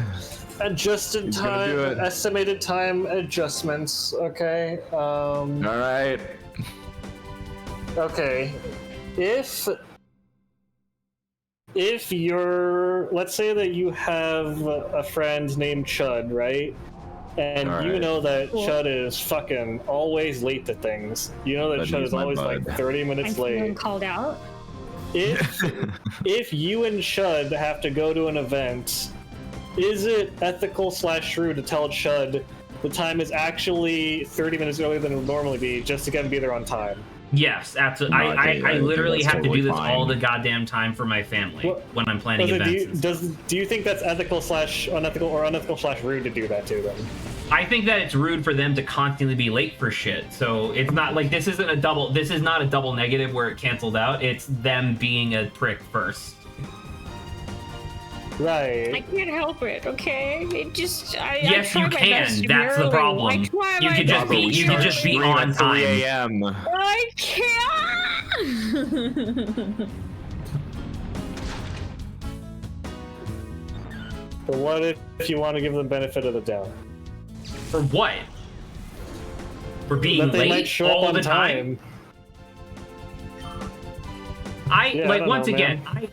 Adjusted He's gonna do time, it. estimated time adjustments. Okay. All right. Okay. If you're, let's say that you have a friend named Chud, right? And you Alright. know that Chud is fucking always late to things. You know that That'd Chud be is my always bud. like 30 I'm minutes feeling late. called out. If you and Chud have to go to an event, is it ethical / rude to tell Chud the time is actually 30 minutes earlier than it would normally be just to get him to be there on time? Yes, absolutely. No, I think I literally that's have to do totally this all fine. the goddamn time for my family What- when I'm planning events. Do you think that's ethical / unethical or unethical / rude to do that to them? I think that it's rude for them to constantly be late for shit. So it's not like this is not a double negative where it canceled out. It's them being a prick first. I Right. can't help it, okay? It just Yes, I you try my can. best That's the rarely. problem. I try You my could just best be- you could just be rarely. on At 3 time. a.m. I can't. But what if you want to give them benefit of the doubt? For what? For being That they late might show all up on the time. Yeah, I like don't once know, again, man.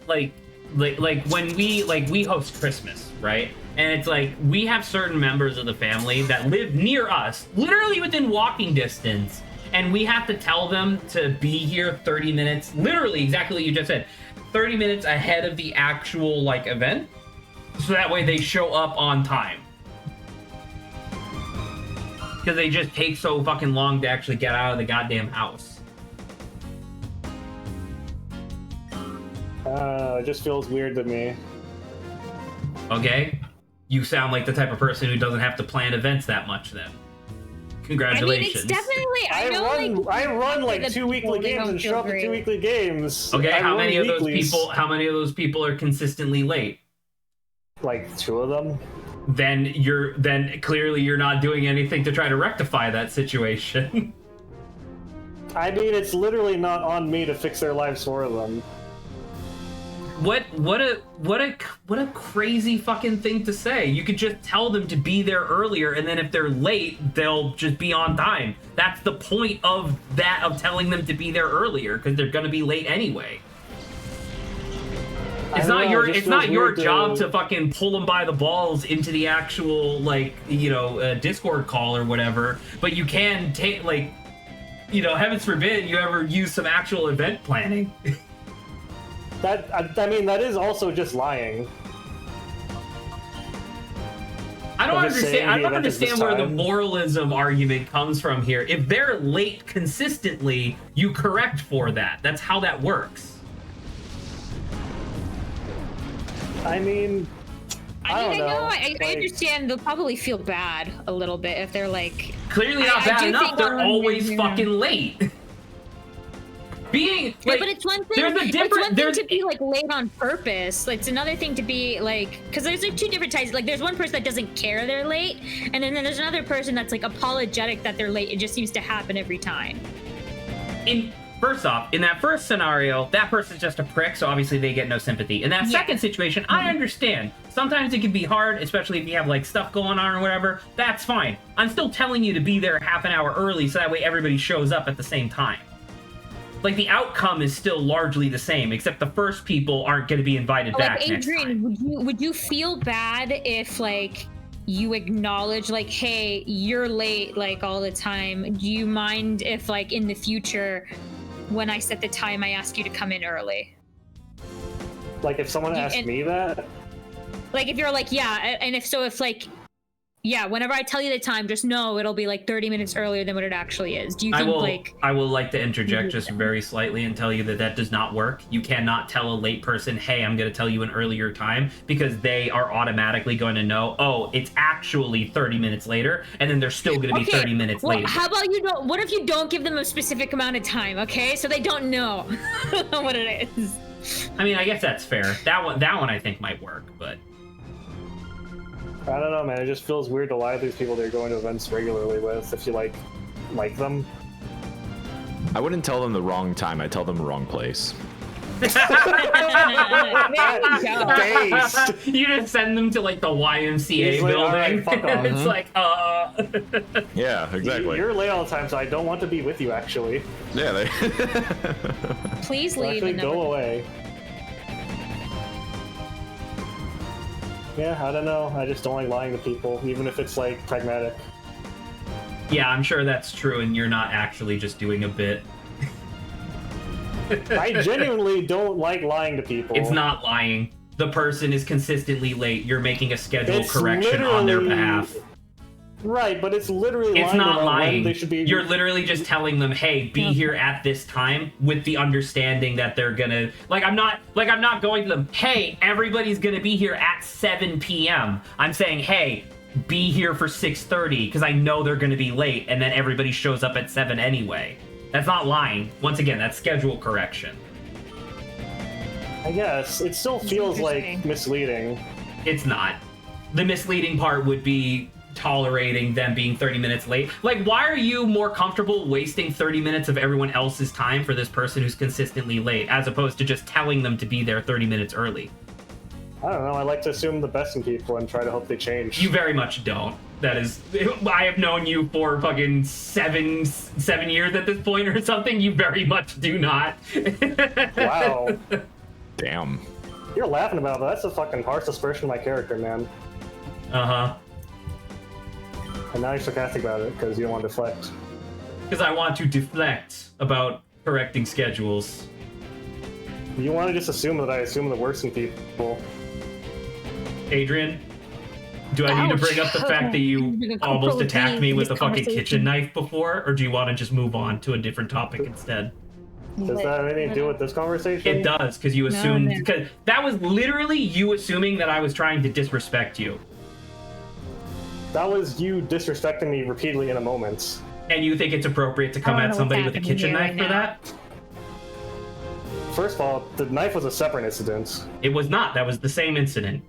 like when we host Christmas, right? And it's like we have certain members of the family that live near us, literally within walking distance, and we have to tell them to be here 30 minutes, literally exactly what you just said, 30 minutes ahead of the actual like event, so that way they show up on time. Because they just take so fucking long to actually get out of the goddamn house. It just feels weird to me. Okay? You sound like the type of person who doesn't have to plan events that much then. Congratulations. I mean, it's definitely. I run like the 2 weekly people, they games don't and feel show up at great. 2 weekly games. Okay, I how run many of weeklies. those people are consistently late? Like 2 of them. Then clearly you're not doing anything to try to rectify that situation. I mean, it's literally not on me to fix their lives for them. What a crazy fucking thing to say. You could just tell them to be there earlier, and then if they're late, they'll just be on time. That's the point of telling them to be there earlier, because they're gonna be late anyway. It's not your job to fucking pull them by the balls into the actual Discord call or whatever, but you can take heavens forbid you ever use some actual event planning. That is also just lying. I don't just saying understand the where the time. moralism argument comes from here. If they're late consistently, you correct for that. That's how that works. I mean, I don't know. I understand they'll probably feel bad a little bit if they're like. Clearly not I bad do enough. think They're on- always yeah. fucking late. Being Yeah, like, but it's one thing. there's a different. It's one thing There's to be like late on purpose. Like it's another thing to be like, because there's like 2 different types. Like there's one person that doesn't care they're late, and then there's another person that's like apologetic that they're late. It just seems to happen every time. First off, in that first scenario, that person's just a prick, so obviously they get no sympathy. In that second situation, I understand. Sometimes it can be hard, especially if you have like stuff going on or whatever. That's fine. I'm still telling you to be there half an hour early, so that way everybody shows up at the same time. Like the outcome is still largely the same, except the first people aren't going to be invited back Like next time. Adrian, would you feel bad if like you acknowledge like, hey, you're late like all the time? Do you mind if like in the future, when I set the time, I ask you to come in early? Like if someone asked me that. Like if you're like, yeah, and if like, yeah, whenever I tell you the time, just know it'll be like 30 minutes earlier than what it actually is. Do you think I will like to interject just very slightly and tell you that does not work. You cannot tell a late person, hey, I'm going to tell you an earlier time, because they are automatically going to know, oh, it's actually 30 minutes later, and then they're still going to be 30 minutes later. How about what if you don't give them a specific amount of time, okay? So they don't know what it is. I mean, I guess that's fair. That one I think might work, but I don't know, man. It just feels weird to lie to these people that you're going to events regularly with if you like them. I wouldn't tell them the wrong time. I tell them the wrong place. There you go. Based. you just send them to like the YMCA He's like, building. "All right, fuck off." It's like, Yeah, exactly. You're late all the time, so I don't want to be with you, actually. Yeah, they... Please So leave. actually, and go never- away. Yeah, I don't know. I just don't like lying to people, even if it's like pragmatic. yeah, I'm sure that's true, and you're not actually just doing a bit. I genuinely don't like lying to people. It's not lying. The person is consistently late. You're making a schedule It's correction on their literally- behalf. Right, but it's literally It's lying not about lying. when they should be. You're literally just telling them, "Hey, be here at this time," with the understanding that they're gonna I'm not going to them, "Hey, everybody's gonna be here at 7 p.m." I'm saying, "Hey, be here for 6:30," because I know they're gonna be late, and then everybody shows up at 7 anyway. That's not lying. Once again, that's schedule correction. I guess it still feels like interesting. misleading. It's not. The misleading part would be tolerating them being 30 minutes late. Like, why are you more comfortable wasting 30 minutes of everyone else's time for this person who's consistently late, as opposed to just telling them to be there 30 minutes early? I don't know. I like to assume the best in people and try to hope they change. You very much don't. That is, I have known you for fucking seven years at this point or something. You very much do not. Wow. Damn. You're laughing about that. That's a fucking harsh aspersion of my character, man. Uh-huh. And now you're sarcastic about it because you don't want to deflect. Because I want to deflect about correcting schedules. You want to just assume that I assume the worst in people. Adrian, do I need to bring up the fact that you almost attacked me with a fucking kitchen knife before, or do you want to just move on to a different topic instead? Does that have anything to do with this conversation? It does, because you assumed... Because that was literally you assuming that I was trying to disrespect you. That was you disrespecting me repeatedly in a moment. And you think it's appropriate to come at somebody with a kitchen knife for that? First of all, the knife was a separate incident. It was not. That was the same incident.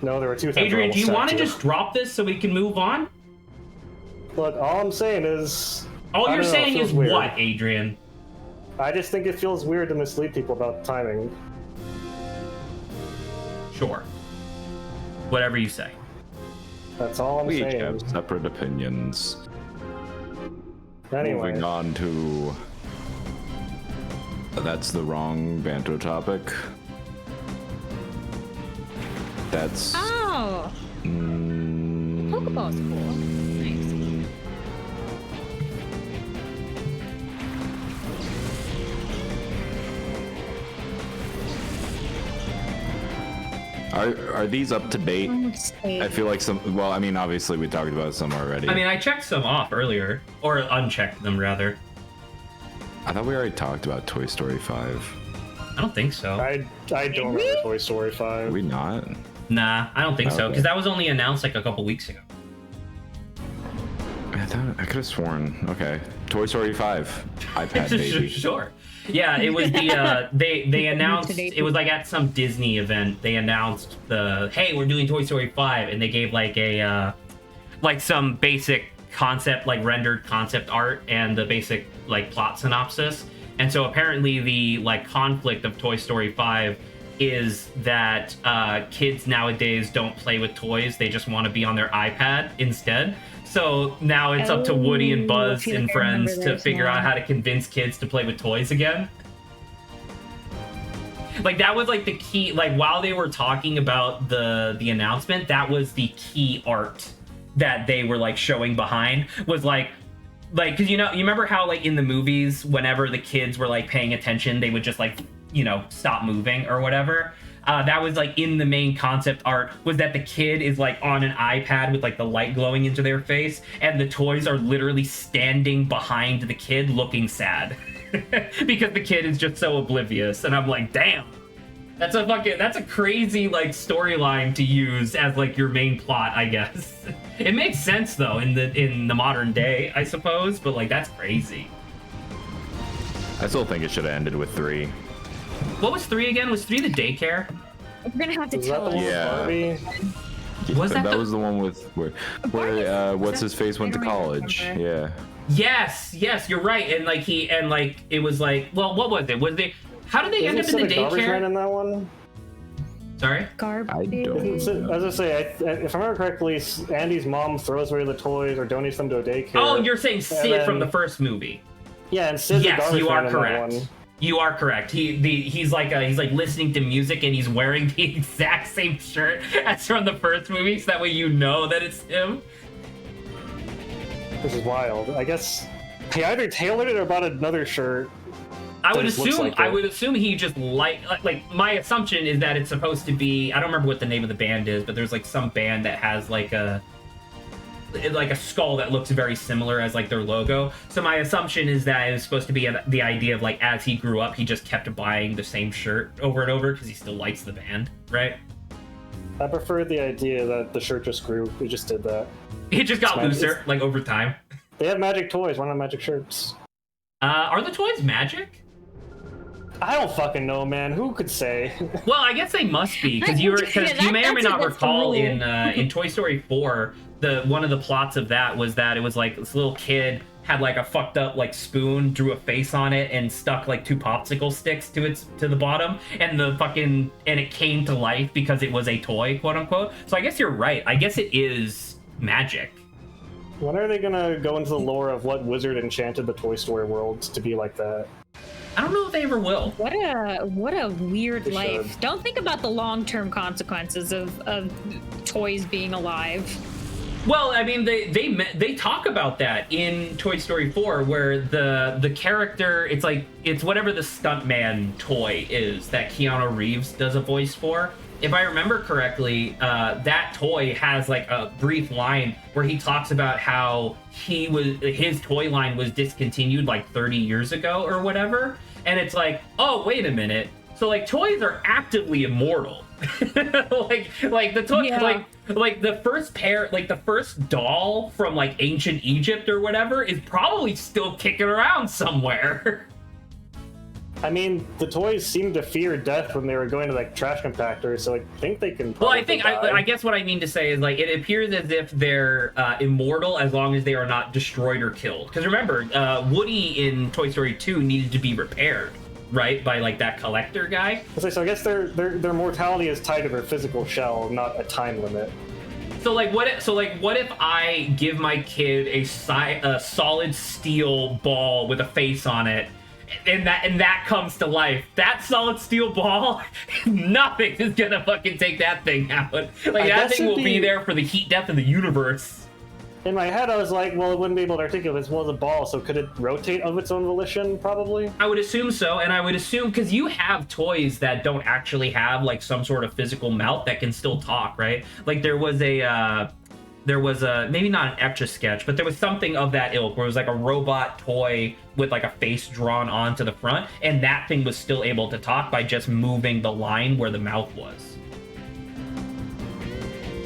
No, there were two things. Adrian, do you want to just drop this so we can move on? Look, all I'm saying is... All you're saying is what, Adrian? I just think it feels weird to mislead people about timing. Sure. Whatever you say. That's all I'm We each saying. have separate opinions. Anyway. Moving on to... That's the wrong banter topic. That's... Oh! Pokeball's cool. Nice. Are these up to date? I feel like some... Well, I mean, obviously we talked about some already. I mean, I checked some off earlier. Or unchecked them, rather. I thought we already talked about Toy Story 5. I don't think so. I don't remember Toy Story 5. Are we not? Nah, I don't think so, Okay. because that was only announced like a couple weeks ago. I could have sworn. Okay. Toy Story 5. iPad baby. Sure. Yeah, it was the they announced it was like at some Disney event. They announced hey, we're doing Toy Story 5, and they gave like a like some basic concept, like rendered concept art and the basic like plot synopsis. And so apparently the like conflict of Toy Story 5 is that kids nowadays don't play with toys; they just want to be on their iPad instead. So now it's up to Woody and Buzz and friends to figure out how to convince kids to play with toys again. Like that was like the key, like while they were talking about the announcement, that was the key art that they were like showing behind was like because you remember how like in the movies whenever the kids were like paying attention, they would just like stop moving or whatever. That was like in the main concept art was that the kid is like on an iPad with like the light glowing into their face, and the toys are literally standing behind the kid looking sad because the kid is just so oblivious. And I'm like, damn, that's a crazy like storyline to use as like your main plot, I guess. It makes sense though in the modern day, I suppose, but like that's crazy. I still think it should have ended with 3. What was 3 again? Was 3 the daycare? We're gonna have to Was tell that the one us. with Yeah. Barbie? Was that the- was the one with where what's his face went to I don't even college? remember. Yeah. Yes, you're right. And like it was like, well, what was it? Was they? How did they end up in the Isn't Garbage Man daycare? in that one? Sorry. Garbage. I don't- As I say, if I remember correctly, Andy's mom throws away the toys or donates them to a daycare. Oh, you're saying Sid then- from the first movie. Yeah, and Sid's the Yes, garbage you man are in that correct. one. You are correct. He's like listening to music and he's wearing the exact same shirt as from the first movie, so that way you know that it's him. Which is wild. I guess he either tailored it or bought another shirt. I would It looks assume like I it. would assume he just like my assumption is that it's supposed to be, I don't remember what the name of the band is, but there's like some band that has like a skull that looks very similar as like their logo. So my assumption is that it was supposed to be the idea of like as he grew up, he just kept buying the same shirt over and over because he still likes the band, right? I prefer the idea that the shirt just grew. We just did that. He just got It's- looser like over time. They have magic toys. Why not magic shirts? Are the toys magic? I don't fucking know, man. Who could say? Well, I guess they must be because you may or may not recall in Toy Story 4, one of the plots of that was that it was like this little kid had like a fucked up like spoon, drew a face on it, and stuck like 2 popsicle sticks to the bottom, and it came to life because it was a toy, quote unquote. So I guess you're right. I guess it is magic. When are they gonna go into the lore of what wizard enchanted the Toy Story world to be like that? I don't know if they ever will. What a weird They life. should. Don't think about the long-term consequences of toys being alive. Well, I mean, they talk about that in Toy Story 4, where the character, it's whatever the stuntman toy is that Keanu Reeves does a voice for. If I remember correctly, that toy has like a brief line where he talks about how his toy line was discontinued like 30 years ago or whatever, and it's like, oh, wait a minute. So like toys are actively immortal. like the toy, Yeah. like the first pair, like the first doll from like ancient Egypt or whatever is probably still kicking around somewhere. I mean, the toys seemed to fear death when they were going to like trash compactors, so I think they can. Well, Probably I guess what I mean to say is like it appears as if they're immortal as long as they are not destroyed or killed. Because remember, Woody in Toy Story 2 needed to be repaired, right, by like that collector guy. So I guess their mortality is tied to their physical shell, not a time limit. So like what if I give my kid a solid steel ball with a face on it, and that comes to life? That solid steel ball, nothing is gonna fucking take that thing out. Like that thing will be there for the heat death of the universe. In my head, I was like, well, it wouldn't be able to articulate as well as a ball, so could it rotate of its own volition? Probably. I would assume so, and I would assume because you have toys that don't actually have like some sort of physical mouth that can still talk, right? Like there was a maybe not an Etch-a-Sketch, but there was something of that ilk where it was like a robot toy with like a face drawn onto the front, and that thing was still able to talk by just moving the line where the mouth was.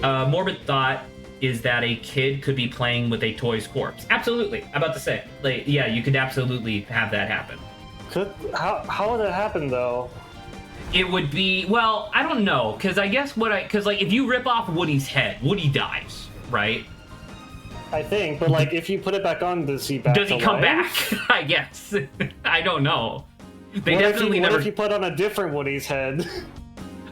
Morbid thought is that a kid could be playing with a toy's corpse. Absolutely. I'm about to say, like, yeah, you could absolutely have that happen. How would that happen though? It would be, well, I don't know, because I guess because like if you rip off Woody's head, Woody dies, right? I think, but like if you put it back on, does he come back? I guess. I don't know. They what definitely what never. if you put on a different Woody's head?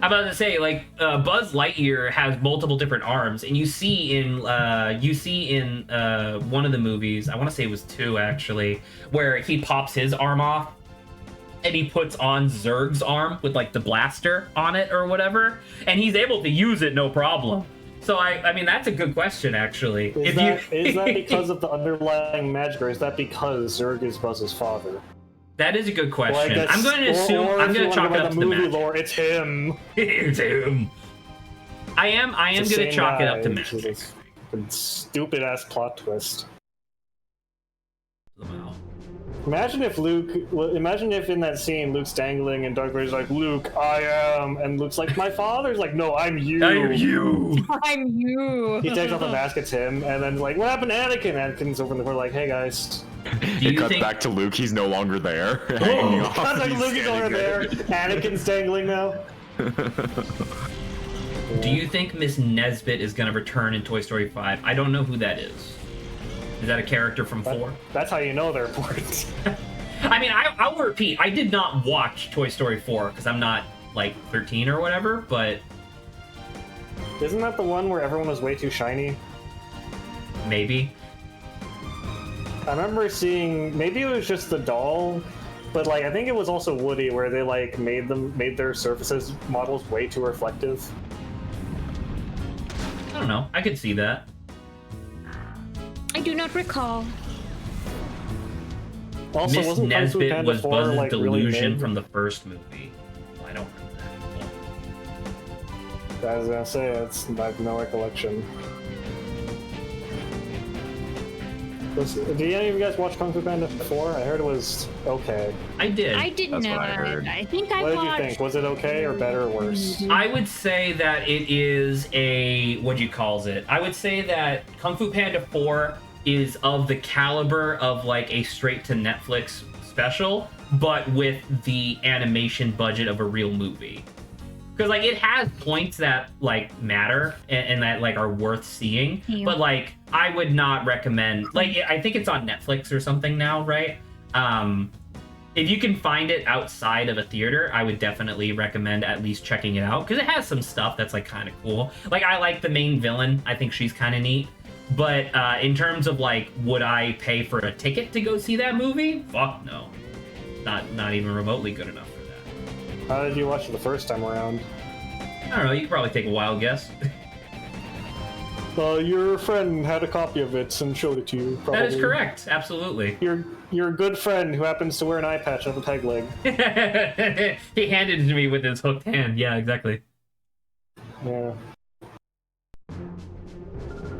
I'm about to say, like, Buzz Lightyear has multiple different arms, and you see in one of the movies, I want to say it was 2 actually, where he pops his arm off, and he puts on Zurg's arm with like the blaster on it or whatever, and he's able to use it no problem. So I mean that's a good question actually. Is that because of the underlying magic, or is that because Zurg is Buzz's father? That is a good question. Well, I'm going to assume. I'm going to chalk it up to the movie magic. lore. It's him. It's him. I am going to chalk it up to magic. Stupid ass plot twist. Wow. Imagine if in that scene Luke's dangling and Darth Vader's like, Luke, I am, and Luke's like, my father's like, no, I'm you. I am you. I'm you. He takes off the mask, it's him, and then like, what happened to Anakin? Anakin's over in the corner like, hey guys. It cuts back to Luke. He's no longer there. Hanging off. Cuts like He's Luke is over standing there. Anakin's dangling now. Do you think Miss Nesbit is going to return in Toy Story 5? I don't know who that is. Is that a character from 4? That's how you know they're important. I mean, I will repeat, I did not watch Toy Story 4 because I'm not, like, 13 or whatever, but... Isn't that the one where everyone was way too shiny? Maybe. I remember seeing, maybe it was just the doll, but like I think it was also Woody where they like made their surfaces models way too reflective. I don't know. I could see that. I do not recall. Also, Miss wasn't Kung Fu Nesbit Panda was 4 Buzz's like delusion really mid? from the first movie. Well, I don't remember that. I was gonna say I have no recollection. Did any of you guys watch Kung Fu Panda 4? I heard it was okay. I did. I did That's not. what I heard. I think I What did watched. you think? Was it okay or better or worse? I would say that it is a I would say that Kung Fu Panda 4 is of the caliber of like a straight to Netflix special, but with the animation budget of a real movie. Because like it has points that like matter and that like are worth seeing, Yeah. but like I would not recommend. Like I think it's on Netflix or something now, right? If you can find it outside of a theater, I would definitely recommend at least checking it out because it has some stuff that's like kind of cool. Like I like the main villain. I think she's kind of neat. But in terms of like, would I pay for a ticket to go see that movie? Fuck no. Not even remotely good enough for that. How did you watch it the first time around? I don't know, you could probably take a wild guess. Your friend had a copy of it and showed it to you. Probably. That is correct, absolutely. Your good friend who happens to wear an eye patch on the peg leg. He handed it to me with his hooked hand. Yeah, exactly. Yeah.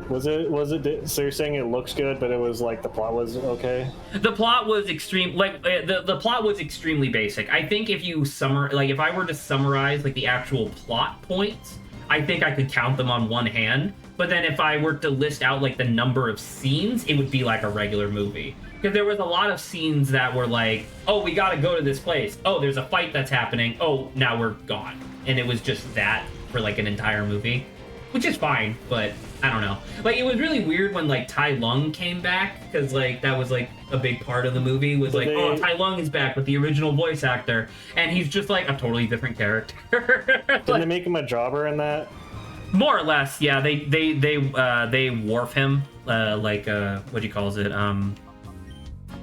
Was it? So you're saying it looks good, but it was like the plot was okay? The plot was extreme. Like the plot was extremely basic. I think if you if I were to summarize like the actual plot points, I think I could count them on one hand. But then if I were to list out like the number of scenes, it would be like a regular movie. Because there was a lot of scenes that were like, oh, we gotta go to this place. Oh, there's a fight that's happening. Oh, now we're gone. And it was just that for like an entire movie. Which is fine, but I don't know. Like, it was really weird when like Tai Lung came back, because like that was like a big part of the movie was like, oh, Tai Lung is back with the original voice actor, and he's just like a totally different character. Didn't they make him a jobber in that? More or less, yeah. They warp him, what do you call it?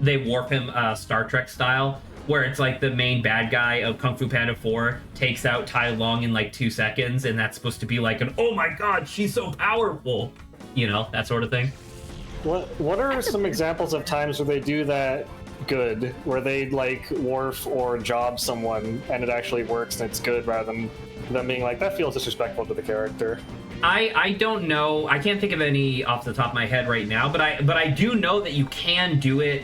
They warp him Star Trek style, where it's like the main bad guy of Kung Fu Panda 4 takes out Tai Lung in like 2 seconds, and that's supposed to be like an, oh my god, she's so powerful, you know, that sort of thing. What are some examples of times where they do that good, where they like warp or job someone and it actually works and it's good, rather than them being like, that feels disrespectful to the character? I don't know. I can't think of any off the top of my head right now, but I do know that you can do it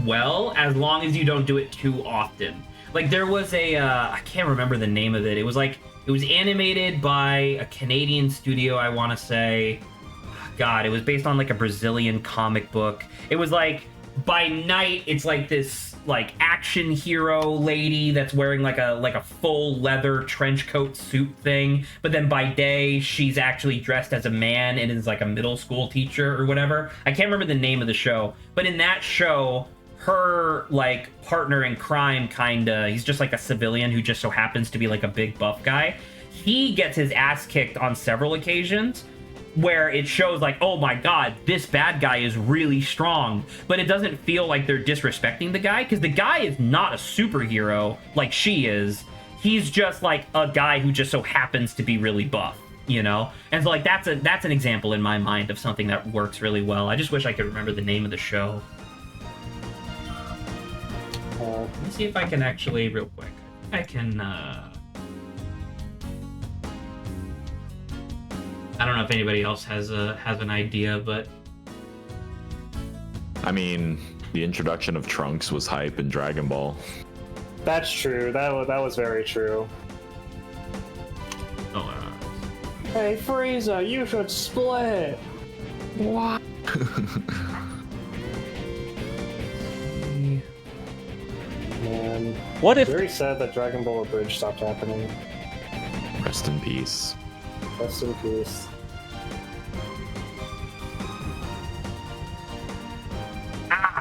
well, as long as you don't do it too often. Like, there was I can't remember the name of it. It was animated by a Canadian studio, I want to say. God, it was based on like a Brazilian comic book. It was like, by night, it's like this like action hero lady that's wearing like a full leather trench coat suit thing, but then by day she's actually dressed as a man and is like a middle school teacher or whatever. I can't remember the name of the show, but in that show, her like partner in crime, kinda, he's just like a civilian who just so happens to be like a big buff guy. He gets his ass kicked on several occasions, where it shows like, oh my god, this bad guy is really strong, but it doesn't feel like they're disrespecting the guy, because the guy is not a superhero like she is. He's just like a guy who just so happens to be really buff, you know? And so like that's an example in my mind of something that works really well. I just wish I could remember the name of the show. Let me see if I can actually, real quick, I can I don't know if anybody else has an idea, but I mean, the introduction of Trunks was hype in Dragon Ball. That's true. That was very true. oh, Hey Frieza, you should split. What? Man, What if very sad that Dragon Ball Abridged stopped happening. Rest in peace. Rest in peace.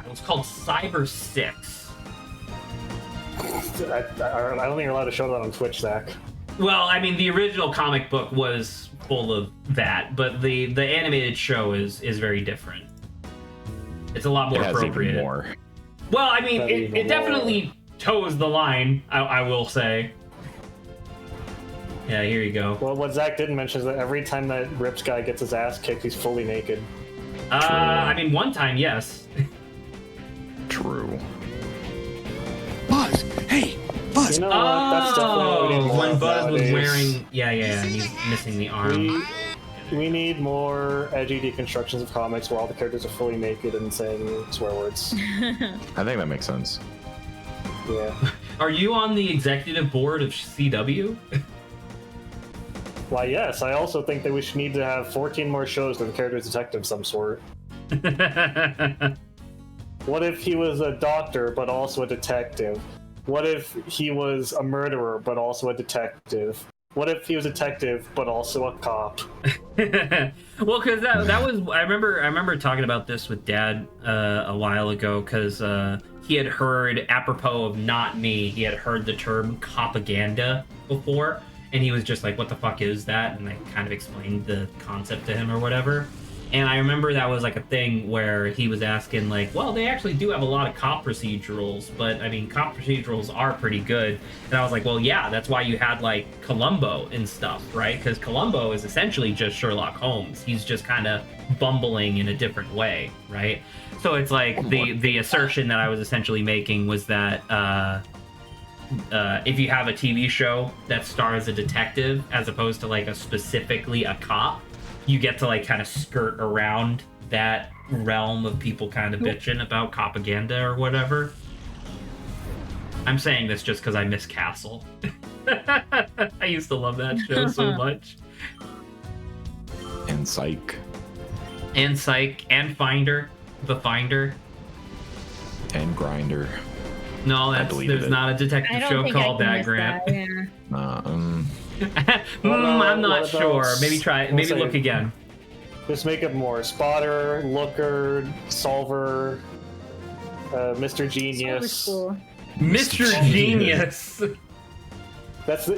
it was called Cyber 6. I don't think you're allowed to show that on Twitch, Zach. Well, I mean, the original comic book was full of that, but the animated show is very different. It's a lot more It has appropriate. even more. Well, I mean, it definitely toes the line, I will say. Yeah, here you go. Well, what Zach didn't mention is that every time that Rips guy gets his ass kicked, he's fully naked. I mean, one time, yes. True. Buzz! Hey! Buzz! You know what? That's definitely what we need more when of Buzz was nowadays. wearing... Yeah, and he's missing the arm. We need more edgy deconstructions of comics where all the characters are fully naked and saying swear words. I think that makes sense. Yeah. Are you on the executive board of CW? Why, yes. I also think that we should need to have 14 more shows with a character detective of some sort. What if he was a doctor, but also a detective? What if he was a murderer, but also a detective? What if he was a detective, but also a cop? Well, because that was... I remember talking about this with Dad a while ago, because he had heard, apropos of Not Me, he had heard the term copaganda before, and he was just like, what the fuck is that? And I kind of explained the concept to him or whatever. And I remember that was like a thing where he was asking like, well, they actually do have a lot of cop procedurals, but I mean, cop procedurals are pretty good. And I was like, well, yeah, that's why you had like Columbo and stuff, right? Because Columbo is essentially just Sherlock Holmes. He's just kind of bumbling in a different way, right? So it's like the assertion that I was essentially making was that if you have a TV show that stars a detective as opposed to like specifically a cop, you get to like kind of skirt around that realm of people kind of bitching about propaganda or whatever. I'm saying this just because I miss Castle. I used to love that show so much. And Psych. And Psych, and Finder, The Finder. And Grinder. No, there's not a detective show called that, Grant. I'm not sure. Maybe try. Maybe look again. Just make it more. Spotter, Looker, Solver, Mr. Genius. Mr. Genius. That's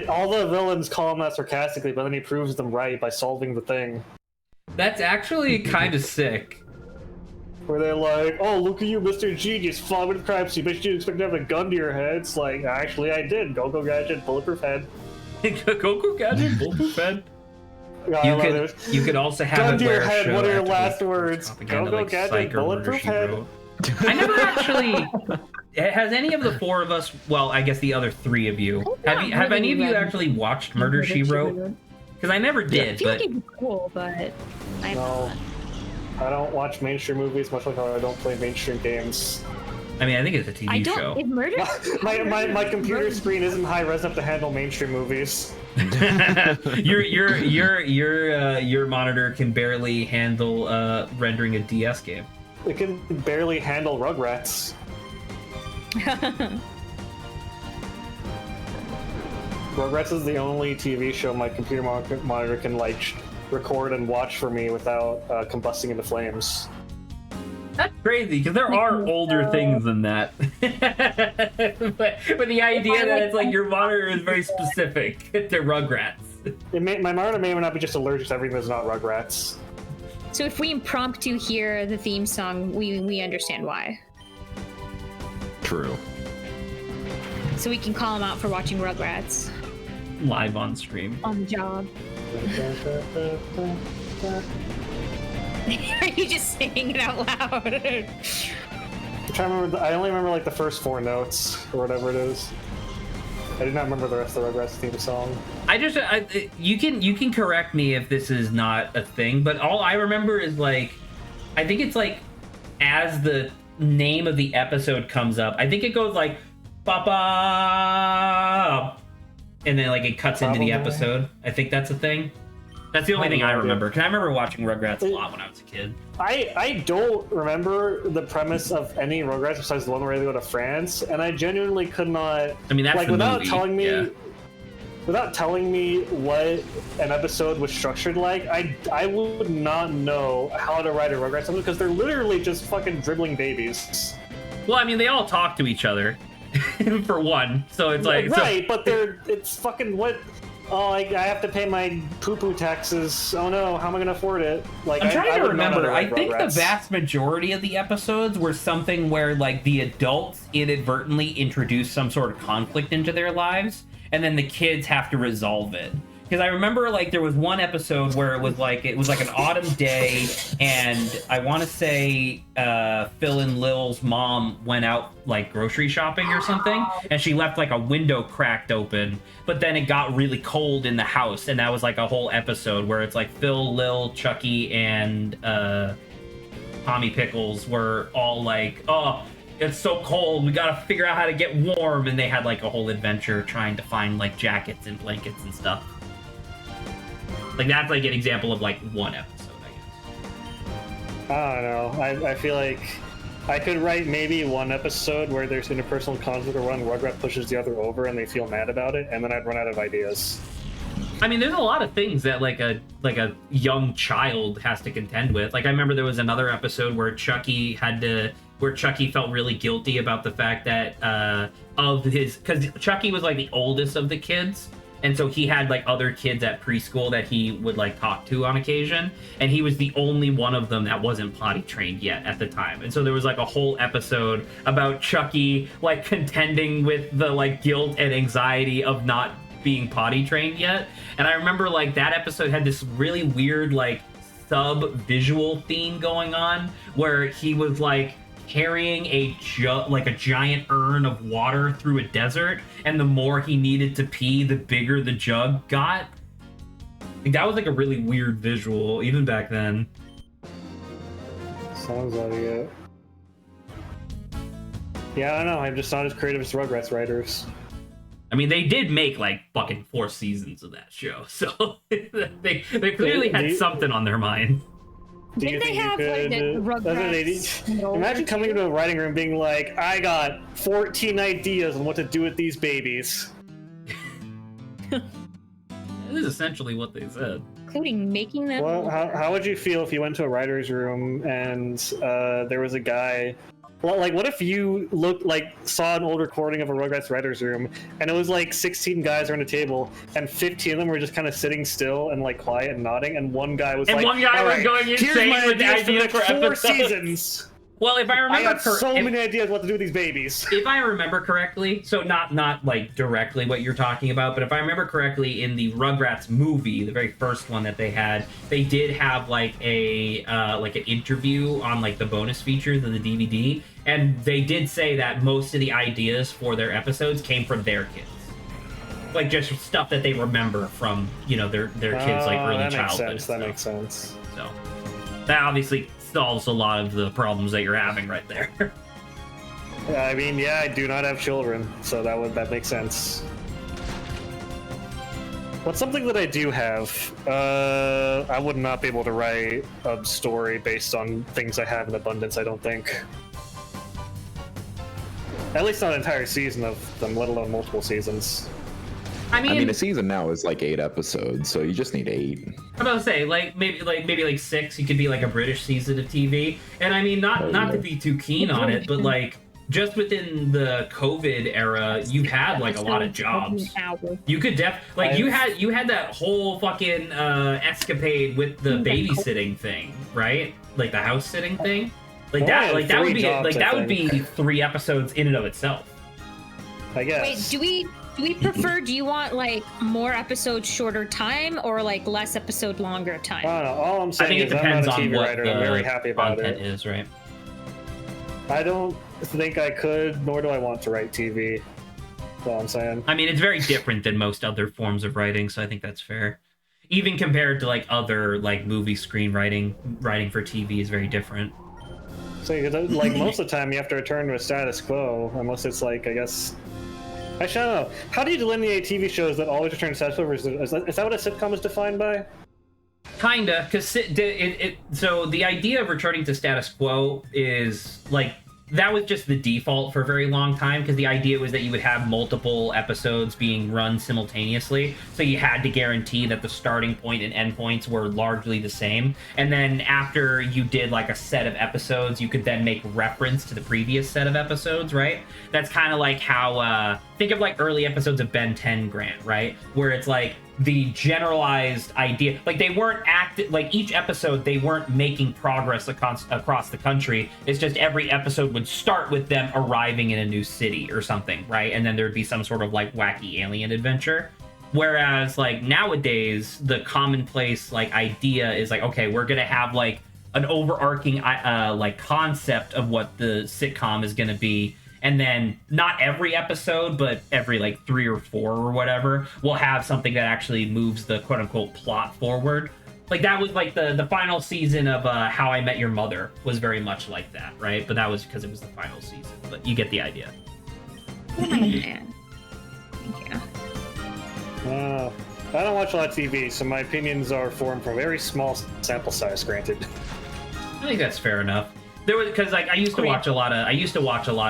all the villains call him that sarcastically, but then he proves them right by solving the thing. That's actually kind of sick. Where they're like, "Oh, look at you, Mr. Genius, following the crime scene. Bet you expect to have a gun to your head." It's like, actually, I did. Go Gadget, bulletproof head. Go Gadget, bulletproof head. You could also have gun it to your where head. What are your last words? Go Gadget, bulletproof head. I never actually. Has any of the four of us? Well, I guess the other three of you. Have any of you actually watched Murder, She Wrote? Because I never did. I feel like it'd be cool, but no. I don't watch mainstream movies, much like how I don't play mainstream games. I mean, I think it's a TV show. If murder, my computer screen isn't high res enough to handle mainstream movies. Your monitor can barely handle rendering a DS game. It can barely handle Rugrats. Rugrats is the only TV show my computer monitor can like record and watch for me without combusting into flames. That's crazy because there are older things than that. but the idea that it's like your monitor is very specific to Rugrats. My monitor may or may not be just allergic to everything that's not Rugrats. So if we impromptu hear the theme song, we understand why. True. So we can call him out for watching Rugrats. Live on stream. On the job. Are you just saying it out loud? I'm trying to remember. I only remember like the first 4 notes or whatever it is. I did not remember the rest of the Rugrats theme song. You can correct me if this is not a thing, but all I remember is like, I think it's like as the name of the episode comes up, I think it goes like "Papa," and then like it cuts into the episode. I think that's a thing. That's the only thing I remember. Because I remember watching Rugrats a lot when I was a kid. I don't remember the premise of any Rugrats besides the one where they go to France, and I genuinely could not. I mean, that's like the without movie. telling me. Yeah. Without telling me what an episode was structured like, I would not know how to write a Rugrats episode because they're literally just fucking dribbling babies. Well, I mean, they all talk to each other, for one. So it's like right, but it's fucking what. Oh, I have to pay my poo-poo taxes. Oh no, how am I gonna afford it? Like I'm trying to remember. I think Rugrats. the vast majority of the episodes were something where like the adults inadvertently introduce some sort of conflict into their lives, and then the kids have to resolve it. Because I remember like there was one episode where it was like an autumn day, and I want to say Phil and Lil's mom went out like grocery shopping or something, and she left like a window cracked open. But then it got really cold in the house, and that was like a whole episode where it's like Phil, Lil, Chucky, and Tommy Pickles were all like, "Oh, it's so cold. We gotta figure out how to get warm," and they had like a whole adventure trying to find like jackets and blankets and stuff. Like that's like an example of like one episode, I guess. I don't know. I feel like I could write maybe one episode where there's interpersonal conflict or one Rugrat pushes the other over and they feel mad about it, and then I'd run out of ideas. I mean, there's a lot of things that like a young child has to contend with. Like I remember there was another episode where Chucky felt really guilty about the fact that because Chucky was like the oldest of the kids. And so he had like other kids at preschool that he would like talk to on occasion, and he was the only one of them that wasn't potty trained yet at the time. And so there was like a whole episode about Chucky like contending with the like guilt and anxiety of not being potty trained yet. And I remember like that episode had this really weird like sub visual theme going on where he was like carrying a giant urn of water through a desert, and the more he needed to pee, the bigger the jug got. Like, that was like a really weird visual even back then. Sounds like it. Yeah, I don't know. I'm just not as creative as Rugrats writers. I mean, they did make like fucking 4 seasons of that show, so they clearly had something on their mind. Do you Didn't they think have you like could? the Rugrats? Imagine coming into a writing room being like, "I got 14 ideas on what to do with these babies." That is essentially what they said. Including making them. Well, how would you feel if you went to a writer's room and there was a guy? Well, like, what if you saw an old recording of a Rugrats writer's room, and it was like 16 guys around a table, and 15 of them were just kind of sitting still and like quiet and nodding, and one guy was one guy was going insane with the ideas for 4 episodes. seasons. Well, if I I remember got so many ideas what to do with these babies. If I remember correctly, so not like directly what you're talking about, but if I remember correctly, in the Rugrats movie, the very first one that they had, they did have like an interview on like the bonus features of the DVD, and they did say that most of the ideas for their episodes came from their kids, like just stuff that they remember from their kids like early childhood. That makes sense. So that obviously solves a lot of the problems that you're having right there. I mean, yeah, I do not have children, so that makes sense. What's something that I do have? I would not be able to write a story based on things I have in abundance, I don't think. At least not an entire season of them, let alone multiple seasons. I mean, a season now is like 8 episodes, so you just need 8. I'm about to say, maybe 6. You could be like a British season of TV, and I mean, not to be too keen on it, but like just within the COVID era, you had like a lot of jobs. You could you had that whole fucking escapade with the babysitting thing, right? Like the house sitting thing, that would be 3 episodes in and of itself. I guess. Wait, do we prefer, do you want like more episodes shorter time or like less episode longer time? I don't know. All I'm saying I think is it depends I'm not a on TV what writer. the I'm very happy about content it. is, right? I don't think I could, nor do I want to write TV. That's all I'm saying. I mean, it's very different than most other forms of writing, so I think that's fair. Even compared to like other like movie screenwriting, writing for TV is very different. So like most of the time you have to return to a status quo, unless it's like, I guess. Actually, I don't know. How do you delineate TV shows that always return to status quo? Is that what a sitcom is defined by? Kinda, because so the idea of returning to status quo is like that was just the default for a very long time, because the idea was that you would have multiple episodes being run simultaneously, so you had to guarantee that the starting point and end points were largely the same, and then after you did like a set of episodes, you could then make reference to the previous set of episodes, right? That's kind of like how think of like early episodes of Ben 10 Grant, right? Where it's like the generalized idea, like they weren't like each episode they weren't making progress across the country. It's just every episode would start with them arriving in a new city or something, right? And then there'd be some sort of like wacky alien adventure. Whereas like nowadays the commonplace like idea is like, okay, we're gonna have like an overarching like concept of what the sitcom is gonna be, and then not every episode, but every like 3 or 4 or whatever, we'll have something that actually moves the quote-unquote plot forward. Like that was like the final season of How I Met Your Mother was very much like that, right? But that was because it was the final season. But you get the idea. Thank you. I don't watch a lot of TV, so my opinions are formed from a very small sample size, granted. I think that's fair enough. There was, because like I used to watch a lot of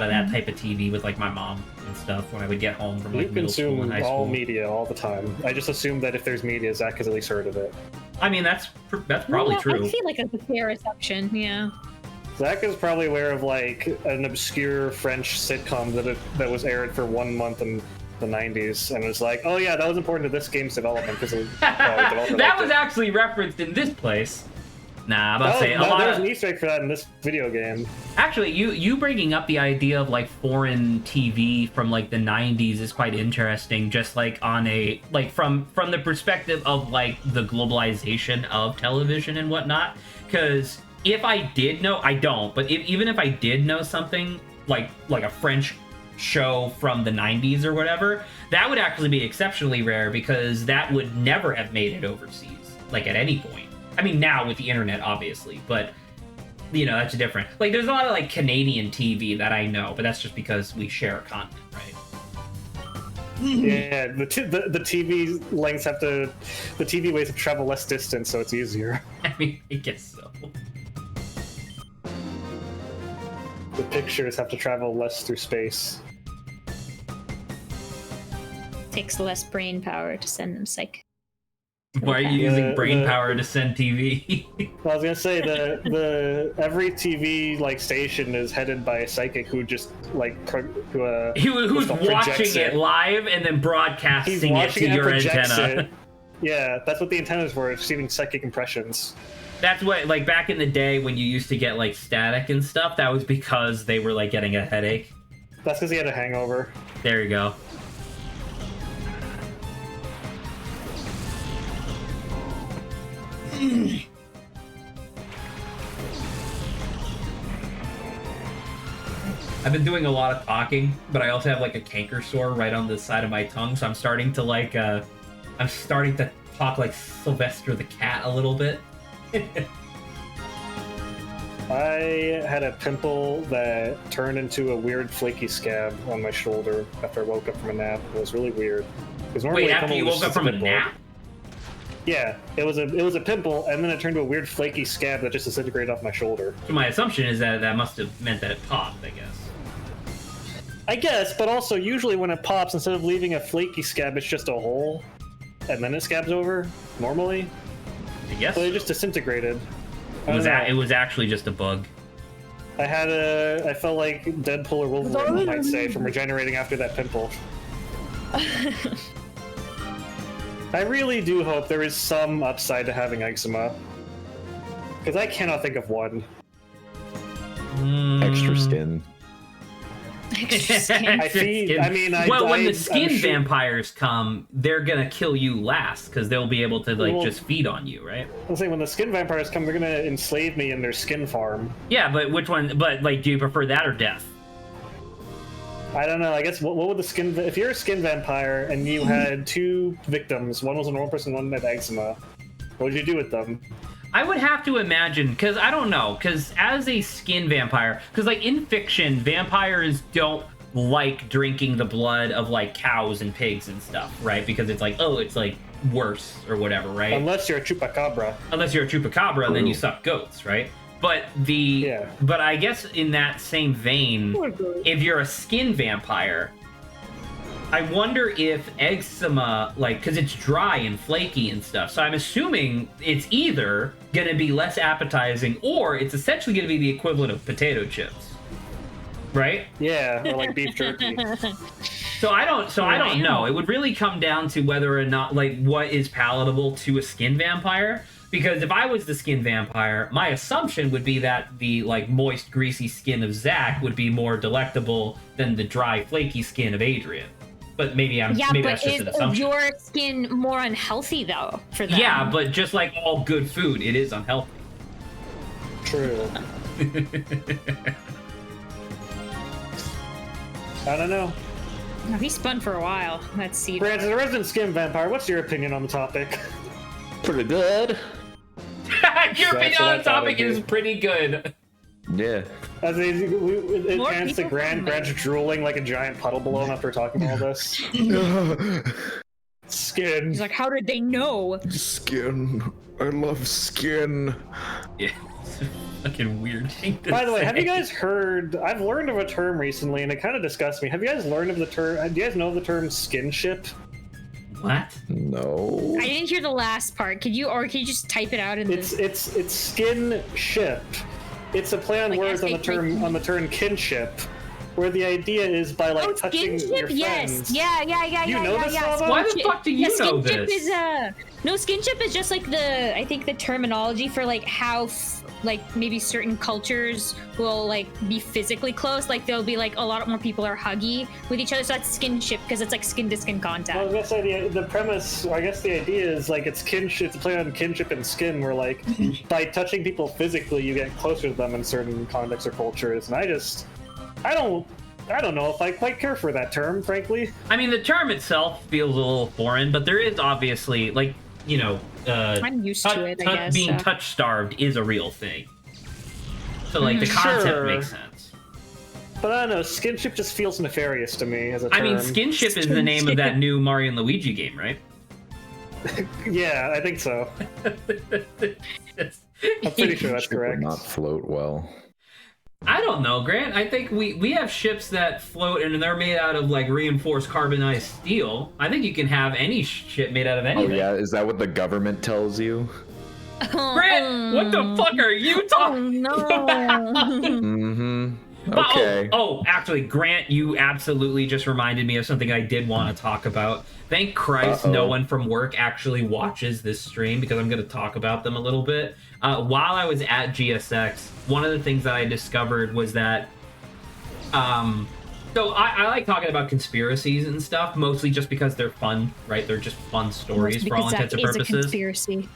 that type of TV with like my mom and stuff when I would get home from like middle school and high school. All media all the time. I just assume that if there's media, Zach has at least heard of it. I mean, that's probably true. I feel like it's a fair assumption. Yeah. Zach is probably aware of like an obscure French sitcom that was aired for 1 month and the 90s, and was like, oh yeah, that was important to this game's development because That was actually referenced in this place. Nah, I'm about to say there's an Easter egg for that in this video game. Actually, you bringing up the idea of like foreign TV from like the 90s is quite interesting. Just like on a like from the perspective of like the globalization of television and whatnot. Because if I did know, I don't, but even if I did know something like a French show from the 90s or whatever, that would actually be exceptionally rare because that would never have made it overseas, like at any point. I mean, now with the internet, obviously, but you know, that's different. Like, there's a lot of like Canadian TV that I know, but that's just because we share a continent, right? Yeah, the TV lengths the TV ways have to travel less distance, so it's easier. I mean, I guess so. The pictures have to travel less through space. Takes less brain power to send them psych. Why are you using brain power to send TV? Well, I was gonna say the every TV like station is headed by a psychic who just like who's watching it live and then broadcasting it to your antenna. Yeah, that's what the antenna is for, receiving psychic impressions. That's what, like, back in the day when you used to get like static and stuff, that was because they were like getting a headache. That's because he had a hangover. There you go. I've been doing a lot of talking, but I also have like a canker sore right on the side of my tongue, so I'm starting to like I'm starting to talk like Sylvester the cat a little bit. I had a pimple that turned into a weird flaky scab on my shoulder after I woke up from a nap. It was really weird. Wait, after you woke up from a nap? Yeah, it was a pimple, and then it turned to a weird flaky scab that just disintegrated off my shoulder. So my assumption is that must have meant that it popped, I guess, but also usually when it pops, instead of leaving a flaky scab, it's just a hole, and then it scabs over normally. I guess. So it just disintegrated. It was actually just a bug. I felt like Deadpool or Wolverine might say from regenerating after that pimple. I really do hope there is some upside to having eczema, because I cannot think of one. Extra skin. Extra skin. When the skin vampires come, they're gonna kill you last because they'll be able to just feed on you, right? I'm saying when the skin vampires come, they're gonna enslave me in their skin farm. Yeah, but which one? But like, do you prefer that or death? I don't know. I guess what would the skin? If you're a skin vampire and you had two victims, one was a normal person, one had eczema, what would you do with them? I would have to imagine, because I don't know, because as a skin vampire, because like in fiction, vampires don't like drinking the blood of like cows and pigs and stuff, right? Because it's like, oh, it's like worse or whatever, right? Unless you're a chupacabra. Unless you're a chupacabra, then you suck goats, right? But but I guess in that same vein, if you're a skin vampire, I wonder if eczema, like, because it's dry and flaky and stuff, so I'm assuming it's either going to be less appetizing or it's essentially going to be the equivalent of potato chips, right? Yeah, or like beef jerky. So I don't know. It would really come down to whether or not, like, what is palatable to a skin vampire. Because if I was the skin vampire, my assumption would be that the like moist, greasy skin of Zach would be more delectable than the dry, flaky skin of Adrian. But maybe that's just an assumption. Is your skin more unhealthy though for them? Yeah, but just like all good food, it is unhealthy. True. I don't know. No, he spun for a while. Let's see. Brad, as a resident skin vampire, what's your opinion on the topic? Pretty good. Your opinion on the topic is pretty good. Yeah. As it pans to Grant's drooling like a giant puddle below him after talking all this. Skin. He's like, how did they know? Skin. I love skin. Yeah. It's a fucking weird thing to By the way, say. have you guys heard? I've learned of a term recently, and it kind of disgusts me. Have you guys learned of the term? Do you guys know of the term skinship? What? No. I didn't hear the last part. Could you just type it out in It's skin ship. It's a play on Like words on the term kinship. where the idea is by like touching your yes. friends. Yeah. You know this, Lava? Why the fuck do you know skinship this? is no, skinship is just like I think the terminology for like how like maybe certain cultures will like be physically close, like there'll be like a lot more people are huggy with each other, so that's skinship because it's like skin to skin contact. Well, I guess the premise, I guess the idea is like it's kinship, it's a play on kinship and skin, where like by touching people physically, you get closer to them in certain contexts or cultures. And I don't know if I quite care for that term, frankly. I mean, the term itself feels a little foreign, but there is obviously like, you know, I'm used to it, I guess. being So. touch starved is a real thing. So like the concept Sure. makes sense. But I don't know, skinship just feels nefarious to me as a term. I mean, skinship is the name of that new Mario and Luigi game, right? Yeah, I think so. I'm pretty sure that's Ship would correct. not float well. I don't know, Grant. I think we have ships that float and they're made out of like reinforced carbonized steel. I think you can have any ship made out of Oh anything. yeah, is that what the government tells you? Grant, what the fuck are you talking no. about? Mm-hmm. But- Okay. Actually, Grant, you absolutely just reminded me of something I did want to talk about. Thank Christ no one from work actually watches this stream because I'm going to talk about them a little bit. While I was at GSX, one of the things that I discovered was that so I like talking about conspiracies and stuff, mostly just because they're fun, right? They're just fun stories for all intents and purposes. Is a conspiracy.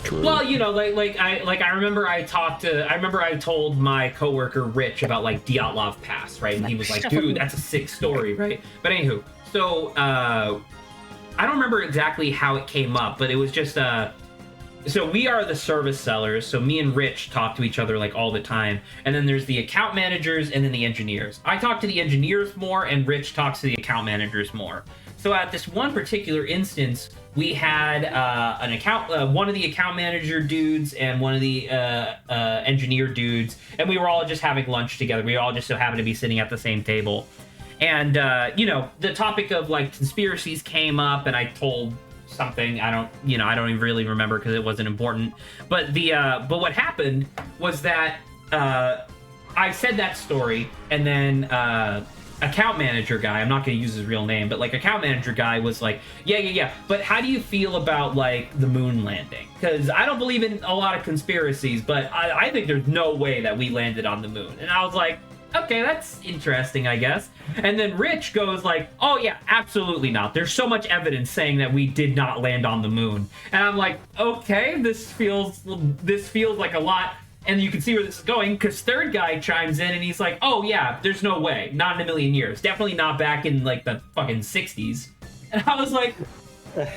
True. Well, you know, I remember I told my coworker Rich about like Dyatlov Pass, right? And he was like, "Dude, that's a sick story, right?" But anywho, so I don't remember exactly how it came up, but it was just so we are the service sellers, so me and Rich talk to each other like all the time, and then there's the account managers and then the engineers. I talk to the engineers more, and Rich talks to the account managers more. So at this one particular instance, we had one of the account manager dudes and one of the engineer dudes, and we were all just having lunch together. We all just so happened to be sitting at the same table. And, you know, the topic of, like, conspiracies came up, and I told something. I don't even really remember because it wasn't important. But but what happened was that I said that story, and then account manager guy, I'm not going to use his real name, but like account manager guy was like, yeah, but how do you feel about like the moon landing? Because I don't believe in a lot of conspiracies, but I think there's no way that we landed on the moon. And I was like, okay, that's interesting, I guess. And then Rich goes like, oh yeah, absolutely not. There's so much evidence saying that we did not land on the moon. And I'm like, okay, this feels like a lot. And you can see where this is going, because third guy chimes in and he's like, oh yeah, there's no way. Not in a million years. Definitely not back in like the fucking 60s. And I was like,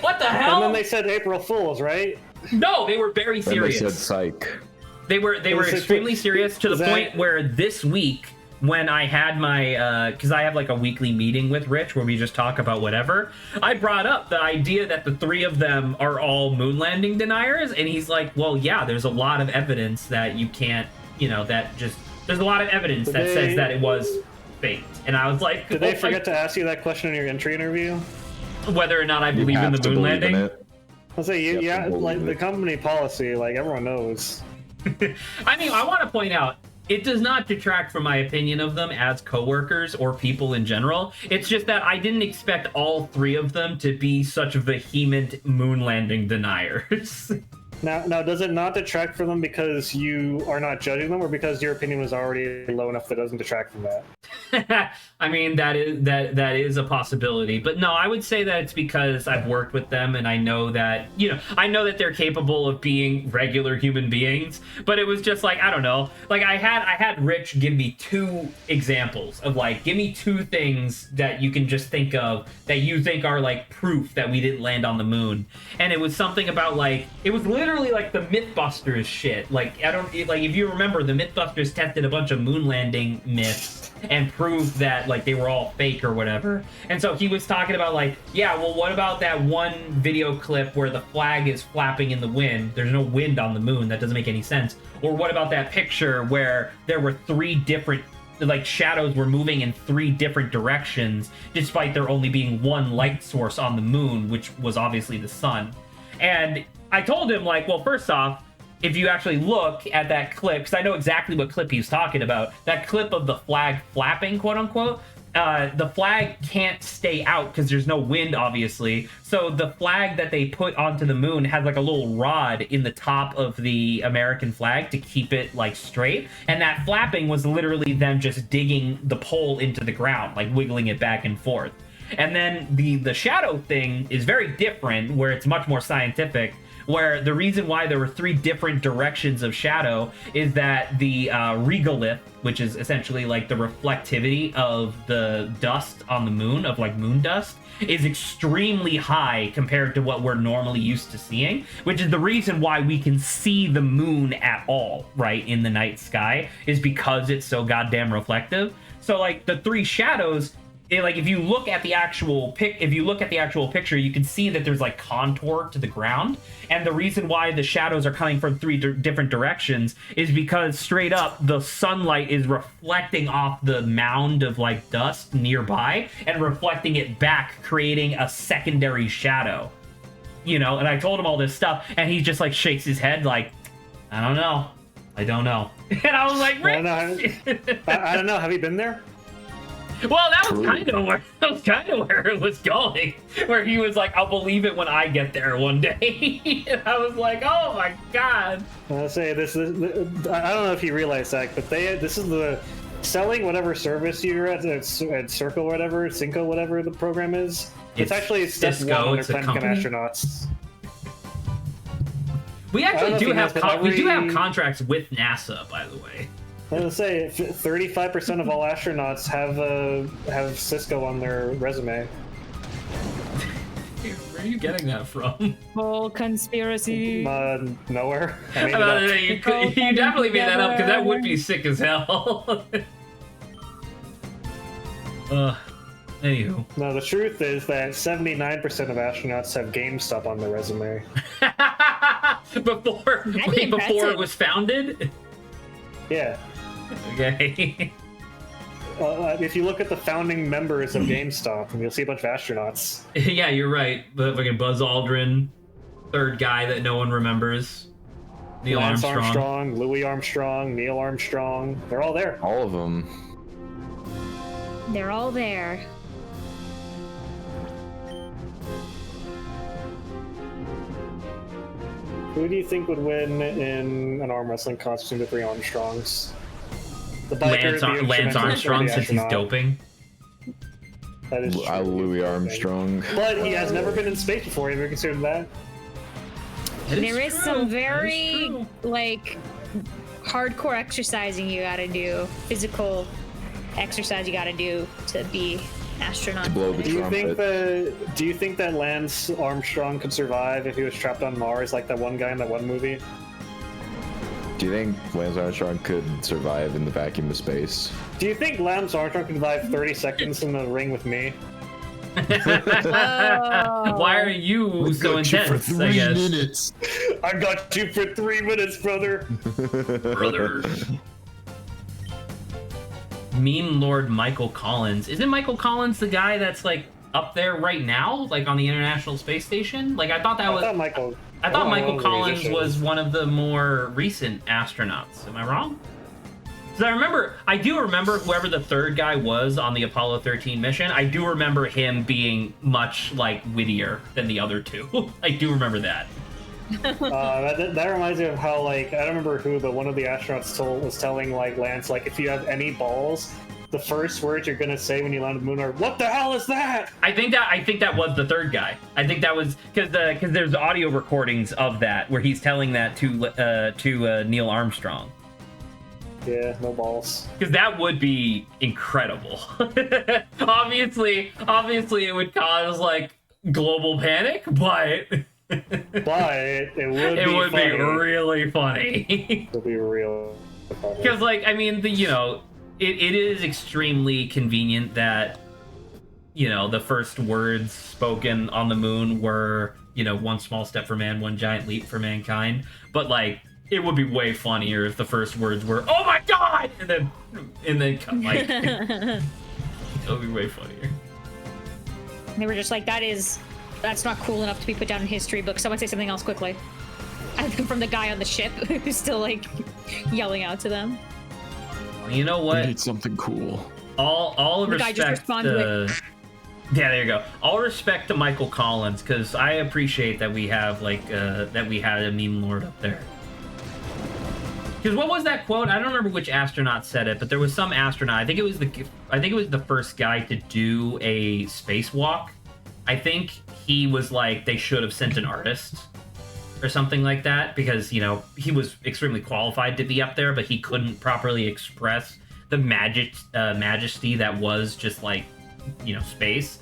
what the hell? And then they said April Fools, right? No, they were very And serious. they said psych. They were extremely serious to the point where this week, when I had my, because I have like a weekly meeting with Rich where we just talk about whatever, I brought up the idea that the three of them are all moon landing deniers, and he's like, well, yeah, there's a lot of evidence that you can't, there's a lot of evidence that says that it was faked. And I was like, did they forget to ask you that question in your entry interview? Whether or not I believe in the moon landing? I'll say, yeah, like the company policy, like everyone knows. I mean, I want to point out, it does not detract from my opinion of them as coworkers or people in general. It's just that I didn't expect all three of them to be such vehement moon landing deniers. Now, does it not detract from them because you are not judging them, or because your opinion was already low enough that it doesn't detract from that? I mean, that is a possibility, but no, I would say that it's because I've worked with them and I know that they're capable of being regular human beings. But it was just like, I don't know, like I had Rich give me two examples of like, give me two things that you can just think of that you think are like proof that we didn't land on the moon, and it was something about like, it was literally like the Mythbusters shit. Like, if you remember, the Mythbusters tested a bunch of moon landing myths and proved that like they were all fake or whatever. And so he was talking about like, yeah, well, what about that one video clip where the flag is flapping in the wind? There's no wind on the moon. That doesn't make any sense. Or what about that picture where there were three different, like, shadows were moving in three different directions despite there only being one light source on the moon, which was obviously the sun? And I told him, like, well, first off, if you actually look at that clip, because I know exactly what clip he's talking about, that clip of the flag flapping, quote unquote, the flag can't stay out because there's no wind, obviously. So the flag that they put onto the moon has like a little rod in the top of the American flag to keep it like straight. And that flapping was literally them just digging the pole into the ground, like wiggling it back and forth. And then the shadow thing is very different, where it's much more scientific, where the reason why there were 3 different directions of shadow is that the regolith, which is essentially like the reflectivity of the dust on the moon, of like moon dust, is extremely high compared to what we're normally used to seeing, which is the reason why we can see the moon at all, right, in the night sky, is because it's so goddamn reflective. So like the 3 shadows, like if you look at the actual picture, you can see that there's like contour to the ground, and the reason why the shadows are coming from 3 different directions is because straight up the sunlight is reflecting off the mound of like dust nearby and reflecting it back, creating a secondary shadow, you know. And I told him all this stuff, and he just like shakes his head like, I don't know, and I was like, I don't know, have you been there? Well, that was kind of where it was going, where he was like, "I'll believe it when I get there one day." And I was like, "Oh my god!" I'll say this is. I don't know if you realize that, but this is the selling whatever service you're at Circle, whatever Cinco, whatever the program is. It's actually step Cisco, 1 under it's a Pelican company. astronauts. We actually do have we do have every- contracts with NASA, by the way. I was gonna say 35% of all astronauts have Cisco on their resume. Where are you getting that from? Full conspiracy. Nowhere. I made it up. You definitely made that up, because that would be sick as hell. Anywho. No, the truth is that 79% of astronauts have GameStop on their resume. before it was founded. Yeah. Okay. If you look at the founding members of GameStop, you'll see a bunch of astronauts. Yeah, you're right. The fucking Buzz Aldrin, third guy that no one remembers. Neil Lance Armstrong. Louis Armstrong, Neil Armstrong. They're all there. All of them. They're all there. Who do you think would win in an arm wrestling contest between the 3 Armstrongs? The biker, Lance Armstrong, since he's doping. That is true. Louis Armstrong. But he has never been in space before. Have you ever considered that? There is some very like hardcore exercising you gotta do, physical exercise you gotta do to be astronaut. To blow the Do trumpet. you think that Lance Armstrong could survive if he was trapped on Mars like that one guy in that one movie? Do you think Lance Armstrong could survive in the vacuum of space? Do you think Lance Armstrong could survive 30 seconds in the ring with me? Why are you so intense? I guess. minutes. I got you for 3 minutes, brother. Brother. Meme Lord Michael Collins. Isn't Michael Collins the guy that's like up there right now, like on the International Space Station? Like I thought Michael Collins was one of the more recent astronauts. Am I wrong? Because I do remember whoever the third guy was on the Apollo 13 mission. I do remember him being much like wittier than the other 2. I do remember that. That reminds me of how, like, I don't remember who, but one of the astronauts was telling like Lance, like, if you have any balls, the first words you're gonna say when you land on the moon are, "What the hell is that?" I think that was the third guy. I think that was because there's audio recordings of that where he's telling that to Neil Armstrong. Yeah, no balls. Because that would be incredible. obviously, it would cause like global panic, but it would be really funny. It would be real funny. Because, like, I mean, it is extremely convenient that, the first words spoken on the moon were, one small step for man, one giant leap for mankind. But, like, it would be way funnier if the first words were, "Oh my god!" and then cut, like, it would be way funnier. They were just like, that's not cool enough to be put down in history books. Someone say something else quickly. from the guy on the ship who's still like yelling out to them. You know We what? need something cool. All The guy just respect responded to... Yeah, there you go. All respect to Michael Collins, because I appreciate that we have that we had a meme lord up there. Because what was that quote? I don't remember which astronaut said it, but there was some astronaut. I think it was the first guy to do a spacewalk. I think he was like, they should have sent an artist or something like that, because he was extremely qualified to be up there, but he couldn't properly express the majesty that was just like space.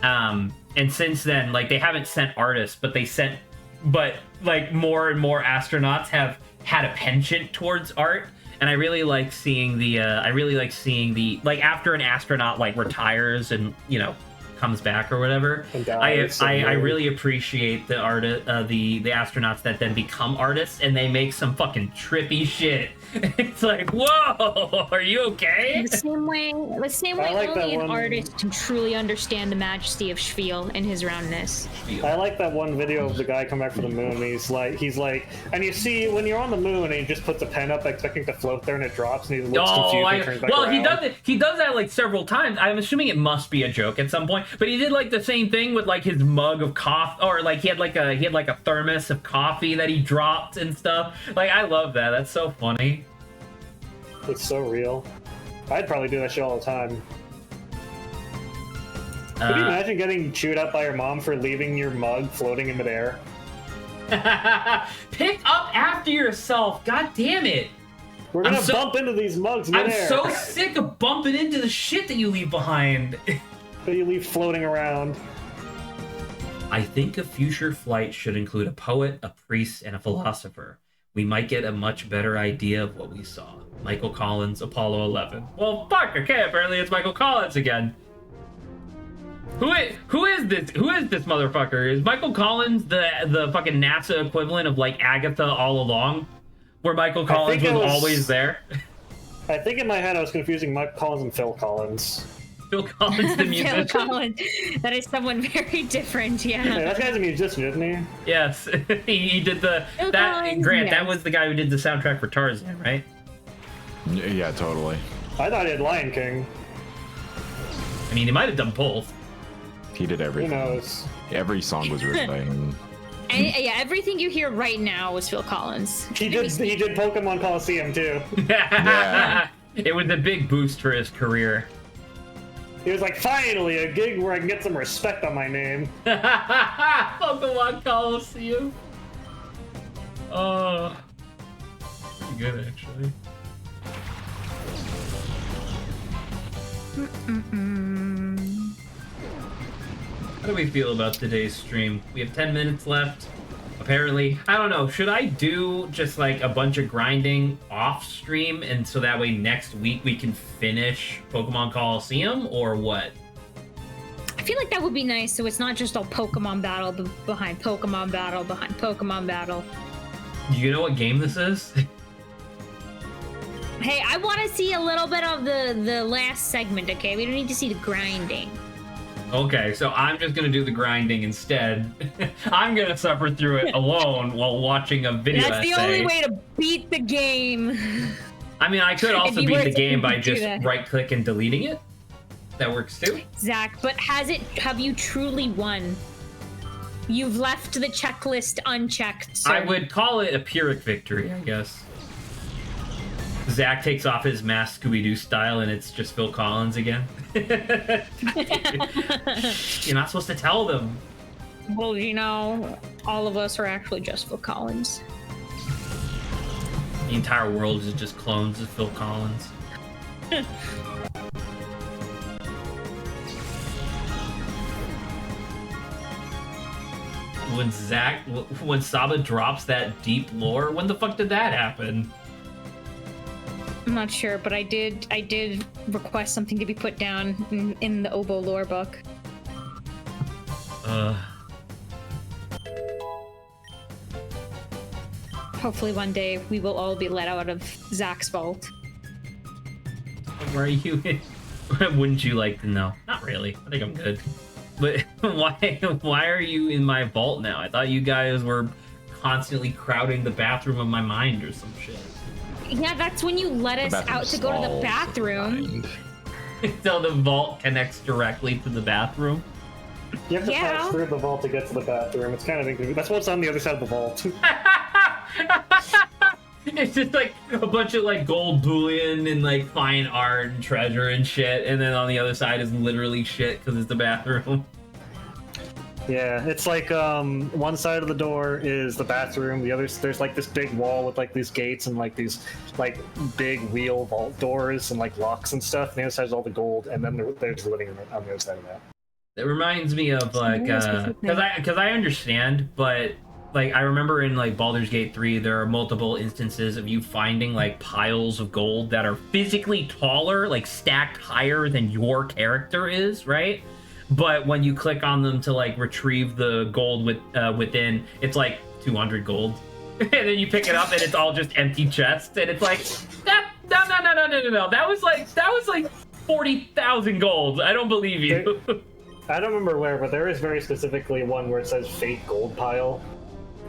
And since then, like, they haven't sent artists, but more and more astronauts have had a penchant towards art, and I really like seeing the like, after an astronaut like retires and comes back or whatever, I really appreciate the art the astronauts that then become artists, and they make some fucking trippy shit. It's like, whoa, are you okay? The same way like that only an one. artist can truly understand the majesty of Spiel and his roundness. I like that one video of the guy come back from the moon. And he's like, and you see when you're on the moon and he just puts a pen up expecting to float there and it drops and he looks confused and turns back around. He does it. He does that like several times. I'm assuming it must be a joke at some point. But he did like the same thing with like his mug of coffee, or like he had like a thermos of coffee that he dropped and stuff. Like, I love that. That's so funny. It's so real. I'd probably do that shit all the time. Could you imagine getting chewed up by your mom for leaving your mug floating in midair? Pick up after yourself. God damn it. We're gonna bump into these mugs I'm midair. so sick of bumping into the shit that you leave behind. That you leave floating around. I think a future flight should include a poet, a priest, and a philosopher. We might get a much better idea of what we saw. Michael Collins, Apollo 11. Well, fuck, okay, apparently it's Michael Collins again. Who is this motherfucker? Is Michael Collins the fucking NASA equivalent of like Agatha all along? Where Michael Collins was always there? I think in my head I was confusing Michael Collins and Phil Collins. Phil Collins, the musician. Phil Collins. That is someone very different, yeah. Hey, that guy's a musician, isn't he? Yes, he did Phil Collins, Grant, yes. that was the guy who did the soundtrack for Tarzan, right? Yeah, totally. I thought he had Lion King. I mean, he might have done both. He did Who everything. knows? Every song was written by him. And, yeah, everything you hear right now was Phil Collins. He did Pokemon Colosseum too. Yeah. It was a big boost for his career. He was like, finally, a gig where I can get some respect on my name. Pokemon Colosseum. Oh, pretty good actually. How do we feel about today's stream? We have 10 minutes left. Apparently, I don't know. Should I do just like a bunch of grinding off stream, and so that way next week we can finish Pokemon Colosseum, or what? I feel like that would be nice, so it's not just all Pokemon battle behind Pokemon battle behind Pokemon battle. Do you know what game this is? Hey, I want to see a little bit of the last segment, okay? We don't need to see the grinding. Okay, so I'm just gonna do the grinding instead. I'm gonna suffer through it alone while watching a video That's the essay. only way to beat the game. I mean, I could also you beat were the game to by do just that. right-click and deleting it. That works too. Zach, but have you truly won? You've left the checklist unchecked, sir. I would call it a Pyrrhic victory, I guess. Zach takes off his mask Scooby-Doo style and it's just Phil Collins again. You're not supposed to tell them. Well, all of us are actually just Phil Collins. The entire world is just clones of Phil Collins. When Saba drops that deep lore, when the fuck did that happen? I'm not sure, but I did request something to be put down in the Obo lore book. Hopefully one day we will all be let out of Zach's vault. Where are you? Wouldn't you like to know? Not really. I think I'm good. But why are you in my vault now? I thought you guys were constantly crowding the bathroom of my mind or some shit. Yeah, that's when you let us out to go to the bathroom. So the vault connects directly to the bathroom. You have to pass through the vault to get to the bathroom. It's kind of inconvenient. That's what's on the other side of the vault. It's just like a bunch of like gold bullion and like fine art and treasure and shit, and then on the other side is literally shit because it's the bathroom. Yeah, it's like one side of the door is the bathroom. The other, there's like this big wall with like these gates and like these like big wheel vault doors and like locks and stuff. And the other side is all the gold, and then there's the living room on the other side of that. It reminds me of like because I understand, but like I remember in like Baldur's Gate 3, there are multiple instances of you finding like piles of gold that are physically taller, like stacked higher than your character is, right? But when you click on them to like retrieve the gold within, it's like 200 gold, and then you pick it up and it's all just empty chests, and it's like no. That was like 40,000 gold. I don't believe you. I don't remember where, but there is very specifically one where it says Fate Gold Pile.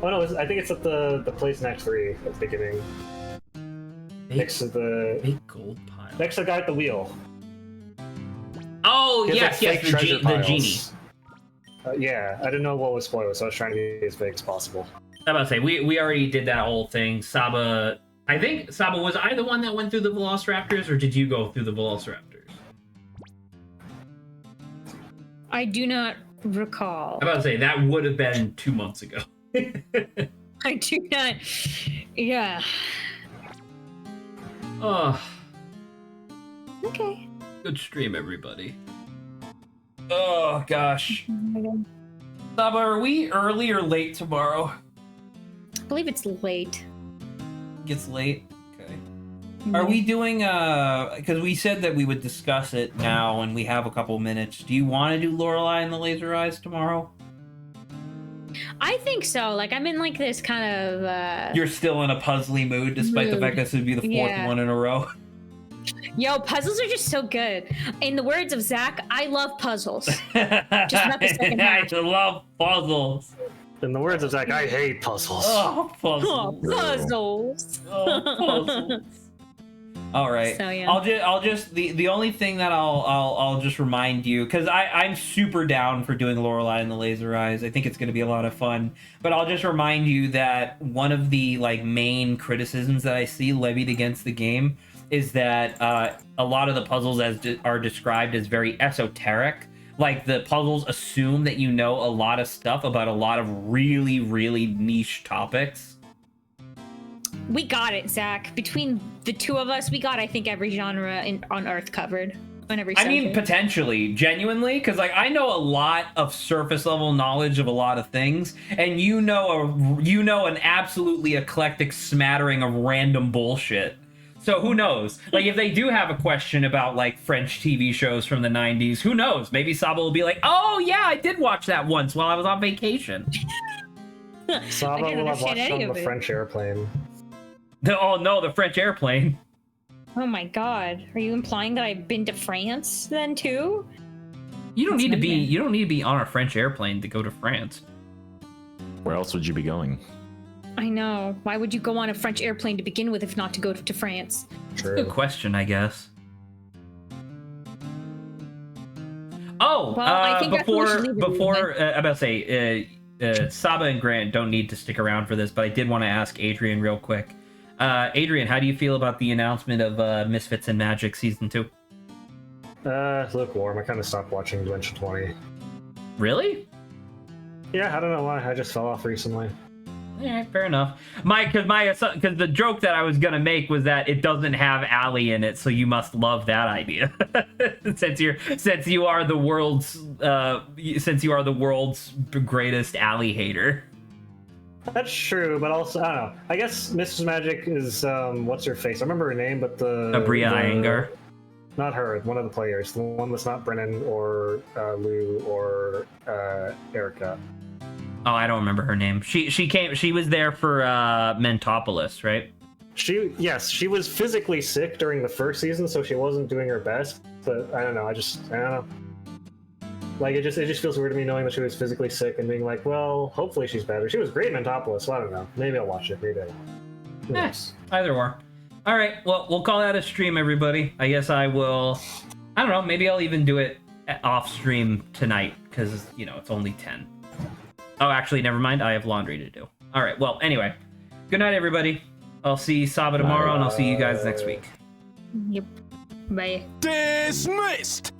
Oh no, I think it's at the place in Act 3 at the beginning. Next to the Fate Gold Pile. Next to the guy at the wheel. Oh, yes, like the genie. Yeah, I didn't know what was spoiled, so I was trying to be as big as possible. I'm about to say, we already did that whole thing. Saba, I think, Saba, was I the one that went through the Velociraptors, or did you go through the Velociraptors? I do not recall. I'm about to say, that would have been 2 months ago. I do not. Yeah. Oh. Okay. Good stream, everybody. Oh, gosh. Saba, are we early or late tomorrow? I believe it's late. Gets late? Okay. Are we doing, because we said that we would discuss it now and we have a couple minutes. Do you want to do Lorelei and the Laser Eyes tomorrow? I think so. Like, I'm in like this kind of You're still in a puzzly mood, despite the fact that this would be the fourth one in a row. Yo, puzzles are just so good. In the words of Zach, I love puzzles. Just not the second half. I love puzzles. In the words of Zach, I hate puzzles. Oh, puzzles. Oh, puzzles. Oh, puzzles. All right. So, yeah. I'll just the only thing that I'll just remind you, because I'm super down for doing Lorelei and the Laser Eyes. I think it's going to be a lot of fun. But I'll just remind you that one of the like main criticisms that I see levied against the game is that a lot of the puzzles are described as very esoteric. Like, the puzzles assume that you know a lot of stuff about a lot of really, really niche topics. We got it, Zach. Between the two of us, we got, I think, every genre on Earth covered. On every subject. I mean, potentially, genuinely, because like I know a lot of surface level knowledge of a lot of things, and you know an absolutely eclectic smattering of random bullshit. So who knows? Like, if they do have a question about, like, French TV shows from the 90s, who knows? Maybe Saba will be like, oh, yeah, I did watch that once while I was on vacation. Saba will have watched on the French airplane. Oh, no, the French airplane. Oh, my God. Are you implying that I've been to France, then, too? You don't need to be on a French airplane to go to France. Where else would you be going? I know. Why would you go on a French airplane to begin with if not to go to France? True. Good question, I guess. Oh, well, I think before I'm about to say, Saba and Grant don't need to stick around for this, but I did want to ask Adrian real quick. Adrian, how do you feel about the announcement of Misfits and Magic Season 2? Lukewarm. I kind of stopped watching Dimension 20. Really? Yeah, I don't know why. I just fell off recently. Yeah, fair enough. Because the joke that I was gonna make was that it doesn't have Allie in it, so you must love that idea. since you are the world's greatest Allie hater. That's true, but also I don't know. I guess Mrs. Magic is what's her face? I remember her name, but Abria Iyengar. Not her. One of the players. The one that's not Brennan or Lou or Erica. Oh, I don't remember her name. She was there for Mentopolis, right? She was physically sick during the first season, so she wasn't doing her best. But I don't know. I don't know. Like it just feels weird to me knowing that she was physically sick and being like, well, hopefully she's better. She was great in Mentopolis, so I don't know. Maybe I'll watch it. Maybe I won't. Who knows? Either or. All right, well, we'll call that a stream, everybody. I guess I will. I don't know. Maybe I'll even do it off stream tonight because it's only 10. Oh, actually, never mind. I have laundry to do. All right. Well, anyway, good night, everybody. I'll see Saba tomorrow, and I'll see you guys next week. Yep. Bye. Dismissed!